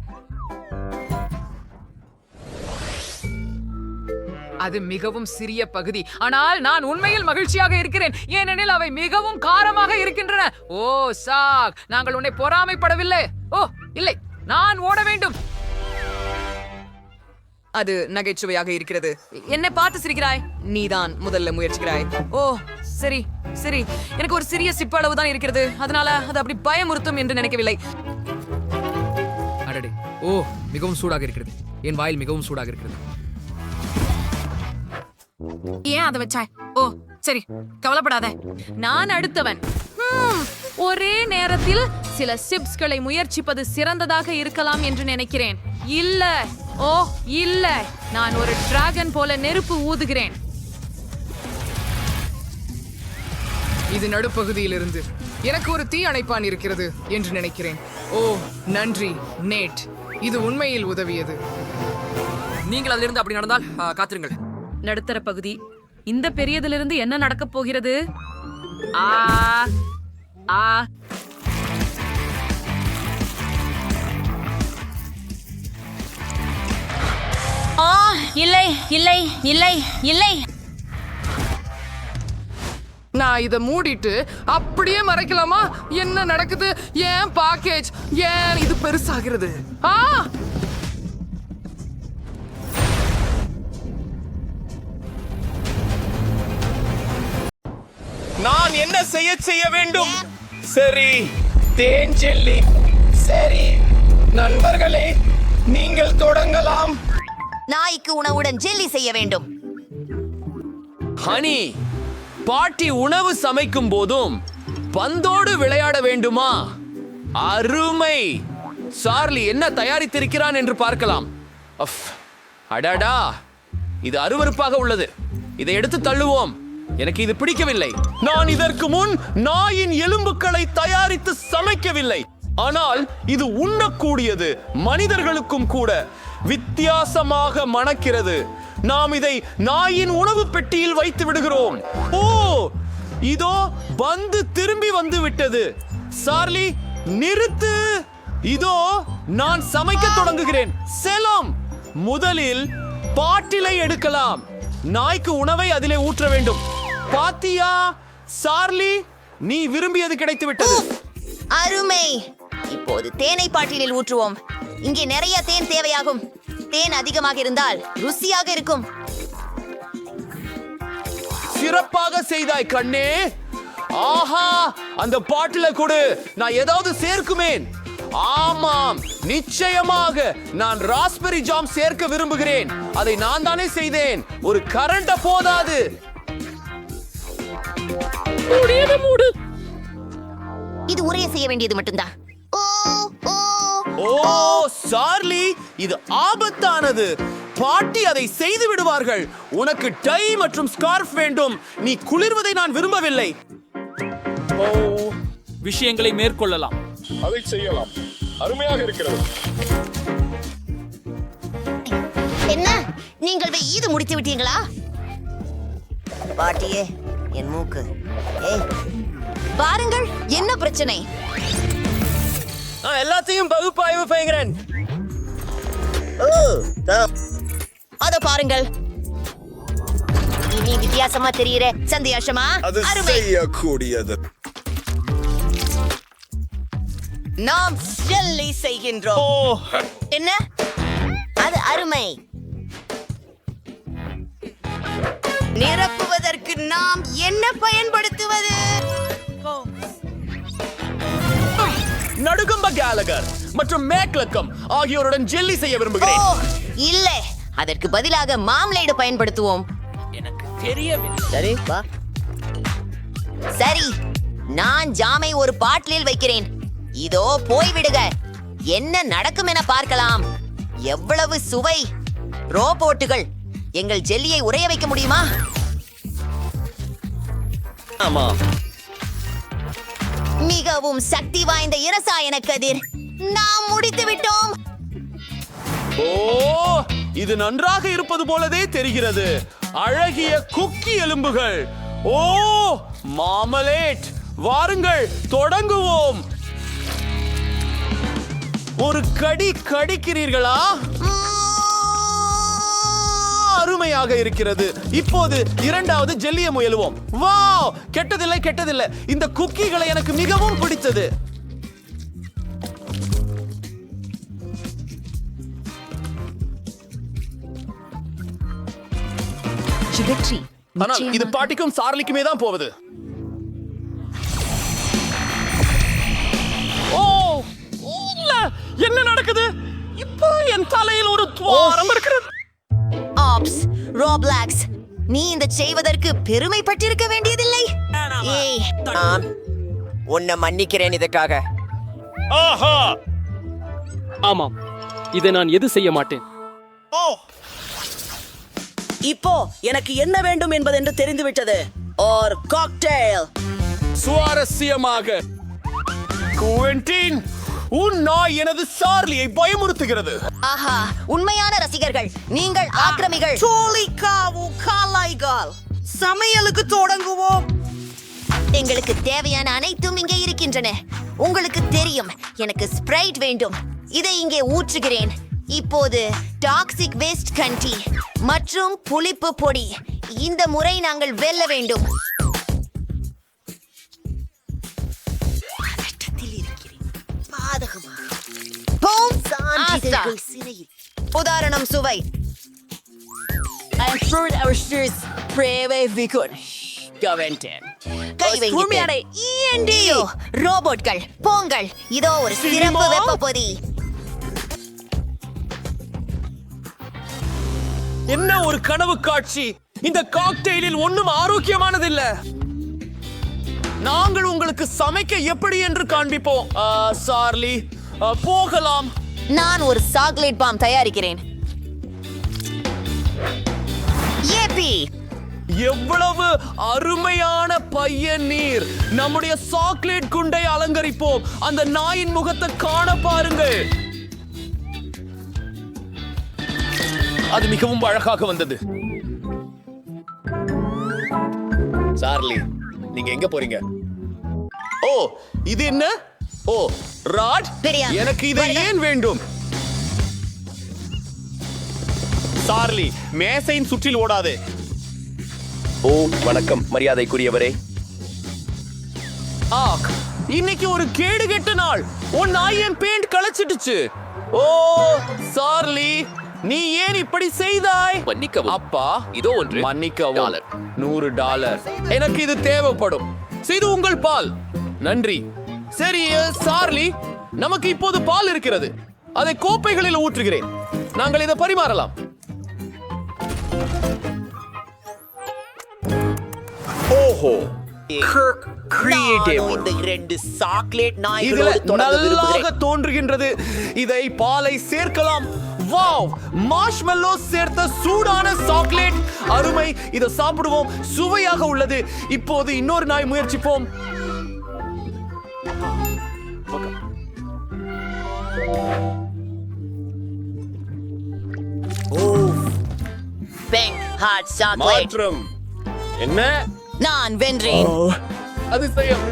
அது மிகவும் சிறிய பகுதி, ஆனால் நான் உண்மையில் மகிழ்ச்சியாக இருக்கிறேன். ஏனெனில் அவை மிகவும் காரமாக இருக்கின்றன. ஓ சாக், நாங்கள் உன்னை பொறாமைப்படவில்லை. ஓ இல்லை, நான் ஓட வேண்டும். அது நகைச்சுவையாக இருக்கிறது. என்னை பார்த்து சிரிக்கிறாய். நீதான் முதல்ல முயற்சிக்கிறாய். ஓ சரி சரி, எனக்கு ஒரு சிறிய சிப்ப அளவு தான் இருக்கிறது. அதனால அது அப்படி பயமுறுத்தும் என்று நினைக்கவில்லை. அடடே, ஓ மிகவும் சூடாக இருக்கிறது. என் வாயில் மிகவும் சூடாக இருக்கிறது. ஏன் அதை வச்சாய்? ஓ சரி, கவலைப்படாத, நான் அடுத்தவன். ஒரே நேரத்தில் சில சிப்ஸ்களை முயற்சிப்பது சிறந்ததாக இருக்கலாம் என்று நினைக்கிறேன். இல்ல, ஓ இல்ல, நான் ஒரு டிராகன் போல நெருப்பு ஊதுகிறேன். இது நடுப்பகுதியில் இருந்து எனக்கு ஒரு தீ அணைப்பான் இருக்கிறது என்று நினைக்கிறேன். ஓ நன்றி நேட், இது உண்மையில் உதவியது. நீங்கள் அதிலிருந்து அப்படி நடந்தால் காத்திருங்கள். நடுத்தர பகுதி. இந்த பெரியதிலிருந்து என்ன நடக்கப் போகிறது? இல்லை இல்லை இல்லை இல்லை. நான் இதை மூடிட்டு அப்படியே மறைக்கலாமா? என்ன நடக்குது? ஏன் பாக்கேஜ் ஏன் இது பெருசாகிறது? நான் என்ன செய்ய வேண்டும்? சரி, தேன் ஜெல்லி. சரி நண்பர்களே, நீங்கள் தொடங்கலாம். நாய்க்கு உணவுடன் ஜெல்லி செய்ய வேண்டும். ஹனி, பாட்டி உணவு சமைக்கும் போதும் பந்தோடு விளையாட வேண்டுமா? அருமை. சார்லி என்ன தயாரித்திருக்கிறான் என்று பார்க்கலாம். அடாடா, இது அருவருப்பாக உள்ளது. இதை எடுத்து தள்ளுவோம். எனக்கு இது பிடிக்கவில்லை. நான் இதற்கு முன் நாயின் எலும்புகளை தயாரித்து சமைக்கவில்லை. ஆனால் இது உண்ணக்கூடியது, மனிதர்களுக்கும் கூட. வித்தியாசமாக மணக்கிறது. நாம் இதை நாயின் உணவு பெட்டியில் வைத்து விடுகிறோம். ஓ, இதோ பந்து திரும்பி வந்து விட்டது. சார்லி, நிறுத்து. இதோ நான் சமைக்க தொடங்குகிறேன். செலம், முதலில் பாட்டிலை எடுக்கலாம். நாய்க்கு உணவை அதிலே ஊற்ற வேண்டும். பாத்தியா சார்லி, நீ விரும்பியது கிடைத்து விட்டது. அருமை. இப்போது தேனை பாட்டிலில் ஊற்றுவோம். இங்கே நிறைய தேன் தேவையாகும். தேன் அதிகமாக இருந்தால் ருசியாக இருக்கும். சிறப்பாக செய்தாய் கண்ணே. ஆஹா, அந்த பாட்டில கொடு, நான் ஏதாவது சேர்க்குமேன். ஆமாம், நிச்சயமாக நான் ராஸ்பெரி ஜாம் சேர்க்க விரும்புகிறேன். அதை நான் தானே செய்தேன். ஒரு கரண்ட போதாது. இது உரைய செய்ய வேண்டியது மட்டும்தான். ஓ சார்லி, இது ஆபத்தானது. பாட்டி அதை செய்து விடுவார்கள். உனக்கு டை மற்றும் ஸ்கார்ஃப் வேண்டும். நீ குளிர்வதை நான் விரும்பவில்லை. விஷயங்களை மேற்கொள்ளலாம். அதை செய்யலாம். அருமையாக இருக்கிறது. என்ன, நீங்கள் இது முடித்து விட்டீங்களா? பாட்டியே, என் மூக்கு. பாருங்கள், என்ன பிரச்சனை? எல்லாத்தையும் பகுப்பாய்வு செய்கிறேன். அத பாருங்கள். நீ வித்தியாசமா தெரியுற. சந்தோஷமா? அது செய்யக்கூடியது. நாம் ஜெல்லி செய்கின்றோம். என்ன? அது அருமை. நிரப்புவதற்கு நாம் என்ன பயன்படுத்துவது? நடுகம்ப கேலகர் மற்றும் மேக்லக்கம் ஆகியோருடன் ஜெல்லி செய்ய விரும்புகிறேன். இல்ல, அதற்கு பதிலாக மாம்லேடு பயன்படுத்துவோம். எனக்கு தெரியவில்லை. சரி, வா. சரி, நான் ஜாமை ஒரு பாட்டிலில் வைக்கிறேன். இதோ போய்விடுக. என்ன நடக்கும் என பார்க்கலாம். எவ்வளவு சுவை. ரோபோட்டுகள், எங்கள் ஜெல்லியை உறைய வைக்க முடியுமா? ஆமா, மிகவும் சக்தி வாய்ந்த இரசாயன கதிர். நாம் முடித்து விட்டோம். ஓ, இது நன்றாக இருப்பது போலவே தெரிகிறது. அழகிய குக்கி எலும்புகள். ஓ, மாமலேட். வாருங்கள், தொடங்குவோம். ஒரு கடி கடிக்கிறீர்களா? அருமையாக இருக்கிறது. இப்போது இரண்டாவது ஜெல்லிய முயலுவோம். வாவ், கெட்டதில்லை கெட்டதில்லை. இந்த குக்கிகளை எனக்கு மிகவும் பிடித்தது. ஆனால் இது பாட்டிக்கும் சார்லிக்குமே தான் போவது. ஓ, என்ன நடக்குது? இப்போ என் தலையில் ஒரு துவாரம் இருக்கிறது. ஆப்ஸ், ரோப்ளாக்ஸ், நீ இந்த செய்வதற்கு பெருமைப்பட்டிருக்க வேண்டியதில்லை. நான் உன்னை மன்னிக்கிறேன் இதற்காக. ஆஹா, ஆமாம், இதை நான் எது செய்ய மாட்டேன். இப்போ எனக்கு என்ன வேண்டும் என்பதென்று தெரிந்துவிட்டது. ஒரு காக்டெயில். சுவாரஸ்யமாக. குவென்டின், உன் நாய் எனது சார்லியை பயமுறுத்துகிறது. ஆஹா, உண்மையான ரசிகர்கள், நீங்கள் ஆக்கிரமிகள். சோலிகாவு காலாய்கால். சமையலுக்கு தொடங்குவோம். எங்களுக்கு தேவையான அனைத்தும் இங்கே இருக்கின்றன. உங்களுக்கு தெரியும், எனக்கு ஸ்ப்ரைட் வேண்டும். இதை இங்கே ஊற்றுகிறேன். இப்போது டாக்ஸிக் வேஸ்ட் கண்டி மற்றும் புளிப்பு பொடி. இந்த முறை நாங்கள் வெல்ல வேண்டும். உதாரணம் சுவை. கை வைத்து ரோபோட்கள் போங்கள். இதோ ஒரு சிறப்பு வெப்ப பொதி. என்ன ஒரு கனவு காட்சி! இந்த காக்டெயிலில் ஒண்ணும் ஆரோக்கியமானதில்ல. நாங்கள் உங்களுக்கு சமைக்க எப்படி என்று காண்பிப்போம். சார்லி, போகலாம். நான் ஒரு சாக்லேட் பாம் தயாரிக்கிறேன். ஏபி, எவ்வளவு அருமையான பையன் நீர்! நம்முடைய சாக்லேட் குண்டை அலங்கரிப்போம். அந்த நாயின் முகத்தை காண பாருங்கள். அது மிகவும் அழகாக வந்தது. சார்லி, நீங்க எங்க போறீங்க? ஓ, இது என்ன? ஓ, ராட், எனக்கு இது ஏன் வேண்டும்? சார்லி, மேசையின் சுற்றில் ஓடாதே. ஓ, வணக்கம் மரியாதைக்குரியவரே. இன்னைக்கு ஒரு கேடு கெட்ட நாள். உன் நாய் என் பெயிண்ட் களைச்சிடுச்சு. ஓ சார்லி, நீ ஏன் இப்படி செய்தாய்? மன்னிக்கவும் அப்பா, இதோ ஒன்று. மன்னிக்கவும். $100. எனக்கு இது தேவைப்படும். இது உங்கள் பால். நன்றி. சரி சார்லி, நமக்கு இப்போது பால் இருக்கிறது. அதை கோப்பைகளில் ஊற்றுகிறேன். நாங்கள் இதை பரிமாறலாம். ஓஹோ, இந்த 2 சாக்லேட் இதுல நாய்களோடு நல்லாக தோன்றுகின்றது. இதை பாலை சேர்க்கலாம். வாவ், மார்ஷ்மெல்லோ சேர்த்த சூடான சாக்லேட். அருமை. இதை சாப்பிடுவோம். சுவையாக உள்ளது. இப்போது இன்னொரு நாய் முயற்சிப்போம். Pink hot chocolate. என்ன? நான் வென்றேன். அதிசயம்.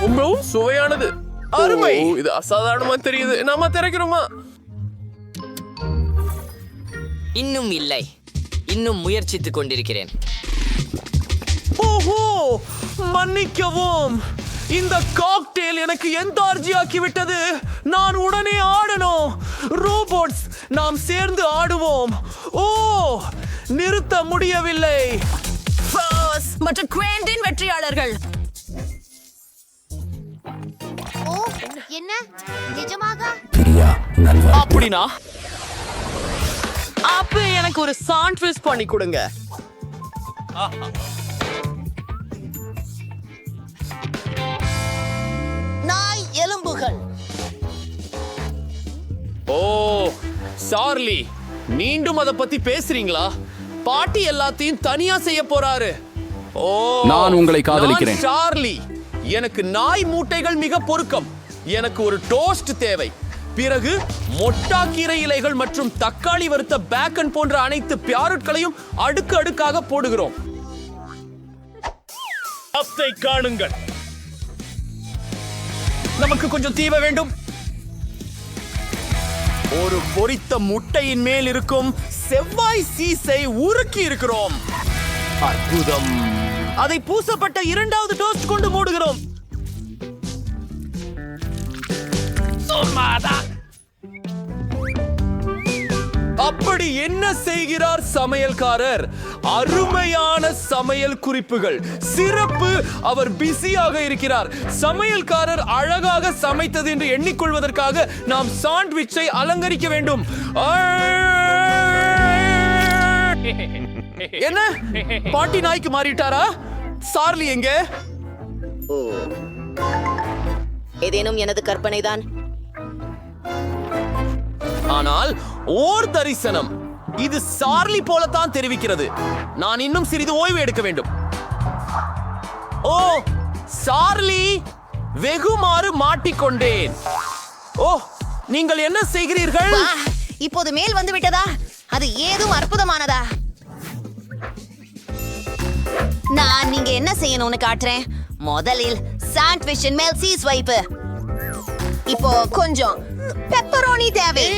ரொம்பவும் சுவையானது. அருமை. இது அசாதாரணமா தெரியுது. நாம திறக்கிறோமா? இன்னும் இல்லை. இன்னும் முயற்சித்துக் கொண்டிருக்கிறேன். ஓஹோ, மன்னிக்கவும். இந்த காக்டெயில் எனக்கு எந்தார்ஜி ஆக்கி விட்டது. நான் உடனே ஆடணும். ரோபோட்ஸ், நாம் சேர்ந்து ஆடுவோம். ஓ, நிறுத்த முடியவில்லை. மற்றும் குவேண்டின் வெற்றியாளர்கள். ஓ, என்ன நிஜமாக? அப்படினா அப்ப எனக்கு ஒரு சாண்ட்விச் பண்ணி கொடுங்க. நாய் எலும்புகள். ஓ சார்லி, மீண்டும் அத பத்தி பேசுறீங்களா? பாட்டி எல்லாத்தையும் தனியா செய்ய போறாரு. ஓ, நான் உங்களை காதலிக்கிறேன். நான் சார்லி, எனக்கு நாய் மூட்டைகள் மிக பொருத்தம். எனக்கு ஒரு டோஸ்ட் தேவை. பிறகு மொட்டாக்கீரை இலைகள் மற்றும் தக்காளி வறுத்த பேக்கன் போன்ற அனைத்து பியாருட்களையும் அடுக்கு அடுக்காக போடுகிறோம். அப்பை காணுங்கள். நமக்கு கொஞ்சம் தீவ வேண்டும். ஒரு பொரித்த முட்டையின் மேல் இருக்கும் செவ்வாய் சீஸை உருக்கி இருக்கிறோம். அற்புதம். அதை பூசப்பட்ட 2வது டோஸ்ட் கொண்டு மூடுகிறோம். அப்படி என்ன செய்கிறார் சமையல்காரர்? அருமையான சமையல் குறிப்புகள். சிறப்பு. அவர் பிஸியாக இருக்கிறார். சமையல்காரர் அழகாக சமைத்தது என்று எண்ணிக்கொள்வதற்காக நாம் சாண்ட்விச்சை அலங்கரிக்க வேண்டும். என்ன, பாட்டி நாய்க்கு மாறிட்டாரா? சார்லி எங்க? ஏதேனும் எனது கற்பனைதான். ஆனால் ஓர் தரிசனம். இது சார்லி போலத்தான் தெரிவிக்கிறது. நான் இன்னும் சிறிது ஓய்வு எடுக்க வேண்டும். ஓ சார்லி, வெகுமாறு மாட்டிக்கொண்டேன். ஓ, நீங்கள் என்ன செய்கிறீர்கள்? இப்போது மேல் வந்து விட்டதா? அது ஏதும் அற்புதமானதா? நான் நீங்க என்ன செய்யணும்னு காட்டுறேன். முதலில் சாண்ட்விச்சின் மேல் சீஸ் வைப்பு. இப்போ கொஞ்சம் பெப்பரோனி தேவை.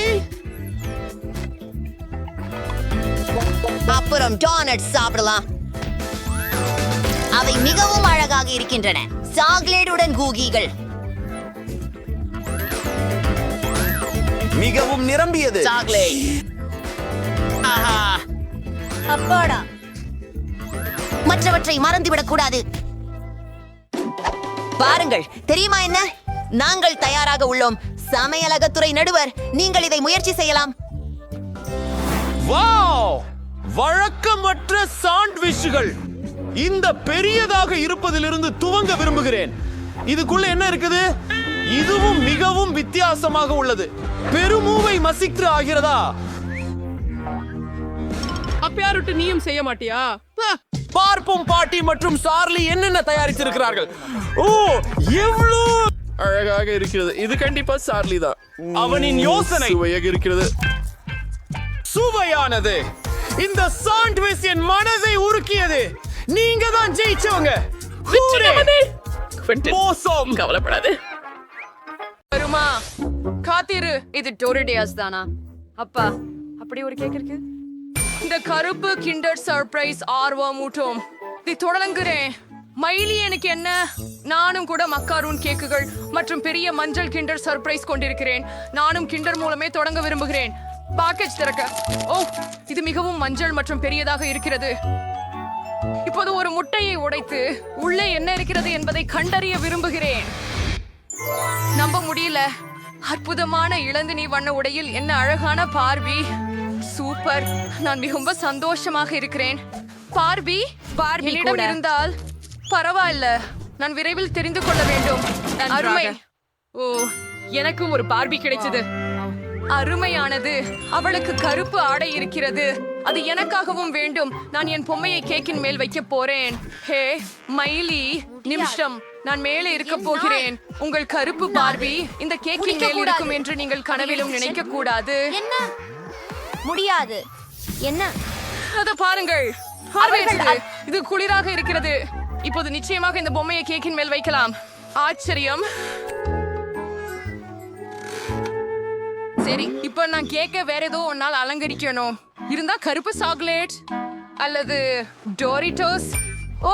அப்புறம் டோனட் சாப்பிடலாம். அவை மிகவும் அழகாக இருக்கின்றன. சாக்லேட்டுடன் கூகிகள் மிகவும் நிரம்பியது. சாக்லேட். ஆஹா. அப்பாடா, மற்றவற்றை மறந்துவிடக் கூடாது. பாருங்கள், தெரியுமா என்ன? நாங்கள் தயாராக உள்ளோம். சமையலகத்துறை நடுவர், நீங்கள் இதை முயற்சி செய்யலாம். வாவ்! வழக்கமற்ற சாண்ட்விச்கள். இந்த பெரியதாக இருப்பதிலிருந்து துவங்க விரும்புகிறேன். இதுக்குள்ள என்ன இருக்குது? இதுவும் மிகவும் வித்தியாசமாக உள்ளது. பெருமூவை மசிக்ரு ஆகிறதா? அப்பயாருட்டு நீயும் செய்ய மாட்டியா? பார்ப்போம் பாட்டி மற்றும் சார்லி என்னென்ன தயாரித்திருக்கிறார்கள். ஓ, எவ்வளவு அழகாக இருக்கிறது. இது கண்டிப்பா சார்லி தான். அவனின் யோசனை சுவையாக இருக்கிறது. சுவையானது. இந்த சாண்ட்விச் என் மனதை உருக்கியது. நீங்க தான் ஜெயிச்சவங்க. மோசம். கவலைப்படாது. வருமா? காத்திரு. இது டோரிடேஸ் தானா? அப்பா, அப்படி ஒரு கேக் இருக்கு. இந்த கருப்பு கிண்டர் சர்ப்ரைஸ் ஆர்வமூட்டும். இதை தொடங்குறேன். மைலி, எனக்கு என்ன? நானும் கூட மக்காரூன் கேக்குகள் மற்றும் பெரிய மஞ்சள் கிண்டர் சர்ப்ரைஸ் கொண்டிருக்கிறேன். நானும் கிண்டர் மூலமே தொடங்க விரும்புகிறேன். பாக்கெட் திறக்க. ஓ, இது மிகவும் மஞ்சள் மற்றும் பெரியதாக இருக்கிறது. இப்போது ஒரு முட்டையை உடைத்து உள்ளே என்ன இருக்கிறது என்பதை கண்டறிய விரும்புகிறேன். நம்ப முடியல. அற்புதமான இளந்தினி வண்ண உடையில் என்ன அழகான பார்பி. சூப்பர். நான் மிகவும் சந்தோஷமாக இருக்கிறேன். பார்பி என்னிடம் இருந்தால் பரவாயில்ல. நான் விரைவில் தெரிந்து கொள்ள வேண்டும். அருமை. ஓ, எனக்கும் ஒரு பார்பி கிடைச்சது. அருமையானது. அவளுக்கு கருப்பு ஆடை இருக்கிறது. அது எனக்காகவும் வேண்டும். நான் என் பொம்மையை கேக்கின் மேல் வைக்க போறேன். ஹே மைலி, நிமிஷம். நான் மேலே இருக்க போகிறேன். உங்கள் கருப்பு பார்பி இந்த கேக்கின் மேல் இருக்கும் என்று நீங்கள் கனவிலும் நினைக்க கூடாது. என்ன முடியாது? என்ன? அத பாருங்கள். பார்வையற்றது. இது குளிராக இருக்கிறது. இப்போது நிச்சயமாக இந்த பொம்மையை கேக்கின் மேல் வைக்கலாம். ஆச்சரியம். சரி, இப்போ நான் கேக்க வேற ஏதோ ஒன்னால் அலங்கரிக்கணும். இருந்தா கருப்பு சாக்லேட் அல்லது டோரிட்டோஸ். ஓ,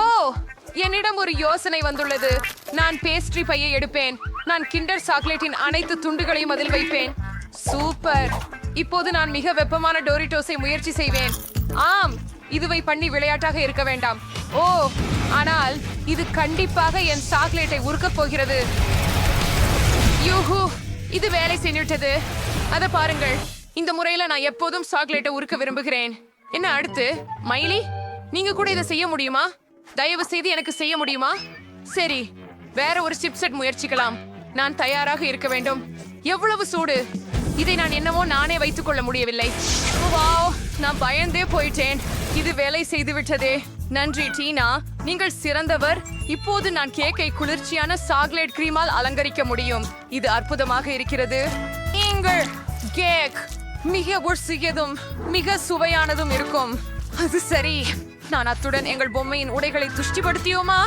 என்னிடம் ஒரு யோசனை வந்துள்ளது. நான் பேஸ்ட்ரி பையை எடுப்பேன். நான் கிண்டர் சாக்லேட்டின் அனைத்து துண்டுகளையும் அதில் வைப்பேன். சூப்பர். இப்போது நான் மிக வெப்பமான டோரிட்டோஸை முயற்சி செய்வேன். ஆம், இதுவை பண்ணி விளையாட்டாக இருக்க வேண்டாம். ஓ, ஆனால் இது கண்டிப்பாக என் சாக்லேட்டை உருக்கப் போகிறது. யூஹூ, இது வேலை செய்துவிட்டது. அத பாருங்கள். இந்த முறையில நான் எப்போதும் சாக்லேட்டை உருக்க விரும்புகிறேன். என்ன அடுத்து? மைலி, நீங்க கூட இதை செய்ய முடியுமா? தயவு செய்து எனக்கு செய்ய முடியுமா? சரி, வேற ஒரு சிப்செட் முயற்சிக்கலாம். நான் தயாராக இருக்க வேண்டும். எவ்வளவு சூடு! இதை நான் என்னவோ நானே வைத்துக் கொள்ள முடியவில்லை. வாவ், நான் பயந்தே போயிட்டேன். இது வேலை செய்து விட்டதே. நன்றி டீனா, நீங்கள் சிறந்தவர். இப்போது நான் கேக்கை குளிர்ச்சியான சாக்லேட் கிரீமால் அலங்கரிக்க முடியும். இது அற்புதமாக இருக்கிறது. நீங்கள் கேக் மிக ருசியதும் மிக சுவையானதும் இருக்கும். அது சரி, நான் அத்துடன் எங்கள் பொம்மையின் உடைகளை துஷ்டிப்படுத்தியோமா?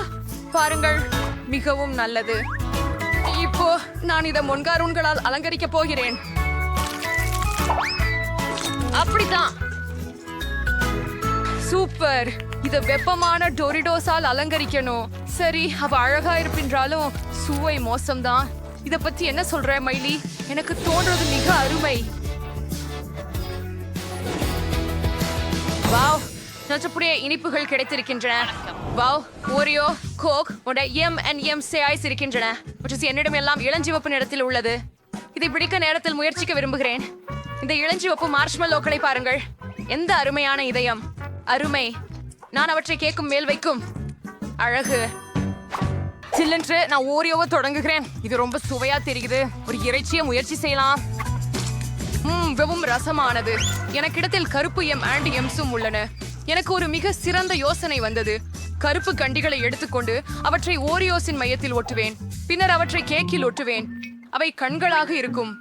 பாருங்கள், மிகவும் நல்லது. இப்போ நான் இதை மொன்காரூன்களால் அலங்கரிக்க போகிறேன். அப்படித்தான். சூப்பர். இத வெப்பமான டோரிடோஸால் அலங்கரிக்கணும். சரி, அவ அழகா இருப்பின்றாலும் சுவை மோசம்தான். இத பத்தி என்ன சொல்ற மைலி? எனக்கு தோன்றது மிக அருமை. வாவ், நச்சுப்புடைய இனிப்புகள் கிடைத்திருக்கின்றன. வாவ், ஓரியோ, கோக் உட M&M ஐஸ் இருக்கின்றன. என்னிடம் எல்லாம் இளஞ்சிவப்பு நிறத்தில் உள்ளது. இதை பிடிக்க நேரத்தில் முயற்சிக்க விரும்புகிறேன். இந்த இளஞ்சிவப்பு மார்ஷ்மெல்லோக்களை பாருங்கள். எந்த அருமையான இதயம். அருமை. நான் அவற்றை கேக்கும் மேல் வைக்கும். அழகு. சில்லென்று நான் ஓரியோவை தொடங்குகிறேன். இது ரொம்ப சுவையா தெரியுது. ஒரு இறைச்சியை முயற்சி செய்யலாம். மிகவும் ரசமானது. எனக்கிடத்தில் கருப்பு M&Mஸும் உள்ளன. எனக்கு ஒரு மிக சிறந்த யோசனை வந்தது. கருப்பு கண்டிகளை எடுத்துக்கொண்டு அவற்றை ஓரியோஸின் மையத்தில் ஒட்டுவேன். பின்னர் அவற்றை கேக்கில் ஒட்டுவேன். அவை கண்களாக இருக்கும்.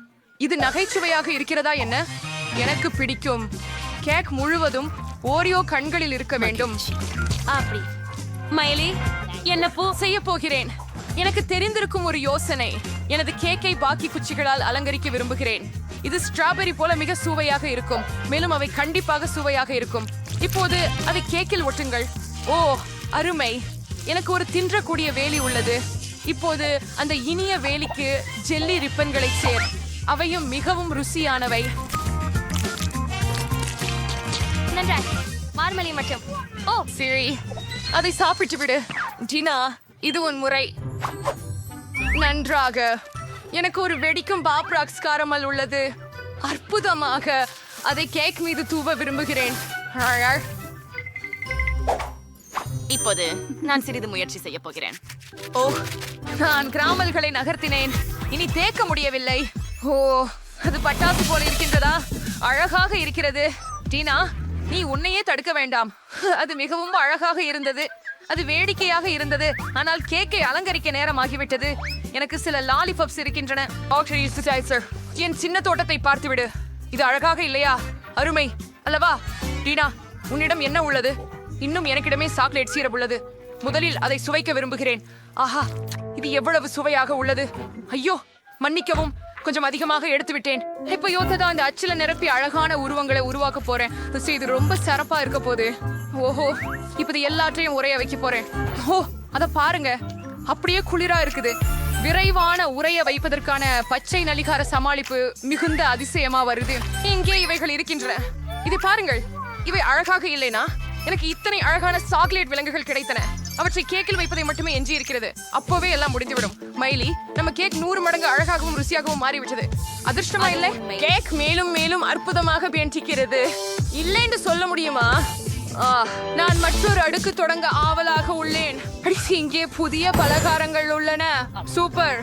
இது நகைச்சுவையாக இருக்கிறதா என்ன? எனக்கு பிடிக்கும். கேக் முழுவதும் ஓரியோ கண்களில் இருக்க வேண்டும். அப்படி. மைலி, என்ன பூ செய்ய போகிறேன். எனக்கு தெரிந்திருக்கும் ஒரு யோசனை. எனது கேக்கை பாக்கி குச்சிகளால் அலங்கரிக்க விரும்புகிறேன். இது ஸ்ட்ராபெரி போல மிக சுவையாக இருக்கும். மேலும் அவை கண்டிப்பாக சுவையாக இருக்கும். இப்போது அதை கேக்கில் ஒட்டுங்கள். ஓ, அருமை. எனக்கு ஒரு தின்றக்கூடிய வேலி உள்ளது. இப்போது அந்த இனிய வேலிக்கு ஜெல்லி ரிப்பன்களை சேர். அவையும் மிகவும் ருசியானவை. மார்மலி மட்டும். ஓ சரி, அதை சாப்பிட்டு விடு. டினா, இது உன் முறை. நன்றாக. எனக்கு ஒரு வெடிக்கும் பாப்ராக்ஸ் காரமல் உள்ளது. அற்புதமாக. அதை கேக் மீது தூவ விரும்புகிறேன். இப்போது நான் சிறிது முயற்சி செய்ய போகிறேன். ஓ, நான் கிராமல்களை நகர்த்தினேன். இனி தேக்க முடியவில்லை. ஓ, அது பட்டாசு போல இருக்கின்றதா? அழகாக இருக்கிறது. டீனா, நீ உன்னையே தடுக்க வேண்டாம். அது மிகவும் அழகாக இருந்தது. அது வேடிக்கையாக இருந்தது. ஆனால் கேக்கை அலங்கரிக்க நேரமாகிவிட்டது. எனக்கு சில லாலிபப்ஸ் இருக்கின்றன. என் சின்ன தோட்டத்தை பார்த்துவிடு. இது அழகாக இல்லையா? அருமை அல்லவா? டீனா, உன்னிடம் என்ன உள்ளது? இன்னும் எனக்கிடமே சாக்லேட் சீரப் உள்ளது. முதலில் அதை சுவைக்க விரும்புகிறேன். ஆஹா, இது எவ்வளவு சுவையாக உள்ளது. ஐயோ, மன்னிக்கவும், கொஞ்சம் அதிகமாக எடுத்து விட்டேன். இப்ப யோத்ததான் இந்த அச்சில நிரப்பி அழகான உருவங்களை உருவாக்க போறேன். இது ரொம்ப சிறப்பா இருக்க போகுது. ஓஹோ, இப்ப எல்லாற்றையும் உரைய வைக்க போறேன். ஓ, அத பாருங்க, அப்படியே குளிரா இருக்குது. விரைவான உரைய வைப்பதற்கான பச்சை நலிகார சமாளிப்பு மிகுந்த அதிசயமா வருது. இங்கே இவைகள் இருக்கின்றன. இதை பாருங்கள், இவை அழகாக இல்லைனா? எனக்கு இத்தனை அழகான சாக்லேட் விலங்குகள் கிடைத்தன. அவற்றை கேக்கில் வைப்பதை மட்டுமே எஞ்சி இருக்கிறது. அப்போவே எல்லாம் முடிந்துவிடும். மைலி, நம்ம கேக் 100 மடங்கு அழகாகவும் ருசியாகவும் மாறிவிட்டது. அதிர்ஷ்டமா இல்லை? கேக் மேலும் மேலும் அற்புதமாக பேண்டிக்கிறது. இல்லை என்று சொல்ல முடியுமா? நான் மற்றொரு அடுக்கு தொடங்க ஆவலாக உள்ளேன். இங்கே புதிய பலகாரங்கள் உள்ளன. சூப்பர்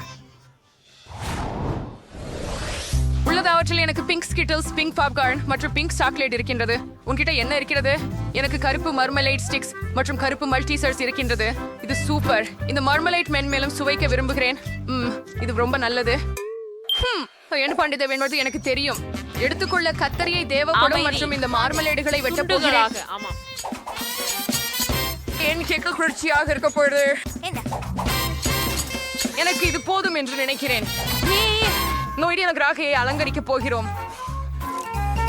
உள்ளது. அவற்றில் எனக்கு பிங்க் ஸ்கிட்டில்ஸ், பிங்க் பாப்கார்ன் மற்றும் பிங்க் சாக்லேட் இருக்கின்றது. உன்கிட்ட என்ன இருக்கிறது? எனக்கு கருப்பு மர்மலைட் ஸ்டிக்ஸ் மற்றும் கருப்பு மல்டிசர்ஸ் இருக்கின்றது. இது சூப்பர். இந்த மர்மலைட் மென்மேலும் சுவைக்க விரும்புகிறேன். இது ரொம்ப நல்லது. என்ன பண்டித வேணுவது எனக்கு தெரியும். எடுத்துக்கொள்ள கத்தரியை தேவைப்படும் மற்றும் இந்த மார்மலேடுகளை வெட்ட போகிறேன். என் கேக்கு குளிர்ச்சியாக இருக்க போகுது. எனக்கு இது போதும் என்று நினைக்கிறேன். நோய்டிய நகராகையை அலங்கரிக்க போகிறோம்.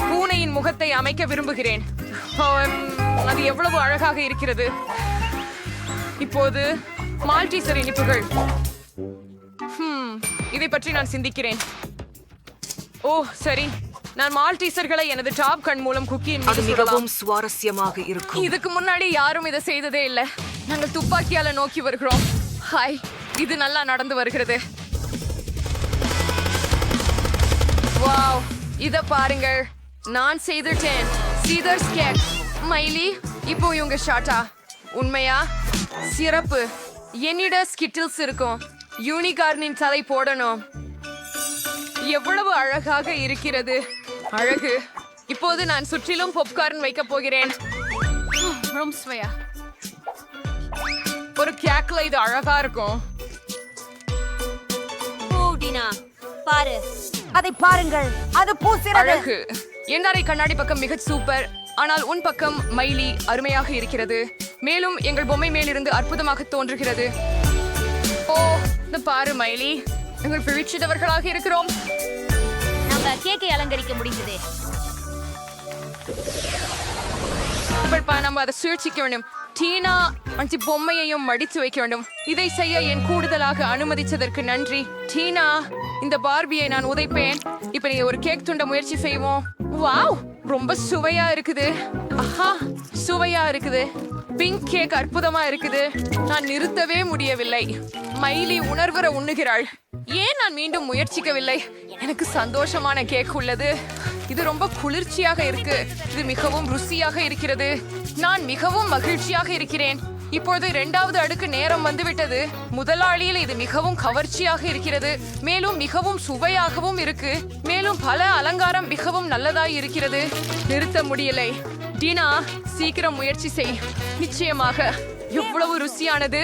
பூனையின் முகத்தை அமைக்க விரும்புகிறேன். அது எவ்வளவு அழகாக இருக்கிறது. இப்போது மால்டீசர் இனிப்புகள். இதை பற்றி நான் சிந்திக்கிறேன். ஓ சரி, நான் மால்டீசர்களை எனது டாப் கண் மூலம் குக்கியின் மீது மிகவும் சுவாரஸ்யமாக இருக்கும். இதுக்கு முன்னாடி யாரும் இதை செய்ததே இல்லை. நாங்கள் துப்பாக்கியால நோக்கி வருகிறோம். ஹாய், இது நல்லா நடந்து வருகிறது. வாவ், இத பாருங்கள், நான் செய்துட்டேன். சீதர்ஸ் கேக். மைலி, இப்போ இவங்க ஷாட்டா. உண்மையா? சிறப்பு. என்னிட ஸ்கிட்டில்ஸ் இருக்கும். யூனிகார்னின் தலை போடணும். எவ்வளவு அழகாக இருக்கிறது. அழகு. இப்போது நான் சுற்றிலும் பாப்கார்ன் வைக்க போகிறேன். ஒரு கேக்ல இது அழகா இருக்கும். பாரு, அதை பாருங்கள், அது பூசிறது. அழகு. என் கண்ணாடி பக்கம் மிக சூப்பர். ஆனால் உன் பக்கம் மைலி அருமையாக இருக்கிறது. மேலும் எங்கள் பொம்மை மேலிருந்து அற்புதமாக தோன்றுகிறது. ஓ, இந்த பாரு மைலி, எங்கள் பிழிச்சிட்டவர்களாக இருக்கிறோம். நம்ம கேக்கை அலங்கரிக்க முடிந்தது. நம்ம அதை சுழற்சிக்க வேண்டும். டீனா அந்த பொம்மையையும் மடித்து வைக்க வேண்டும். இதை செய்ய என் கூடுதலாக அனுமதிச்சதற்கு நன்றி. டீனா, இந்த பார்பியை நான் உதைப்பேன். இப்ப நீ ஒரு கேக் துண்ட முயற்சி செய்வோம். வாவ், ரொம்ப சுவையா இருக்குது. ஆஹா, சுவையா இருக்குது. பிங்க் கேக் அற்புதமா இருக்குது. நான் நிறுத்தவே முடியவில்லை. மைலி உணர்வர உண்ணுகிறாள். ஏன் நான் மீண்டும் முயற்சிக்கவில்லை? எனக்கு சந்தோஷமான கேக் உள்ளது. இது ரொம்ப குளிர்ச்சியாக இருக்கு. இது மிகவும் ருசியாக இருக்கிறது. நான் மிகவும் மகிழ்ச்சியாக இருக்கிறேன். இப்பொழுது 2வது அடுக்கு நேரம் வந்துவிட்டது. முதலாளியில் இது மிகவும் கவர்ச்சியாக இருக்கிறது. மேலும் மிகவும் சுவையாகவும் இருக்கு. மேலும் பல அலங்காரம் மிகவும் நல்லதாய் இருக்கிறது. நிறுத்த முடியலை. டீனா, சீக்கிரம் முயற்சி செய். நிச்சயமாக. எவ்வளவு ருசியானது.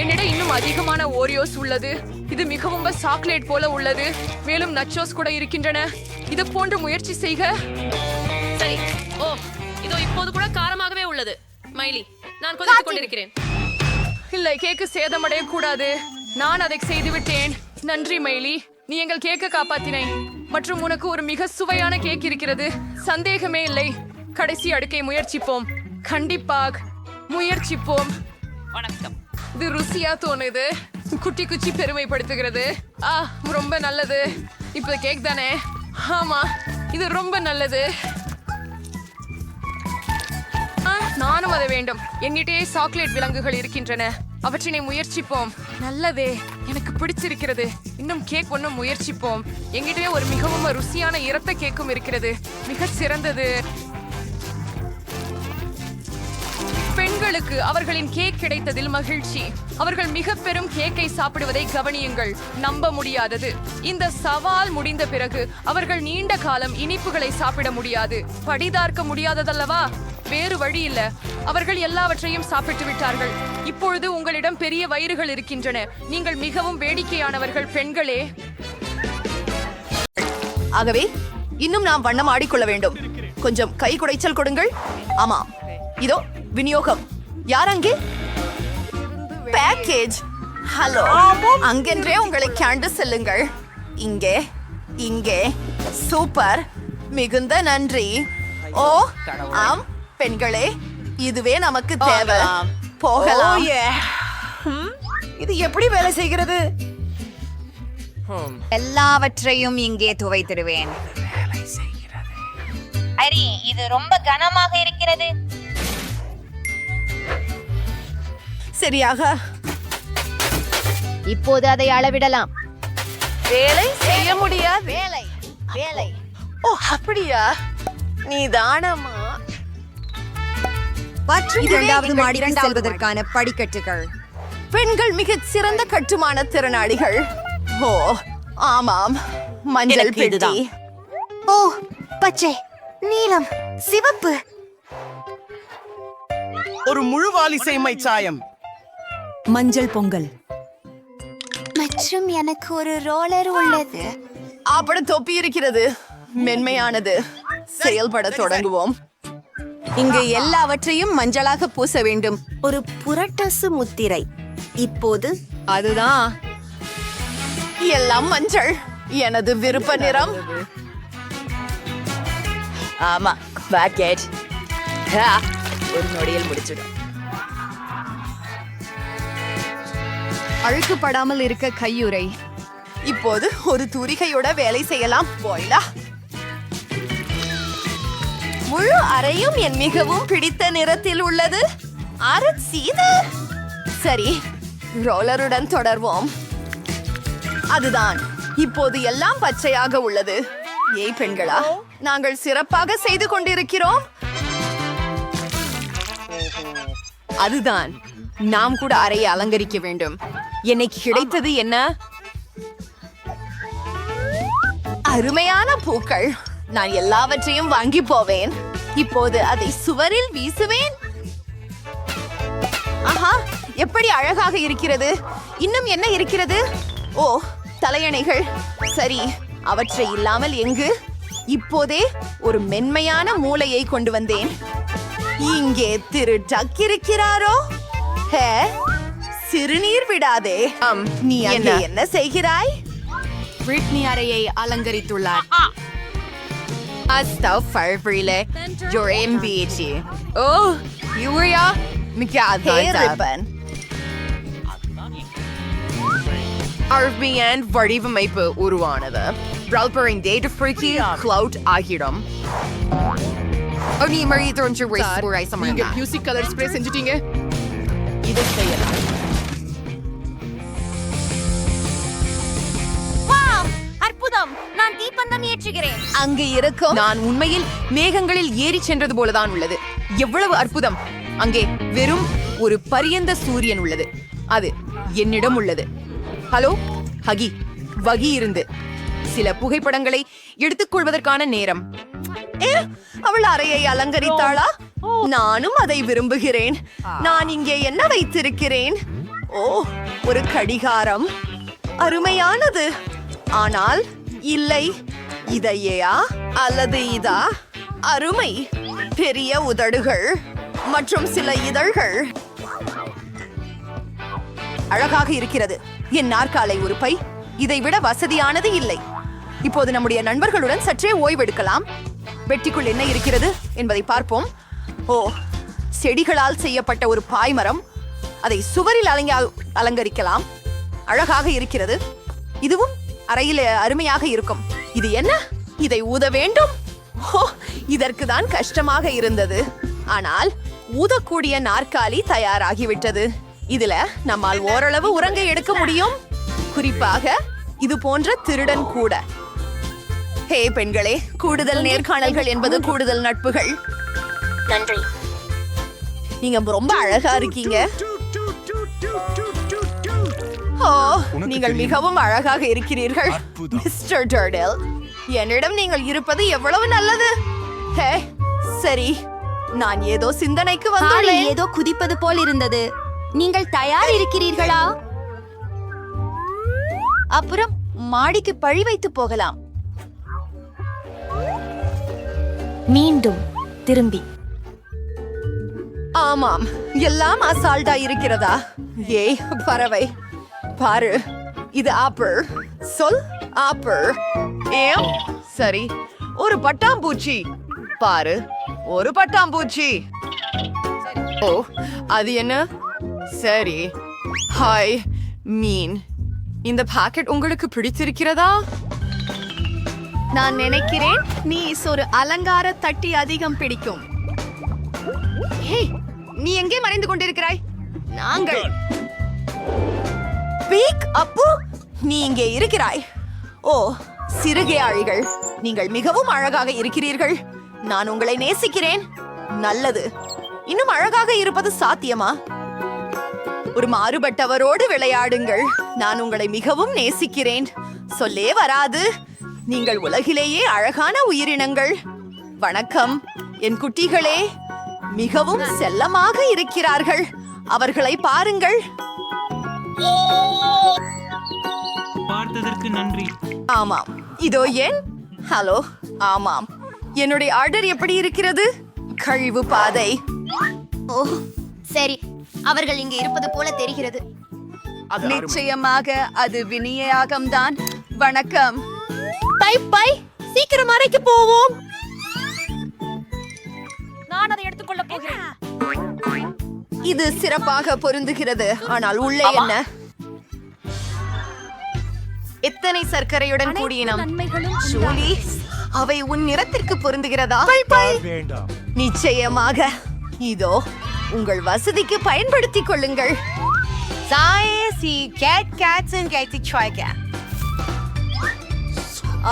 என்னிடம் இன்னும் அதிகமான ஓரியோஸ் உள்ளது. இது மிகவும் சாக்லேட் போல உள்ளது. மேலும் நச்சோஸ் கூட இருக்கின்றன. இது போன்ற முயற்சி செய்க. சரி. ஓ, இதோ இப்போது கூட காரமாகவே உள்ளது. மைலி, நான் கொதித்துக் கொண்டிருக்கிறேன். இல்லை, கேக்கு சேதமடைய கூடாது. நான் அதை செய்து விட்டேன். நன்றி மைலி, நீ எங்கள் கேக்க காப்பாத்தினை. மற்றும் உனக்கு ஒரு மிக சுவையான கேக் இருக்கிறது. சந்தேகமே இல்லை. கடைசி அடுக்கை முயற்சிப்போம். கண்டிப்பாக முயற்சிப்போம். வணக்கம். இது ருசியா தோணுது. குட்டி குச்சி பெருமைப்படுத்துகிறது. ரொம்ப நல்லது. இப்ப கேக் தானே? ஆமா, இது ரொம்ப நல்லது. நானும் அதை வேண்டும். என்கிட்டயே சாக்லேட் விலங்குகள் இருக்கின்றன. அவற்றினை முயற்சிப்போம். நல்லதே, எனக்கு பிடிச்சிருக்கிறது. இன்னும் கேக் ஒன்றும் முயற்சிப்போம். என்கிட்டயே ஒரு மிகவும் ருசியான இரத்த கேக்கும் இருக்கிறது. மிக சிறந்தது. பெண்களுக்கு அவர்களின் கேக் கிடைத்ததில் மகிழ்ச்சி. அவர்கள் மிக பெரும் கேக்கை சாப்பிடுவதை கவனியுங்கள். நம்ப முடியாதது. இந்த சவால் முடிந்த பிறகு அவர்கள் நீண்ட காலம் இனிப்புகளை சாப்பிட முடியாது. படிதார்க்க முடியாததல்லவா? வேறு வழி இல்ல. அவர்கள் எல்லாவற்றையும் சாப்பிட்டு விட்டார்கள். இப்பொழுது உங்களிடம் பெரிய வயிறுகள் இருக்கின்றன. நீங்கள் மிகவும் வேடிக்கையானவர்கள் பெண்களே. ஆகவே இன்னும் நாம் வண்ணம் ஆடிக்கொள்ள வேண்டும். கொஞ்சம் கை குடைச்சல் கொடுங்கள். ஆமாம், இதோ விநியோகம். யார் அங்கே? பேக்கேஜ். ஹலோ, அங்கென்றே உங்களை கேண்டு செல்லுங்கள். இங்கே இங்கே. சூப்பர், மிகுந்த நன்றி. ஓ ஆம் பெண்களே, இதுவே நமக்கு தேவை. போகலாம். இது எப்படி வேலை செய்கிறது? எல்லாவற்றையும் இங்கே துவைத்திடுவேன். அரி, இது ரொம்ப கனமாக இருக்கிறது. சரியாக. இப்போது அதை அளவிடலாம். வேலை செய்ய முடியாது. வேலை வேலை. ஓ அப்படியா? நீதானமா? இரண்டாவது மாடிக்கு செல்வதற்கான படிக்கட்டுகள். பெண்கள் மிகச் சிறந்த கட்டுமான திறனாளிகள். ஓ ஆமாம், மஞ்சள் பெட்டி. ஓ, பச்சை, நீலம், சிவப்பு. ஒரு முழு வாலிசைமை சாயம். மஞ்சள் பொங்கல். மற்றும் எனக்கு ஒரு ரோலர் உள்ளது. அப்படி தொப்பி இருக்கிறது. மென்மையானது. செயல்பட தொடங்குவோம். இங்கு எல்லாவற்றையும் மஞ்சளாக பூச வேண்டும். ஒரு புரட்டசு முத்திரை. இப்போது அதுதான். எல்லாம் மஞ்சள். எனது விருப்ப நிறம். ஆமா, பாக்கெட். ஒரு நொடியில் முடிச்சிடும். அழுக்குப்படாமல் இருக்க கையுறை. இப்போது ஒரு தூரிகையோட வேலை செய்யலாம். போயிலா. முழு அறையும் என் மிகவும் பிடித்த நிறத்தில் உள்ளது. சரி, ரோலருடன் தொடர்வோம். அதுதான். இப்போது எல்லாம் பச்சையாக உள்ளது. ஏய் பெண்களா, நாங்கள் சிறப்பாக செய்து கொண்டிருக்கிறோம். அதுதான். நாம் கூட அறையை அலங்கரிக்க வேண்டும். எனக்கு கிடைத்தது என்ன? அருமையான பூக்கள். நான் எல்லாவற்றையும் வாங்கி போவேன். இப்போது அதை சுவரில் வீசுவேன். ஆஹா, எப்படி அழகாக இருக்கிறது. இன்னும் என்ன இருக்கிறது? ஓ, தலையணைகள். சரி, அவற்றை இல்லாமல் எங்கு? இப்போதே ஒரு மென்மையான மூளையை கொண்டு வந்தேன். இங்கே திரு டக் இருக்கிறாரோ? ஹே, சிறுநீர் விடாதே. நீ அங்கே என்ன செய்கிறாய்? பிரிட்னி அறையை அலங்கரித்துள்ளார். வடிவமைப்பு உருவானது. Browsing data freaky cloud ஆகிடும். நீங்க மியூசிக் கலர் ஸ்ப்ரே செஞ்சிட்டீங்க. இதை செய்யலாம். அற்புதம்! நான் தீப்பந்தம் ஏற்றுகிறேன். அங்கு இருக்கும். நான் உண்மையில் மேகங்களில் ஏறி சென்றது போலதான் உள்ளது. எவ்வளவு அற்புதம்! அங்கே வெறும் ஒரு பரியந்த சூரியன் உள்ளது. அது என்னிடம் உள்ளது. ஹலோ ஹகி, வகி இருந்து சில புகைப்படங்களை எடுத்துக்கொள்வதற்கான நேரம். அவள் அறையை அலங்கரித்தாளா? நானும் அதை விரும்புகிறேன். நான் இங்கே என்ன வைத்திருக்கிறேன்? ஓ, ஒரு கடிகாரம். அருமையானது. ஆனால் இல்லை, இதையா அல்லது இதா? அருமை. பெரிய உதடுகள் மற்றும் சில இதழ்கள். அழகாக இருக்கிறது. என் நாற்காலை ஒரு பை. இதை விட வசதியானது இல்லை. இப்போது நம்முடைய நண்பர்களுடன் சற்றே ஓய்வெடுக்கலாம். பெட்டிக்குள் என்ன இருக்கிறது என்பதை பார்ப்போம். ஓ, செடிகளால் செய்யப்பட்ட ஒரு பாய்மரம். அதை சுவரில் அலங்கரிக்கலாம். அழகாக இருக்கிறது. இதுவும் அறையில் அருமையாக இருக்கும். இது என்ன? இதை ஊத வேண்டும். ஓ, இதற்கு தான் கஷ்டமாக இருந்தது. ஆனால் ஊதக்கூடிய நாற்காலி தயாராகிவிட்டது. இதுல நம்மால் ஓரளவு உறங்க எடுக்க முடியும். குறிப்பாக இது போன்ற திருடன் கூட. ஹே பெண்களே, கூடுதல் நேர்காணல்கள் என்பது கூடுதல் நட்புகள். நன்றி. நீங்க ரொம்ப அழகா இருக்கீங்க. ஓ, நீங்கள் மிகவும் அழகாக இருக்கிறீர்கள் மிஸ்டர் டர்டில். என்னிடம் நீங்கள் இருப்பது எவ்வளவு நல்லது. ஹே, சரி, நான் ஏதோ சிந்தனைக்கு வந்துள்ளேன். ஏதோ குதிப்பது போல் இருந்தது. நீங்கள் தயார் இருக்கிறீர்களா? அப்புறம் மாடிக்கு பழி வைத்து போகலாம். மீண்டும் திரும்பி. ஆமாம், எல்லாம் அசால்ட்டா இருக்கிறதா? ஏய் பறவை, பாரு, இது ஆப்பிள். சொல் ஆப்பிள். ஏம், சரி, ஒரு பட்டாம்பூச்சி. பாரு, ஒரு பட்டாம்பூச்சி. ஓ, அது என்ன? சரி, ஹாய் மீன். இந்த பாக்கெட் உங்களுக்கு பிடித்திருக்கிறதா? நான் நினைக்கிறேன் நீ ஒரு அலங்கார தட்டி அதிகம் பிடிக்கும். ஹே, நீ எங்கே மறைந்து கொண்டிருக்கிறாய்? நாங்கள் பீக் அப்பு, நீ இங்கே இருக்கிறாய். ஓ, சிறுகையாழிகள், நீங்கள் மிகவும் அழகாக இருக்கிறீர்கள். நான் உங்களை நேசிக்கிறேன். நல்லது. இன்னும் அழகாக இருப்பது சாத்தியமா? ஒரு மாறுபட்டவரோடு விளையாடுங்கள். நான் உங்களை மிகவும் நேசிக்கிறேன். சொல்லே வராது. நீங்கள் உலகிலேயே அழகான உயிரினங்கள். வணக்கம் என் குட்டிகளே. மிகவும் செல்லமாக இருக்கிறார்கள். அவர்களை பாருங்கள். பார்த்ததற்கு நன்றி. ஆமாம், இதோ ஏன். ஹலோ. ஆமாம், என்னுடைய ஆர்டர் எப்படி இருக்கிறது? கழிவு பாதை. ஓ, சரி, அவர்கள் இங்கே இருப்பது போல தெரிகிறது. நிச்சயமாக அது விநியோகம்தான். வணக்கம். பை பை, சீக்கிரம் அறைக்கு போவோம். நான் அதை எடுத்துக்கொள்ள போகிறேன். இது சிறப்பாக பொருந்துகிறது. ஆனால் உள்ளே என்ன? எத்தனை சர்க்கரையுடன் கூடியனம். ஜூலி, அவை உன் நிறத்திற்கு பொருந்துகிறதா? நிச்சயமாக. இதோ உங்கள் வசதிக்கு பயன்படுத்திக் கொள்ளுங்கள்.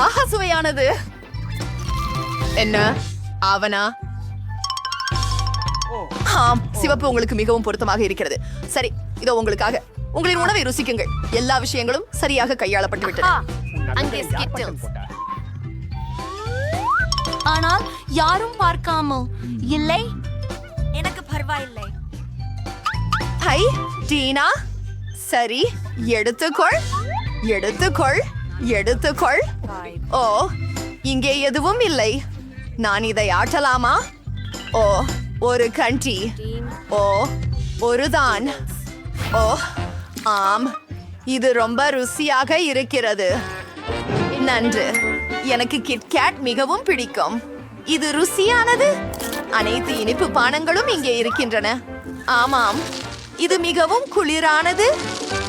ஆஹா, சுவையானது. என்ன ஆவனா? ஆம், சிவப்பு உங்களுக்கு மிகவும் பொருத்தமாக இருக்கிறது. சரி, இதோ உங்களுக்காக. உங்களின் உணவை ருசிக்குங்கள். எல்லா விஷயங்களும் சரியாக கையாளப்பட்டு விட்டது. அங்கே ஸ்கிட்டில்ஸ். ஆனால் யாரும் பார்க்காமோ இல்லை. எனக்கு பரவாயில்லை. ஹை டீனா, சரி, எடுத்துக்கொள், எடுத்துக்கொள், எடுத்துக்கொள். ஓ, இங்கே எதுவும் இல்லை. நான் இதை ஆட்டலாமா? ஓ, ஒரு கண்டி. ஓ, ஒருதான். ஓ, ஆம், இது ரொம்ப ருசியாக இருக்கிறது. நன்று. எனக்கு கிட்கேட் மிகவும் பிடிக்கும். இது ருசியானது. அனைத்து இனிப்பு பானங்களும் இங்கே இருக்கின்றன. ஆமாம், இது மிகவும் குளிரானது.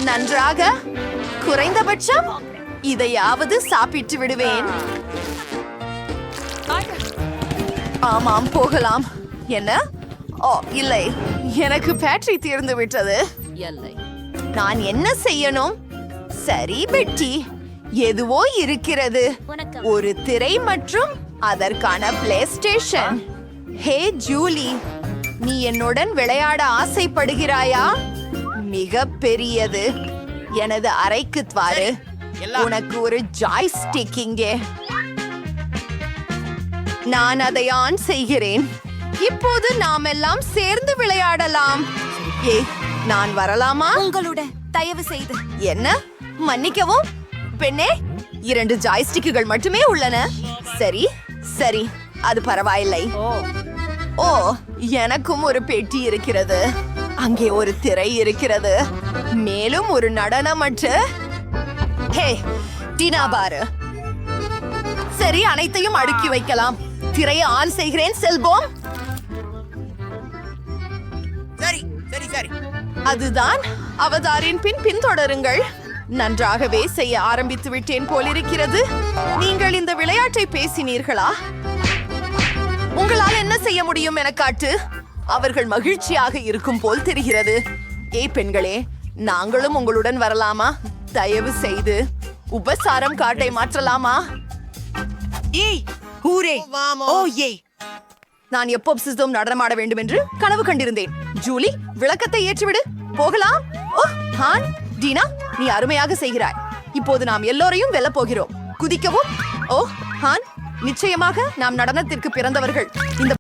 நன்றாக. குறைந்தபட்சம் இதையாவது சாப்பிட்டு விடுவேன். ஆமாம், போகலாம். என்ன? ஓ, இல்லை, எனக்கு பேட்டரி தீர்ந்து விட்டது. நான் என்ன செய்யணும்? சரி பெட்டி, எதுவோ இருக்கிறது. ஒரு திரை மற்றும் அதற்கான பிளே ஸ்டேஷன். ஹே ஜூலி, நீ என்னுடன் விளையாட ஆசைப்படுகிறாயா? மிக பெரியது. எனது அறைக்கு வாரு. உனக்கு ஒரு ஜாய்ஸ்டிக் இங்கே. நான் அதை ஆன் செய்கிறேன். இப்போது நாம் எல்லாம் சேர்ந்து விளையாடலாம். ஏ, நான் வரலாமா? உங்களுடன் தயவு செய்து. என்ன? மன்னிக்கவும் பெண்ணே, 2 ஜாய்ஸ்டிக்குகள் மட்டுமே உள்ளன. சரி சரி, அது பரவாயில்லை. ஓ, எனக்கும் ஒரு பெட்டி இருக்கிறது. அங்கே ஒரு திரை இருக்கிறது. மேலும் ஒரு நடனமற்ற. ஹே டீனா, பாரு. சரி, அனைத்தையும் அடுக்கி வைக்கலாம். திரையை ஆன் செய்கிறேன். செல்போம். சரி சரி சரி, அதுதான் அவதாரின் பின்தொடருங்கள். நன்றாகவே செய்ய ஆரம்பித்து விட்டேன் போலிருக்கிறது. நீங்கள் இந்த விளையாட்டை பேசினீர்களா? உங்களால் என்ன செய்ய முடியும் என காட்டு. அவர்கள் மகிழ்ச்சியாக இருக்கும் போல் தெரிகிறது. ஏய் பெண்களே, நாங்களும் உங்களுடன் வரலாமா? தயவு செய்து உபசாரம் காட்டை மாற்றலாமா? ஏய் ஹூரே, ஓ ஏய், நான் எப்போ சிஸ்டம் நடனமாட வேண்டும் என்று கனவு கண்டிருந்தேன். ஜூலி, விளக்கத்தை ஏற்றிவிடு. போகலாம். ஓ ஹான், டீனா, நீ அருமையாக செய்கிறாய். இப்போது நாம் எல்லோரையும் வெல்ல போகிறோம். குதிக்கவும். ஓ ஹான், நிச்சயமாக நாம் நடனத்திற்கு பிறந்தவர்கள். இந்த